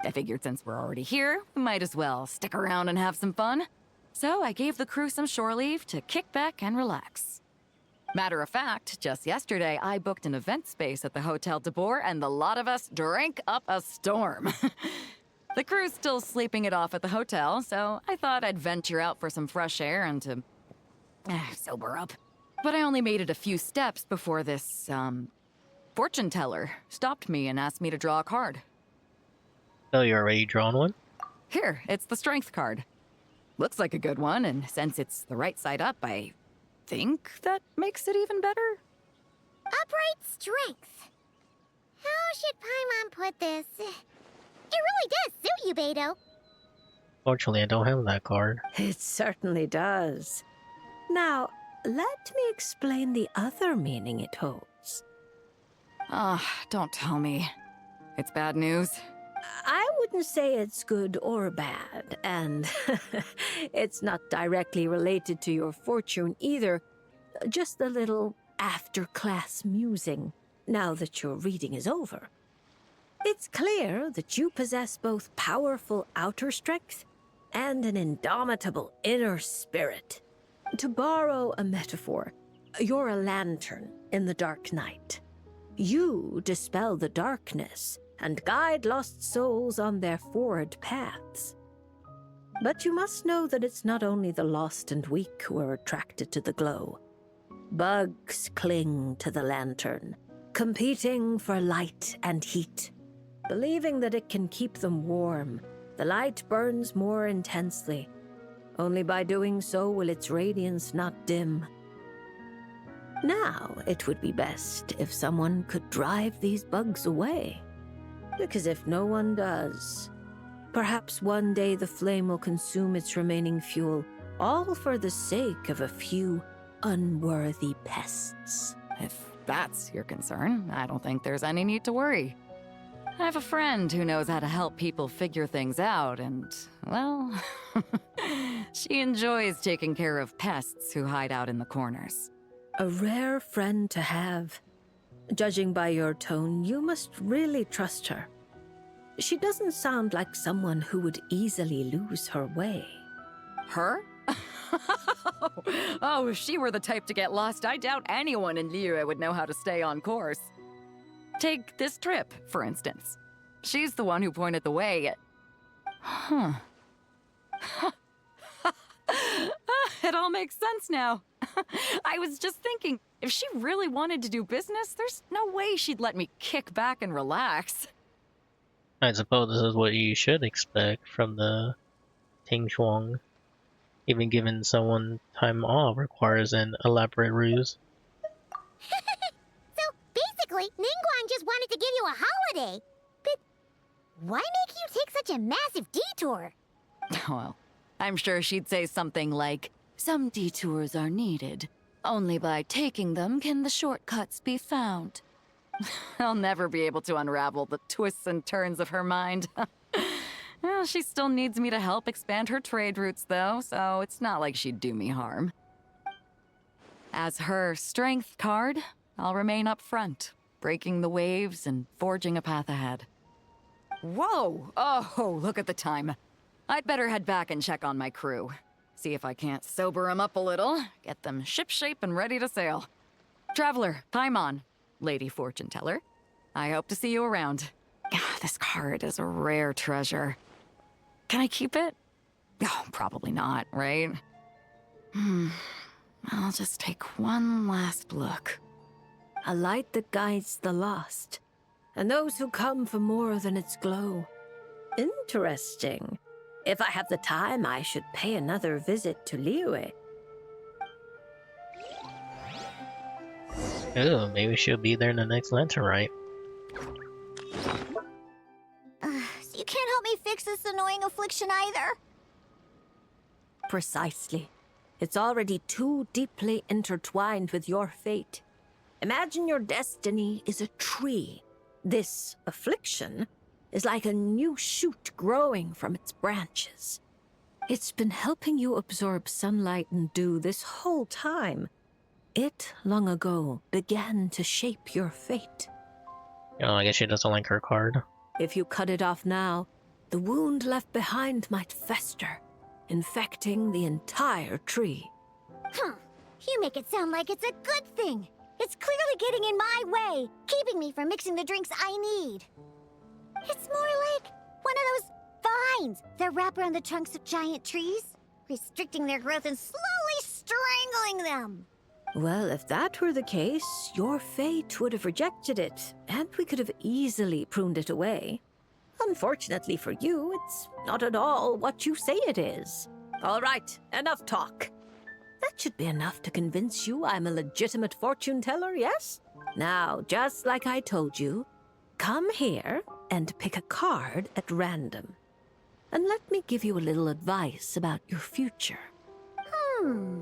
I figured since we're already here, we might as well stick around and have some fun. So I gave the crew some shore leave to kick back and relax. Matter of fact, just yesterday, I booked an event space at the Hotel de Boer, and the lot of us drank up a storm. The crew's still sleeping it off at the hotel, so I thought I'd venture out for some fresh air and to sober up. But I only made it a few steps before this, fortune teller stopped me and asked me to draw a card. Oh, you already drawn one? Here, it's the strength card. Looks like a good one, and since it's the right side up, I think that makes it even better. Upright strength. How should Paimon put this? It really does suit you, Beto. Fortunately, I don't have that card. It certainly does. Now, let me explain the other meaning it holds. Don't tell me. It's bad news. I wouldn't say it's good or bad, and it's not directly related to your fortune either. Just a little after-class musing, now that your reading is over. It's clear that you possess both powerful outer strength and an indomitable inner spirit. To borrow a metaphor, you're a lantern in the dark night. You dispel the darkness and guide lost souls on their forward paths. But you must know that it's not only the lost and weak who are attracted to the glow. Bugs cling to the lantern, competing for light and heat. Believing that it can keep them warm, the light burns more intensely. Only by doing so will its radiance not dim. Now, it would be best if someone could drive these bugs away. Because if no one does, perhaps one day the flame will consume its remaining fuel, all for the sake of a few unworthy pests. If that's your concern, I don't think there's any need to worry. I have a friend who knows how to help people figure things out, and, well, she enjoys taking care of pests who hide out in the corners. A rare friend to have. Judging by your tone, you must really trust her. She doesn't sound like someone who would easily lose her way. Her? Oh, if she were the type to get lost, I doubt anyone in Liyue would know how to stay on course. Take this trip, for instance. She's the one who pointed the way. It all makes sense now. I was just thinking, if she really wanted to do business, there's no way she'd let me kick back and relax. I suppose this is what you should expect from the Ting Shuang. Even giving someone time off requires an elaborate ruse. So basically, Ningguang just wanted to give you a holiday. But why make you take such a massive detour? Well, I'm sure she'd say something like, "Some detours are needed. Only by taking them can the shortcuts be found." I'll never be able to unravel the twists and turns of her mind. Well, she still needs me to help expand her trade routes, though, so it's not like she'd do me harm. As her strength card, I'll remain up front, breaking the waves and forging a path ahead. Whoa! Oh, look at the time. I'd better head back and check on my crew. See if I can't sober them up a little, get them shipshape and ready to sail. Traveler, Paimon, Lady Fortune Teller. I hope to see you around. This card is a rare treasure. Can I keep it? Oh, probably not, right? I'll just take one last look. A light that guides the lost, and those who come for more than its glow. Interesting. If I have the time, I should pay another visit to Liyue. Oh, maybe she'll be there in the next lantern, right? So you can't help me fix this annoying affliction either? Precisely. It's already too deeply intertwined with your fate. Imagine your destiny is a tree. This affliction is like a new shoot growing from its branches. It's been helping you absorb sunlight and dew this whole time. It, long ago, began to shape your fate. Oh, I guess she doesn't like her card. If you cut it off now, the wound left behind might fester, infecting the entire tree. You make it sound like it's a good thing. It's clearly getting in my way, keeping me from mixing the drinks I need. It's more like one of those vines that wrap around the trunks of giant trees, restricting their growth and slowly strangling them. Well, if that were the case, your fate would have rejected it, and we could have easily pruned it away. Unfortunately for you, it's not at all what you say it is. All right, enough talk. That should be enough to convince you I'm a legitimate fortune teller, yes? Now, just like I told you, come here and pick a card at random. And let me give you a little advice about your future.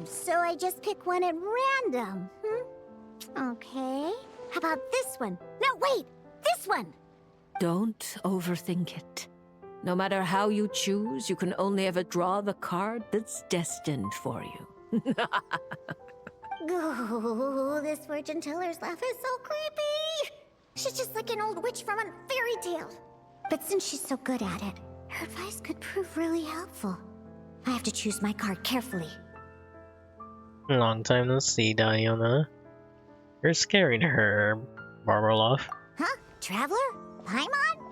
So I just pick one at random, Okay. How about this one? No, wait! This one! Don't overthink it. No matter how you choose, you can only ever draw the card that's destined for you. Oh, this fortune teller's laugh is so creepy! She's just like an old witch from a fairy tale. But since she's so good at it, her advice could prove really helpful. I have to choose my card carefully. Long time no see, Diana. You're scaring her, Barbaroloff. Huh? Traveler? Paimon?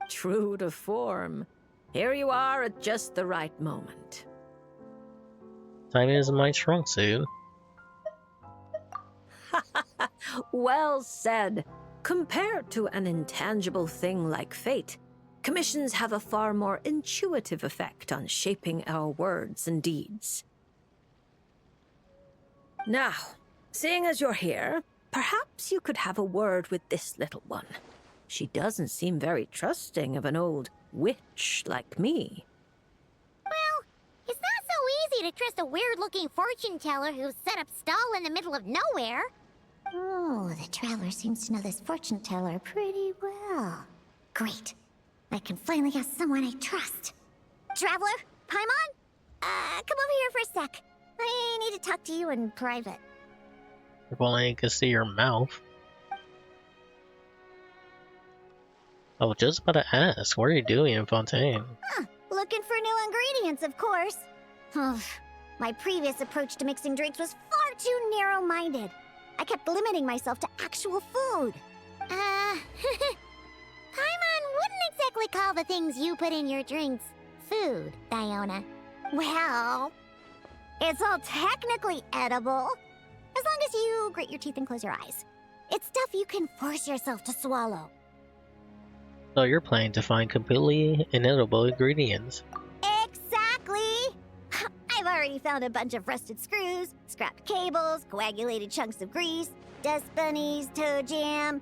True to form. Here you are at just the right moment. Timing is my strong suit. Well said. Compared to an intangible thing like fate, commissions have a far more intuitive effect on shaping our words and deeds. Now, seeing as you're here, perhaps you could have a word with this little one. She doesn't seem very trusting of an old witch like me. Well, it's not so easy to trust a weird-looking fortune teller who's set up stall in the middle of nowhere. Oh, the traveler seems to know this fortune teller pretty well. Great. I can finally have someone I trust. Traveler? Paimon? Come over here for a sec. I need to talk to you in private. If only I could see your mouth. I was just about to ask, what are you doing in Fontaine? Looking for new ingredients, of course. My previous approach to mixing drinks was far too narrow-minded. I kept limiting myself to actual food. Paimon wouldn't exactly call the things you put in your drinks food, Diona. Well, it's all technically edible, as long as you grit your teeth and close your eyes. It's stuff you can force yourself to swallow. So you're planning to find completely inedible ingredients. Exactly! I've already found a bunch of rusted screws, scrapped cables, coagulated chunks of grease, dust bunnies, toe jam.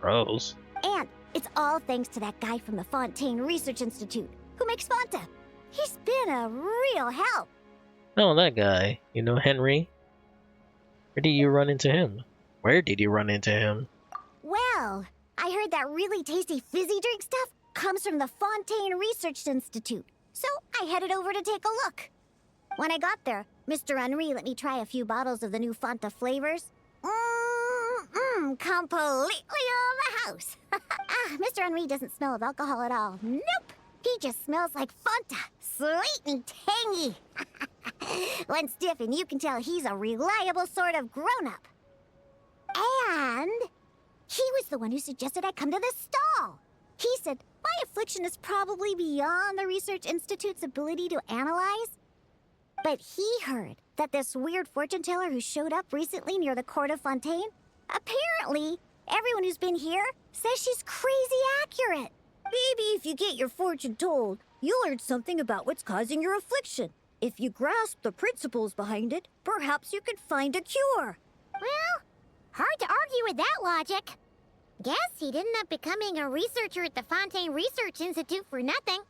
Gross. And it's all thanks to that guy from the Fontaine Research Institute, who makes Fanta. He's been a real help. Oh, that guy. You know Henry? Where did you run into him? Where did you run into him? Well, I heard that really tasty fizzy drink stuff comes from the Fontaine Research Institute, so I headed over to take a look. When I got there, Mr. Henri let me try a few bottles of the new Fanta flavors. Completely on the house. Mr. Henri doesn't smell of alcohol at all. Nope. He just smells like Fanta. Sweet and tangy. When stiff, and you can tell he's a reliable sort of grown-up. And he was the one who suggested I come to this stall. He said my affliction is probably beyond the Research Institute's ability to analyze. But he heard that this weird fortune teller who showed up recently near the court of Fontaine, apparently everyone who's been here says she's crazy accurate. Maybe if you get your fortune told, you'll learn something about what's causing your affliction. If you grasp the principles behind it, perhaps you could find a cure. Well, hard to argue with that logic. Guess he didn't end up becoming a researcher at the Fontaine Research Institute for nothing.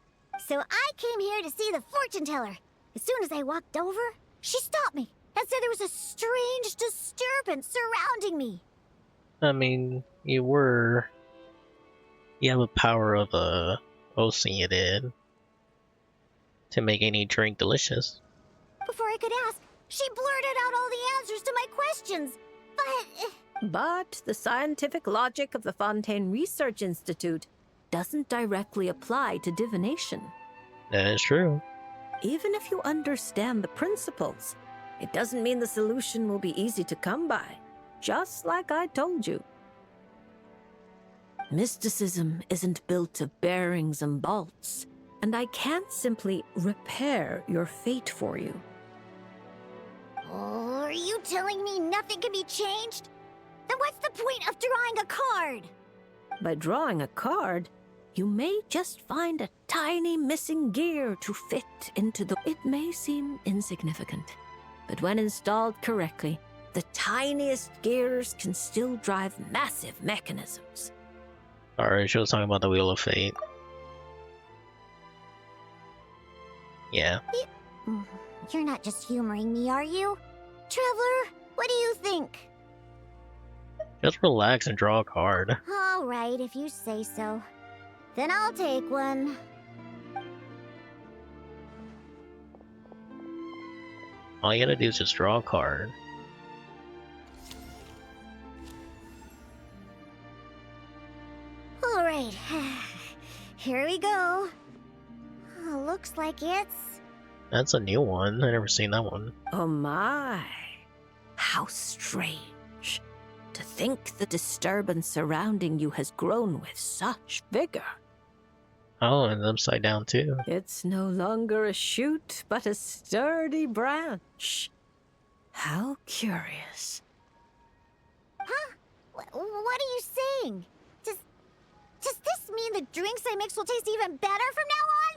So I came here to see the fortune teller. As soon as I walked over, she stopped me and said there was a strange disturbance surrounding me. I mean, you have a power of Oceanid to make any drink delicious. Before I could ask, she blurted out all the answers to my questions. But the scientific logic of the Fontaine Research Institute doesn't directly apply to divination. That is true. Even if you understand the principles, it doesn't mean the solution will be easy to come by, just like I told you. Mysticism isn't built of bearings and bolts, and I can't simply repair your fate for you. Oh, are you telling me nothing can be changed? Then what's the point of drawing a card? By drawing a card, you may just find a tiny missing gear to fit into the... It may seem insignificant, but when installed correctly, the tiniest gears can still drive massive mechanisms. Alright, she was talking about the Wheel of Fate. Yeah. You're not just humoring me, are you? Traveler, what do you think? Just relax and draw a card. All right, if you say so. Then I'll take one. All you gotta do is just draw a card. All right, here we go. Looks like it's... That's a new one. I never seen that one. Oh my, how strange. To think the disturbance surrounding you has grown with such vigor. Oh, and upside down too. It's no longer a shoot, but a sturdy branch. How curious. Huh? What are you saying? Does this mean the drinks I mix will taste even better from now on?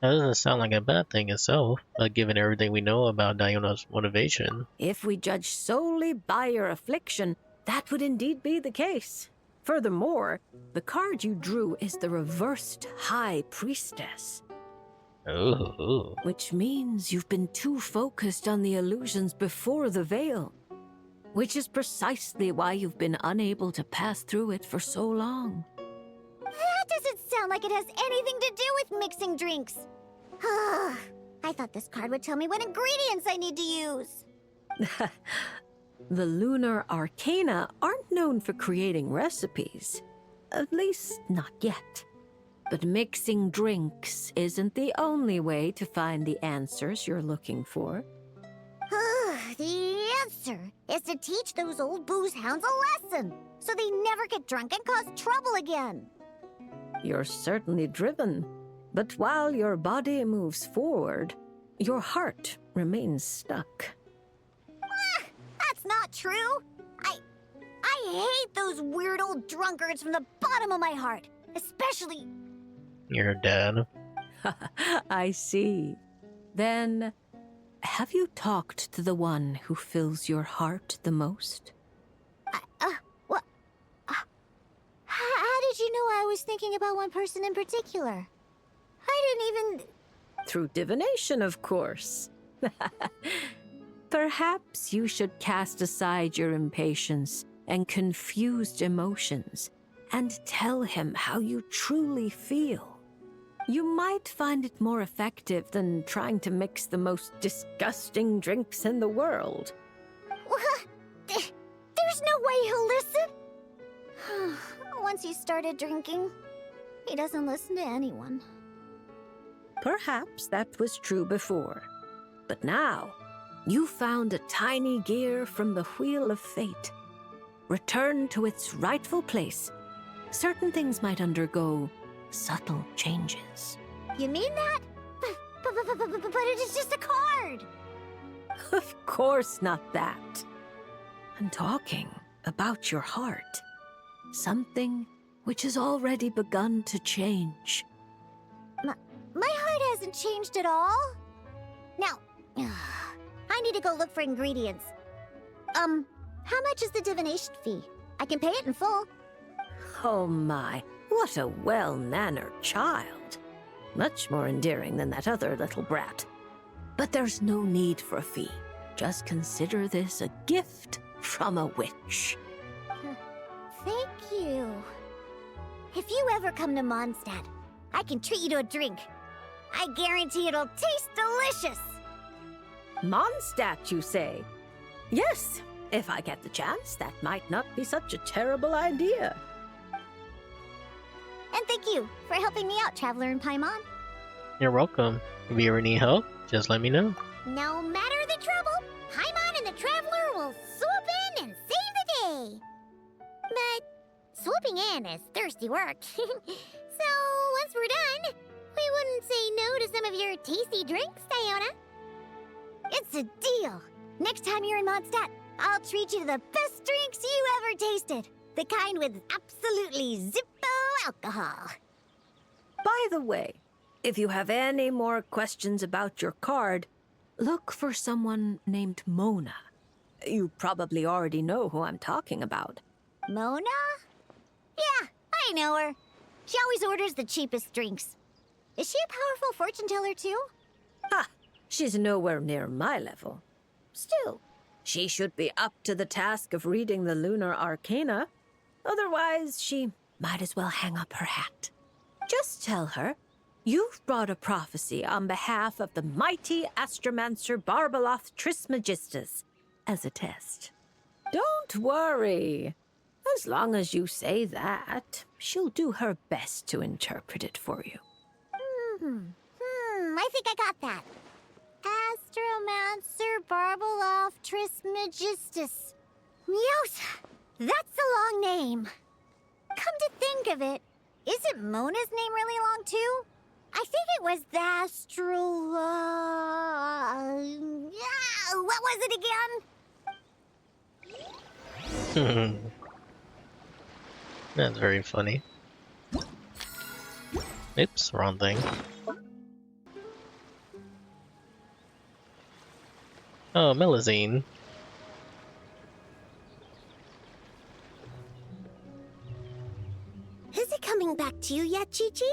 That doesn't sound like a bad thing itself, given everything we know about Diona's motivation. If we judge solely by your affliction, that would indeed be the case. Furthermore, the card you drew is the reversed High Priestess. Ooh. Which means you've been too focused on the illusions before the veil. Which is precisely why you've been unable to pass through it for so long. That doesn't sound like it has anything to do with mixing drinks. I thought this card would tell me what ingredients I need to use. The lunar arcana aren't known for creating recipes. At least, not yet. But mixing drinks isn't the only way to find the answers you're looking for. The answer is to teach those old booze hounds a lesson, so they never get drunk and cause trouble again. You're certainly driven, but while your body moves forward, your heart remains stuck. That's not true. I hate those weird old drunkards from the bottom of my heart, especially... You're dead. I see. Then, have you talked to the one who fills your heart the most? What? How did you know I was thinking about one person in particular? I didn't even... Through divination, of course. Perhaps you should cast aside your impatience and confused emotions and tell him how you truly feel. You might find it more effective than trying to mix the most disgusting drinks in the world. There's no way he'll listen. Once he started drinking, he doesn't listen to anyone. Perhaps that was true before. But now, you found a tiny gear from the Wheel of Fate. Return to its rightful place. Certain things might undergo subtle changes. You mean that? But it is just a card. Of course not that. I'm talking about your heart. Something which has already begun to change. My heart hasn't changed at all. Now, I need to go look for ingredients. How much is the divination fee? I can pay it in full. Oh my, what a well-mannered child. Much more endearing than that other little brat. But there's no need for a fee. Just consider this a gift from a witch. Thank you. If you ever come to Mondstadt, I can treat you to a drink. I guarantee it'll taste delicious. Mondstadt, you say? Yes, if I get the chance, that might not be such a terrible idea. And thank you for helping me out, Traveler in Paimon. You're welcome. If you ever need help, just let me know. No matter the trouble, Paimon and the Traveler will swoop in and save the day. But swooping in is thirsty work. So once we're done, we wouldn't say no to some of your tasty drinks, Diona. It's a deal. Next time you're in Mondstadt, I'll treat you to the best drinks you ever tasted. The kind with absolutely zippo alcohol. By the way, if you have any more questions about your card, look for someone named Mona. You probably already know who I'm talking about. Mona? Yeah, I know her. She always orders the cheapest drinks. Is she a powerful fortune teller too? Ha! She's nowhere near my level. Still, she should be up to the task of reading the lunar arcana. Otherwise, she might as well hang up her hat. Just tell her you've brought a prophecy on behalf of the mighty astromancer Barbeloth Trismegistus as a test. Don't worry. As long as you say that, she'll do her best to interpret it for you. I think I got that. Astromancer Barbeloth Trismegistus. Yes, that's a long name. Come to think of it, isn't Mona's name really long too? I think it was the what was it again? That's very funny. Oops, wrong thing. Oh, Melusine. Is it coming back to you yet, Chi-Chi?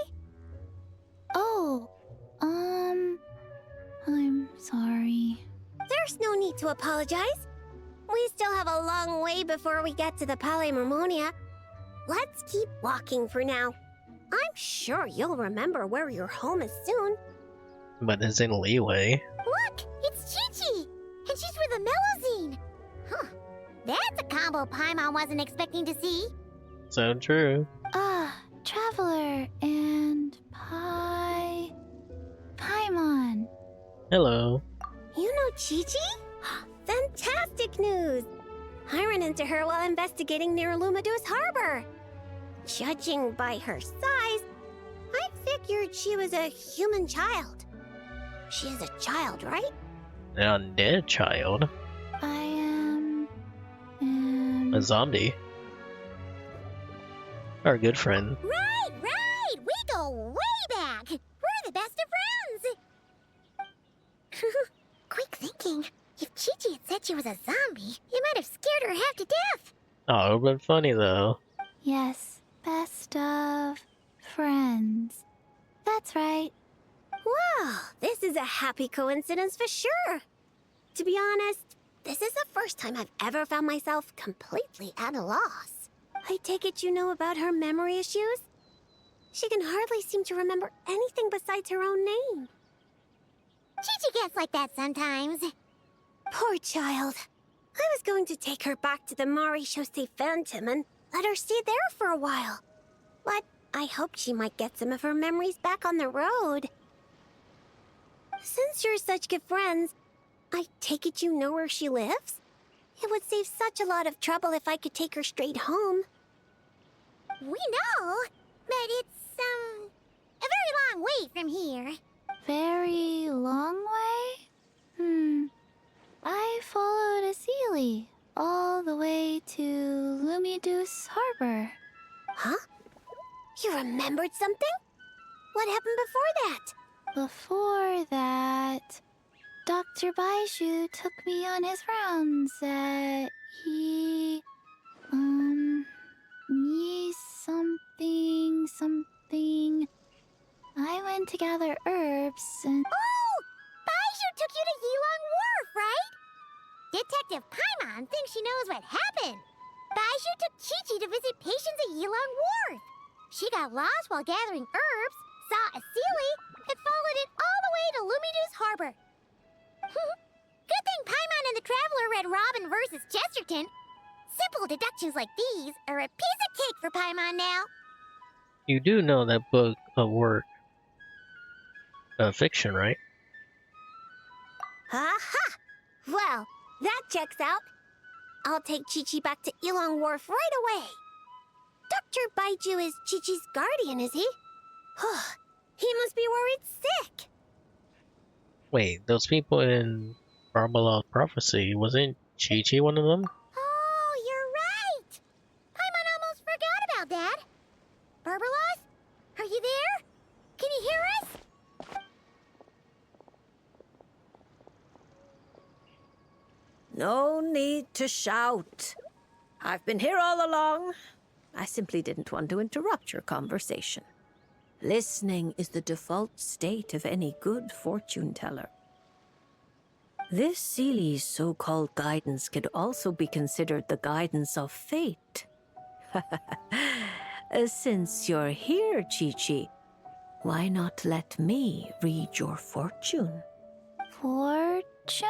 Oh, I'm sorry. There's no need to apologize. We still have a long way before we get to the Palais Mermonia. Let's keep walking for now. I'm sure you'll remember where your home is soon. But it's in leeway. Look, it's Chi-Chi, and she's with a Melusine. Huh, that's a combo Paimon wasn't expecting to see. So true. Traveler and Paimon. Hello. You know Chi-Chi? Fantastic news! I ran into her while investigating near Lumadus Harbor. Judging by her size, I figured she was a human child. She is a child, right? An undead child. I am A zombie. Our good friend. Right! We go way back! We're the best of friends! Quick thinking. If Chi-Chi had said she was a zombie, you might have scared her half to death. Oh, it would've been funny though. Yes, best of friends. That's right. Wow, this is a happy coincidence for sure. To be honest, this is the first time I've ever found myself completely at a loss. I take it you know about her memory issues? She can hardly seem to remember anything besides her own name. Chi-Chi gets like that sometimes. Poor child. I was going to take her back to the Maréchaussée Phantom and let her stay there for a while. But I hoped she might get some of her memories back on the road. Since you're such good friends, I take it you know where she lives? It would save such a lot of trouble if I could take her straight home. We know, but it's, a very long way from here. Very long way? I followed a Sealy all the way to Lumideus Harbor. Huh? You remembered something? What happened before that? Before that, Dr. Baiju took me on his rounds at something. I went to gather herbs and... Oh! Baiju took you to Yilong Wharf, right? Detective Paimon thinks she knows what happened. Baiju took Chi-Chi to visit patients at Yilong Wharf. She got lost while gathering herbs, saw a Sealy, and followed it all the way to Lumideus Harbor. Good thing Paimon and the Traveler read Robin versus Chesterton. Simple deductions like these are a piece of cake for Paimon now. You do know that book of work fiction, right? Aha! Well, that checks out. I'll take Chi-Chi back to Yilong Wharf right away. Dr. Baiju is Chi-Chi's guardian, is he? He must be worried sick. Wait, those people in Barbala's prophecy, wasn't Chi-Chi one of them? Oh, you're right. Paimon almost forgot about that. Barbalos, are you there? Can you hear us? No need to shout. I've been here all along. I simply didn't want to interrupt your conversation. Listening is the default state of any good fortune teller. This Sealy's so-called guidance could also be considered the guidance of fate. Since you're here, Chi-Chi, why not let me read your fortune? Fortune?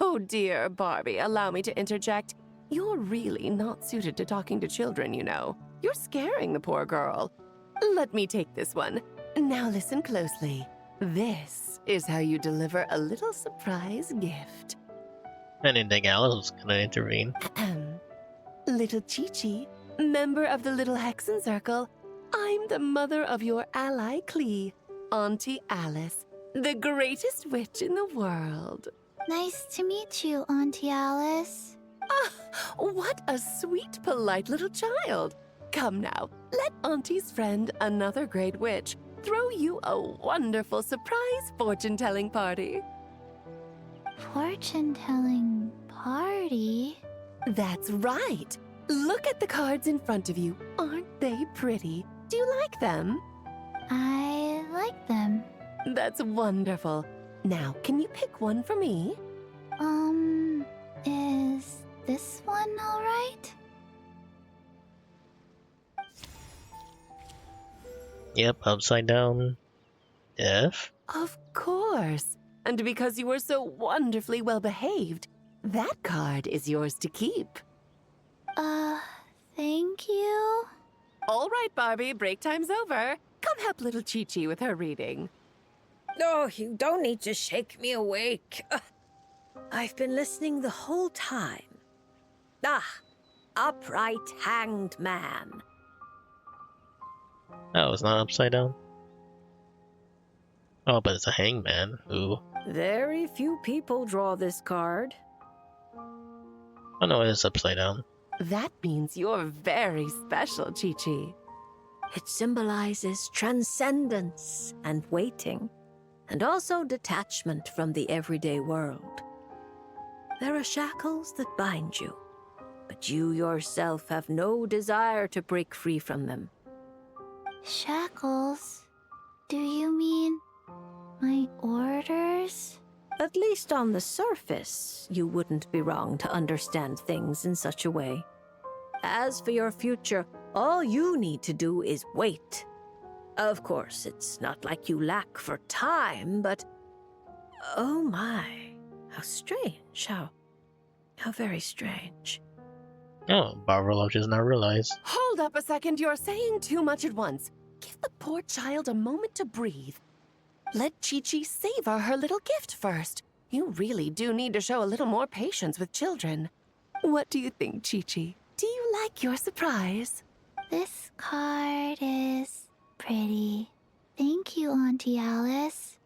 Oh dear, Barbie, allow me to interject. You're really not suited to talking to children, you know. You're scaring the poor girl. Let me take this one. Now listen closely. This is how you deliver a little surprise gift. I didn't think Alice was gonna intervene. Little Chi-Chi, member of the Little Hexen Circle, I'm the mother of your ally Klee, Auntie Alice, the greatest witch in the world. Nice to meet you, Auntie Alice. Ah, what a sweet, polite little child. Come now, let Auntie's friend, another great witch, throw you a wonderful surprise fortune-telling party. Fortune-telling party? That's right. Look at the cards in front of you. Aren't they pretty? Do you like them? I like them. That's wonderful. Now, can you pick one for me? Is this one all right? Yep, upside down. Deaf? Of course. And because you were so wonderfully well behaved, that card is yours to keep. Thank you. All right, Barbie, break time's over. Come help little Chi-Chi with her reading. Oh, you don't need to shake me awake. I've been listening the whole time. Upright hanged man. Oh, it's not upside down? Oh, but it's a hangman. Ooh. Very few people draw this card. Oh no, it is upside down. That means you're very special, Chi-Chi. It symbolizes transcendence and waiting, and also detachment from the everyday world. There are shackles that bind you, but you yourself have no desire to break free from them. Shackles? Do you mean my orders? At least on the surface, you wouldn't be wrong to understand things in such a way. As for your future, all you need to do is wait. Of course, it's not like you lack for time, but... Oh my, how strange, how very strange. Oh, Barbarella just now realized. Hold up a second, you're saying too much at once. Give the poor child a moment to breathe. Let Chi-Chi savor her little gift first. You really do need to show a little more patience with children. What do you think, Chi-Chi? Do you like your surprise? This card is pretty. Thank you, Auntie Alice.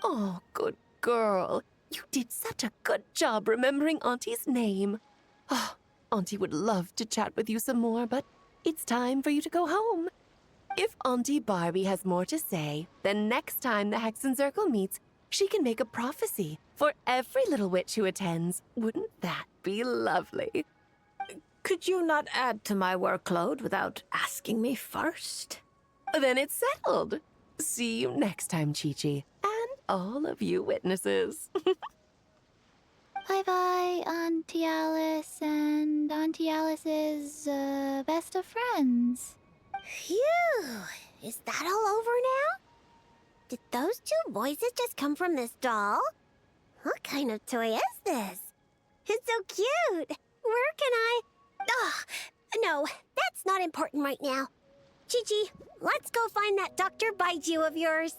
Oh, good girl. You did such a good job remembering Auntie's name. Oh, Auntie would love to chat with you some more, but it's time for you to go home. If Auntie Barbie has more to say, then next time the Hexen Circle meets, she can make a prophecy for every little witch who attends. Wouldn't that be lovely? Could you not add to my workload without asking me first? Then it's settled. See you next time, Chi-Chi, and all of you witnesses. Bye-bye, Auntie Alice and Auntie Alice's best of friends. Phew! Is that all over now? Did those two voices just come from this doll? What kind of toy is this? It's so cute! Where can I... Ugh! No, that's not important right now. Chi-Chi, let's go find that Dr. Baiju of yours.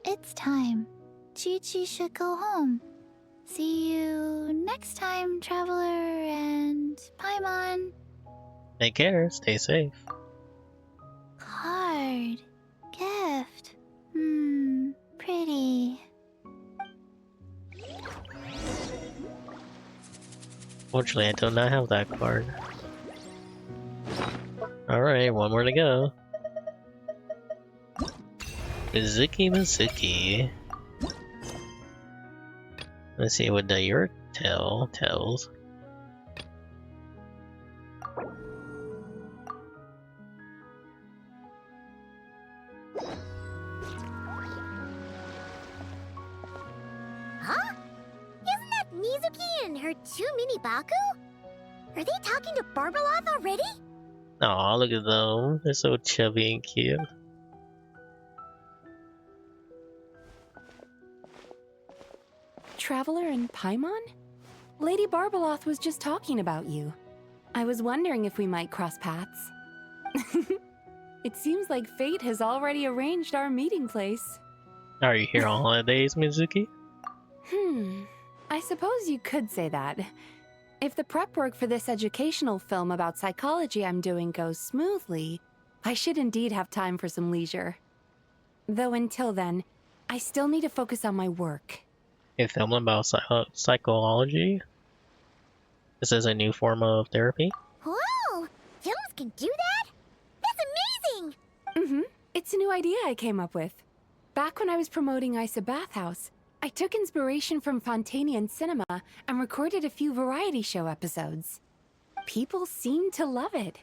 It's time. Chi-Chi should go home. See you next time, Traveler and Paimon. Take care, stay safe. Card. Gift. Pretty. Fortunately, I do not have that card. Alright, one more to go. Mizuki. Let's see what the York tale tells. Huh? Isn't that Mizuki and her two mini Baku? Are they talking to Barbeloth already? Aw, look at them. They're so chubby and cute. Traveler and Paimon? Lady Barbeloth was just talking about you. I was wondering if we might cross paths. It seems like fate has already arranged our meeting place. Are you here on holidays, Mizuki? I suppose you could say that. If the prep work for this educational film about psychology I'm doing goes smoothly, I should indeed have time for some leisure. Though until then, I still need to focus on my work. A film about psychology? This is a new form of therapy? Whoa! Films can do that? That's amazing! It's a new idea I came up with. Back when I was promoting Isa Bathhouse, I took inspiration from Fontanian cinema and recorded a few variety show episodes. People seemed to love it.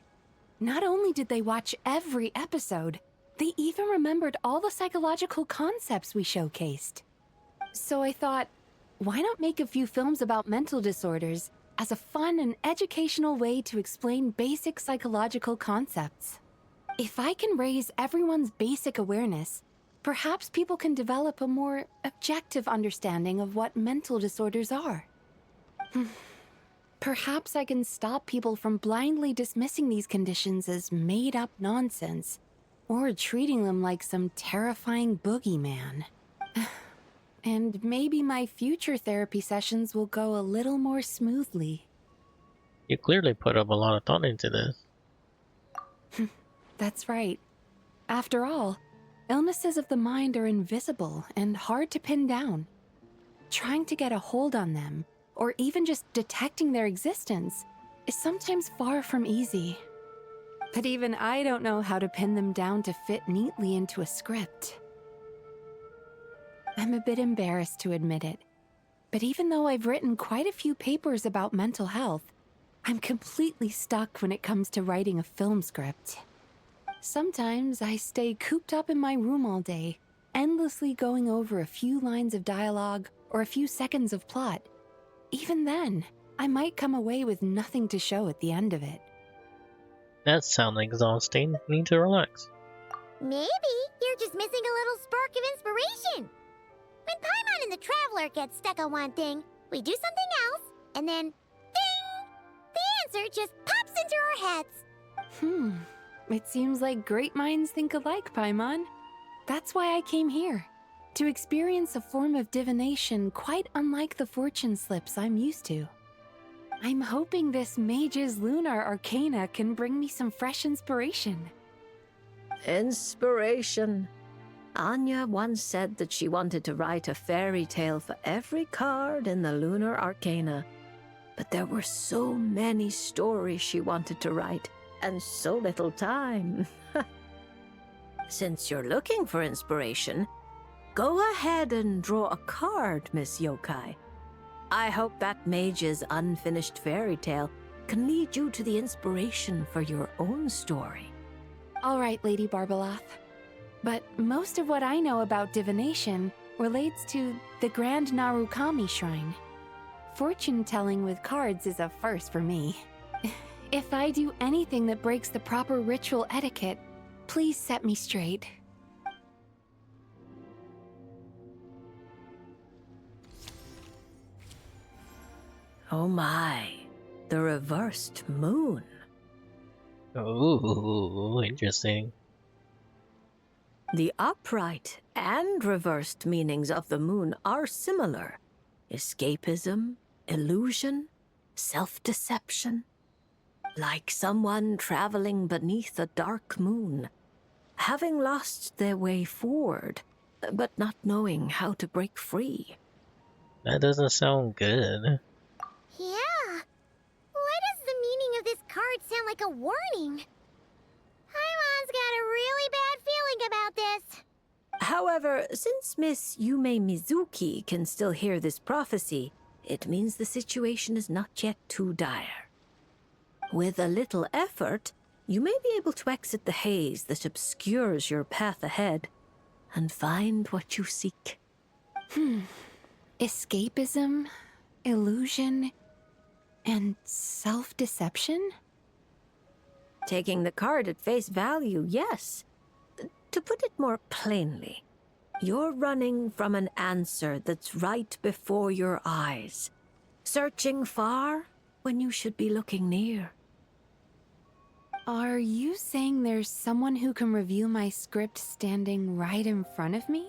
Not only did they watch every episode, they even remembered all the psychological concepts we showcased. So I thought, why not make a few films about mental disorders as a fun and educational way to explain basic psychological concepts? If I can raise everyone's basic awareness, perhaps people can develop a more objective understanding of what mental disorders are. Perhaps I can stop people from blindly dismissing these conditions as made-up nonsense, or treating them like some terrifying boogeyman. And maybe my future therapy sessions will go a little more smoothly. You clearly put up a lot of thought into this. That's right. After all, illnesses of the mind are invisible and hard to pin down. Trying to get a hold on them, or even just detecting their existence, is sometimes far from easy. But even I don't know how to pin them down to fit neatly into a script. I'm a bit embarrassed to admit it, but even though I've written quite a few papers about mental health, I'm completely stuck when it comes to writing a film script. Sometimes I stay cooped up in my room all day, endlessly going over a few lines of dialogue or a few seconds of plot. Even then, I might come away with nothing to show at the end of it. That sounds exhausting. Need to relax. Maybe you're just missing a little spark of inspiration. When Paimon and the Traveler get stuck on one thing, we do something else, and then, ding! The answer just pops into our heads. It seems like great minds think alike, Paimon. That's why I came here. To experience a form of divination quite unlike the fortune slips I'm used to. I'm hoping this mage's lunar arcana can bring me some fresh inspiration. Inspiration. Anya once said that she wanted to write a fairy tale for every card in the lunar arcana. But there were so many stories she wanted to write, and so little time. Since you're looking for inspiration, go ahead and draw a card, Miss Yokai. I hope that mage's unfinished fairy tale can lead you to the inspiration for your own story. All right, Lady Barbeloth. But most of what I know about divination relates to the Grand Narukami Shrine. Fortune-telling with cards is a first for me. If I do anything that breaks the proper ritual etiquette, please set me straight. Oh my, the reversed moon. Ooh, interesting. The upright and reversed meanings of the moon are similar. Escapism, illusion, self-deception. Like someone traveling beneath a dark moon, having lost their way forward, but not knowing how to break free. That doesn't sound good. Yeah. Why does the meaning of this card sound like a warning? Paimon's got a really bad feeling about this. However, since Miss Yume Mizuki can still hear this prophecy, it means the situation is not yet too dire. With a little effort, you may be able to exit the haze that obscures your path ahead and find what you seek. Escapism, illusion, and self-deception? Taking the card at face value, yes. To put it more plainly, you're running from an answer that's right before your eyes, searching far when you should be looking near. Are you saying there's someone who can review my script standing right in front of me?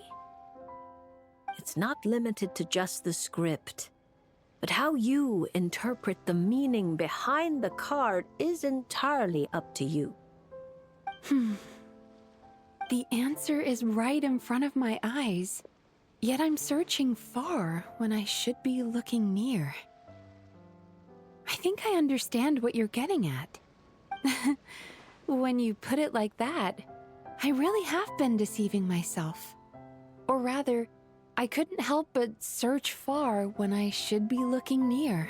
It's not limited to just the script, but how you interpret the meaning behind the card is entirely up to you. The answer is right in front of my eyes, yet I'm searching far when I should be looking near. I think I understand what you're getting at. When you put it like that, I really have been deceiving myself. Or rather, I couldn't help but search far when I should be looking near.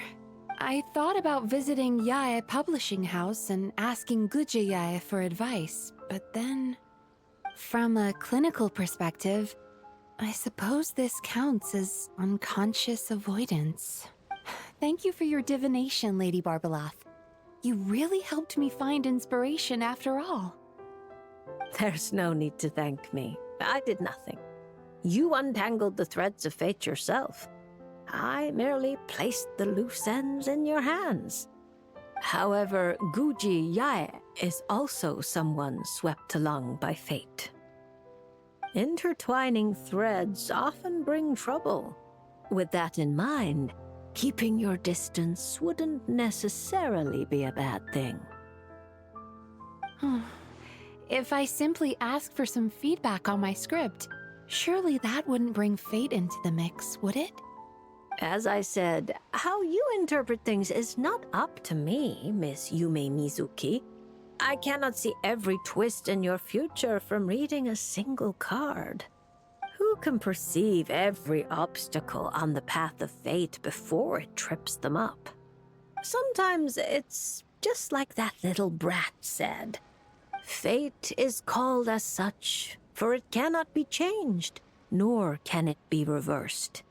I thought about visiting Yae Publishing House and asking Guja Yae for advice, but then, from a clinical perspective, I suppose this counts as unconscious avoidance. Thank you for your divination, Lady Barbeloth. You really helped me find inspiration after all. There's no need to thank me. I did nothing. You untangled the threads of fate yourself. I merely placed the loose ends in your hands. However, Guji Yae is also someone swept along by fate. Intertwining threads often bring trouble. With that in mind, keeping your distance wouldn't necessarily be a bad thing. If I simply asked for some feedback on my script, surely that wouldn't bring fate into the mix, would it? As I said, how you interpret things is not up to me, Miss Yume Mizuki. I cannot see every twist in your future from reading a single card. Who can perceive every obstacle on the path of fate before it trips them up? Sometimes it's just like that little brat said. Fate is called as such, for it cannot be changed, nor can it be reversed.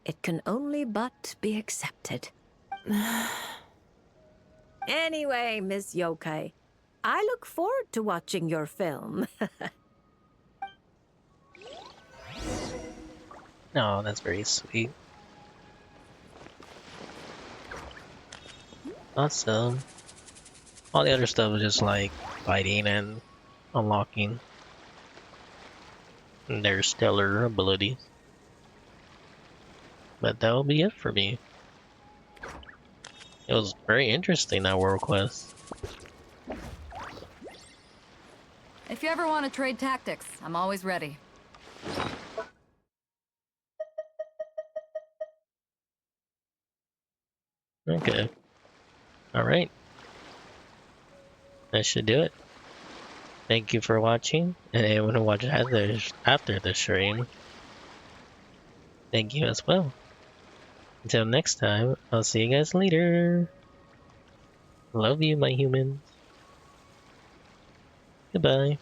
It can only but be accepted. Anyway, Miss Yokai, I look forward to watching your film. Oh, that's very sweet. Awesome. All the other stuff was just like fighting and unlocking their stellar abilities. But that will be it for me. It was very interesting, that World Quest. If you ever want to trade tactics, I'm always ready. Okay. Alright. That should do it. Thank you for watching, and anyone who watched after the stream, thank you as well. Until next time, I'll see you guys later. Love you, my humans. Goodbye.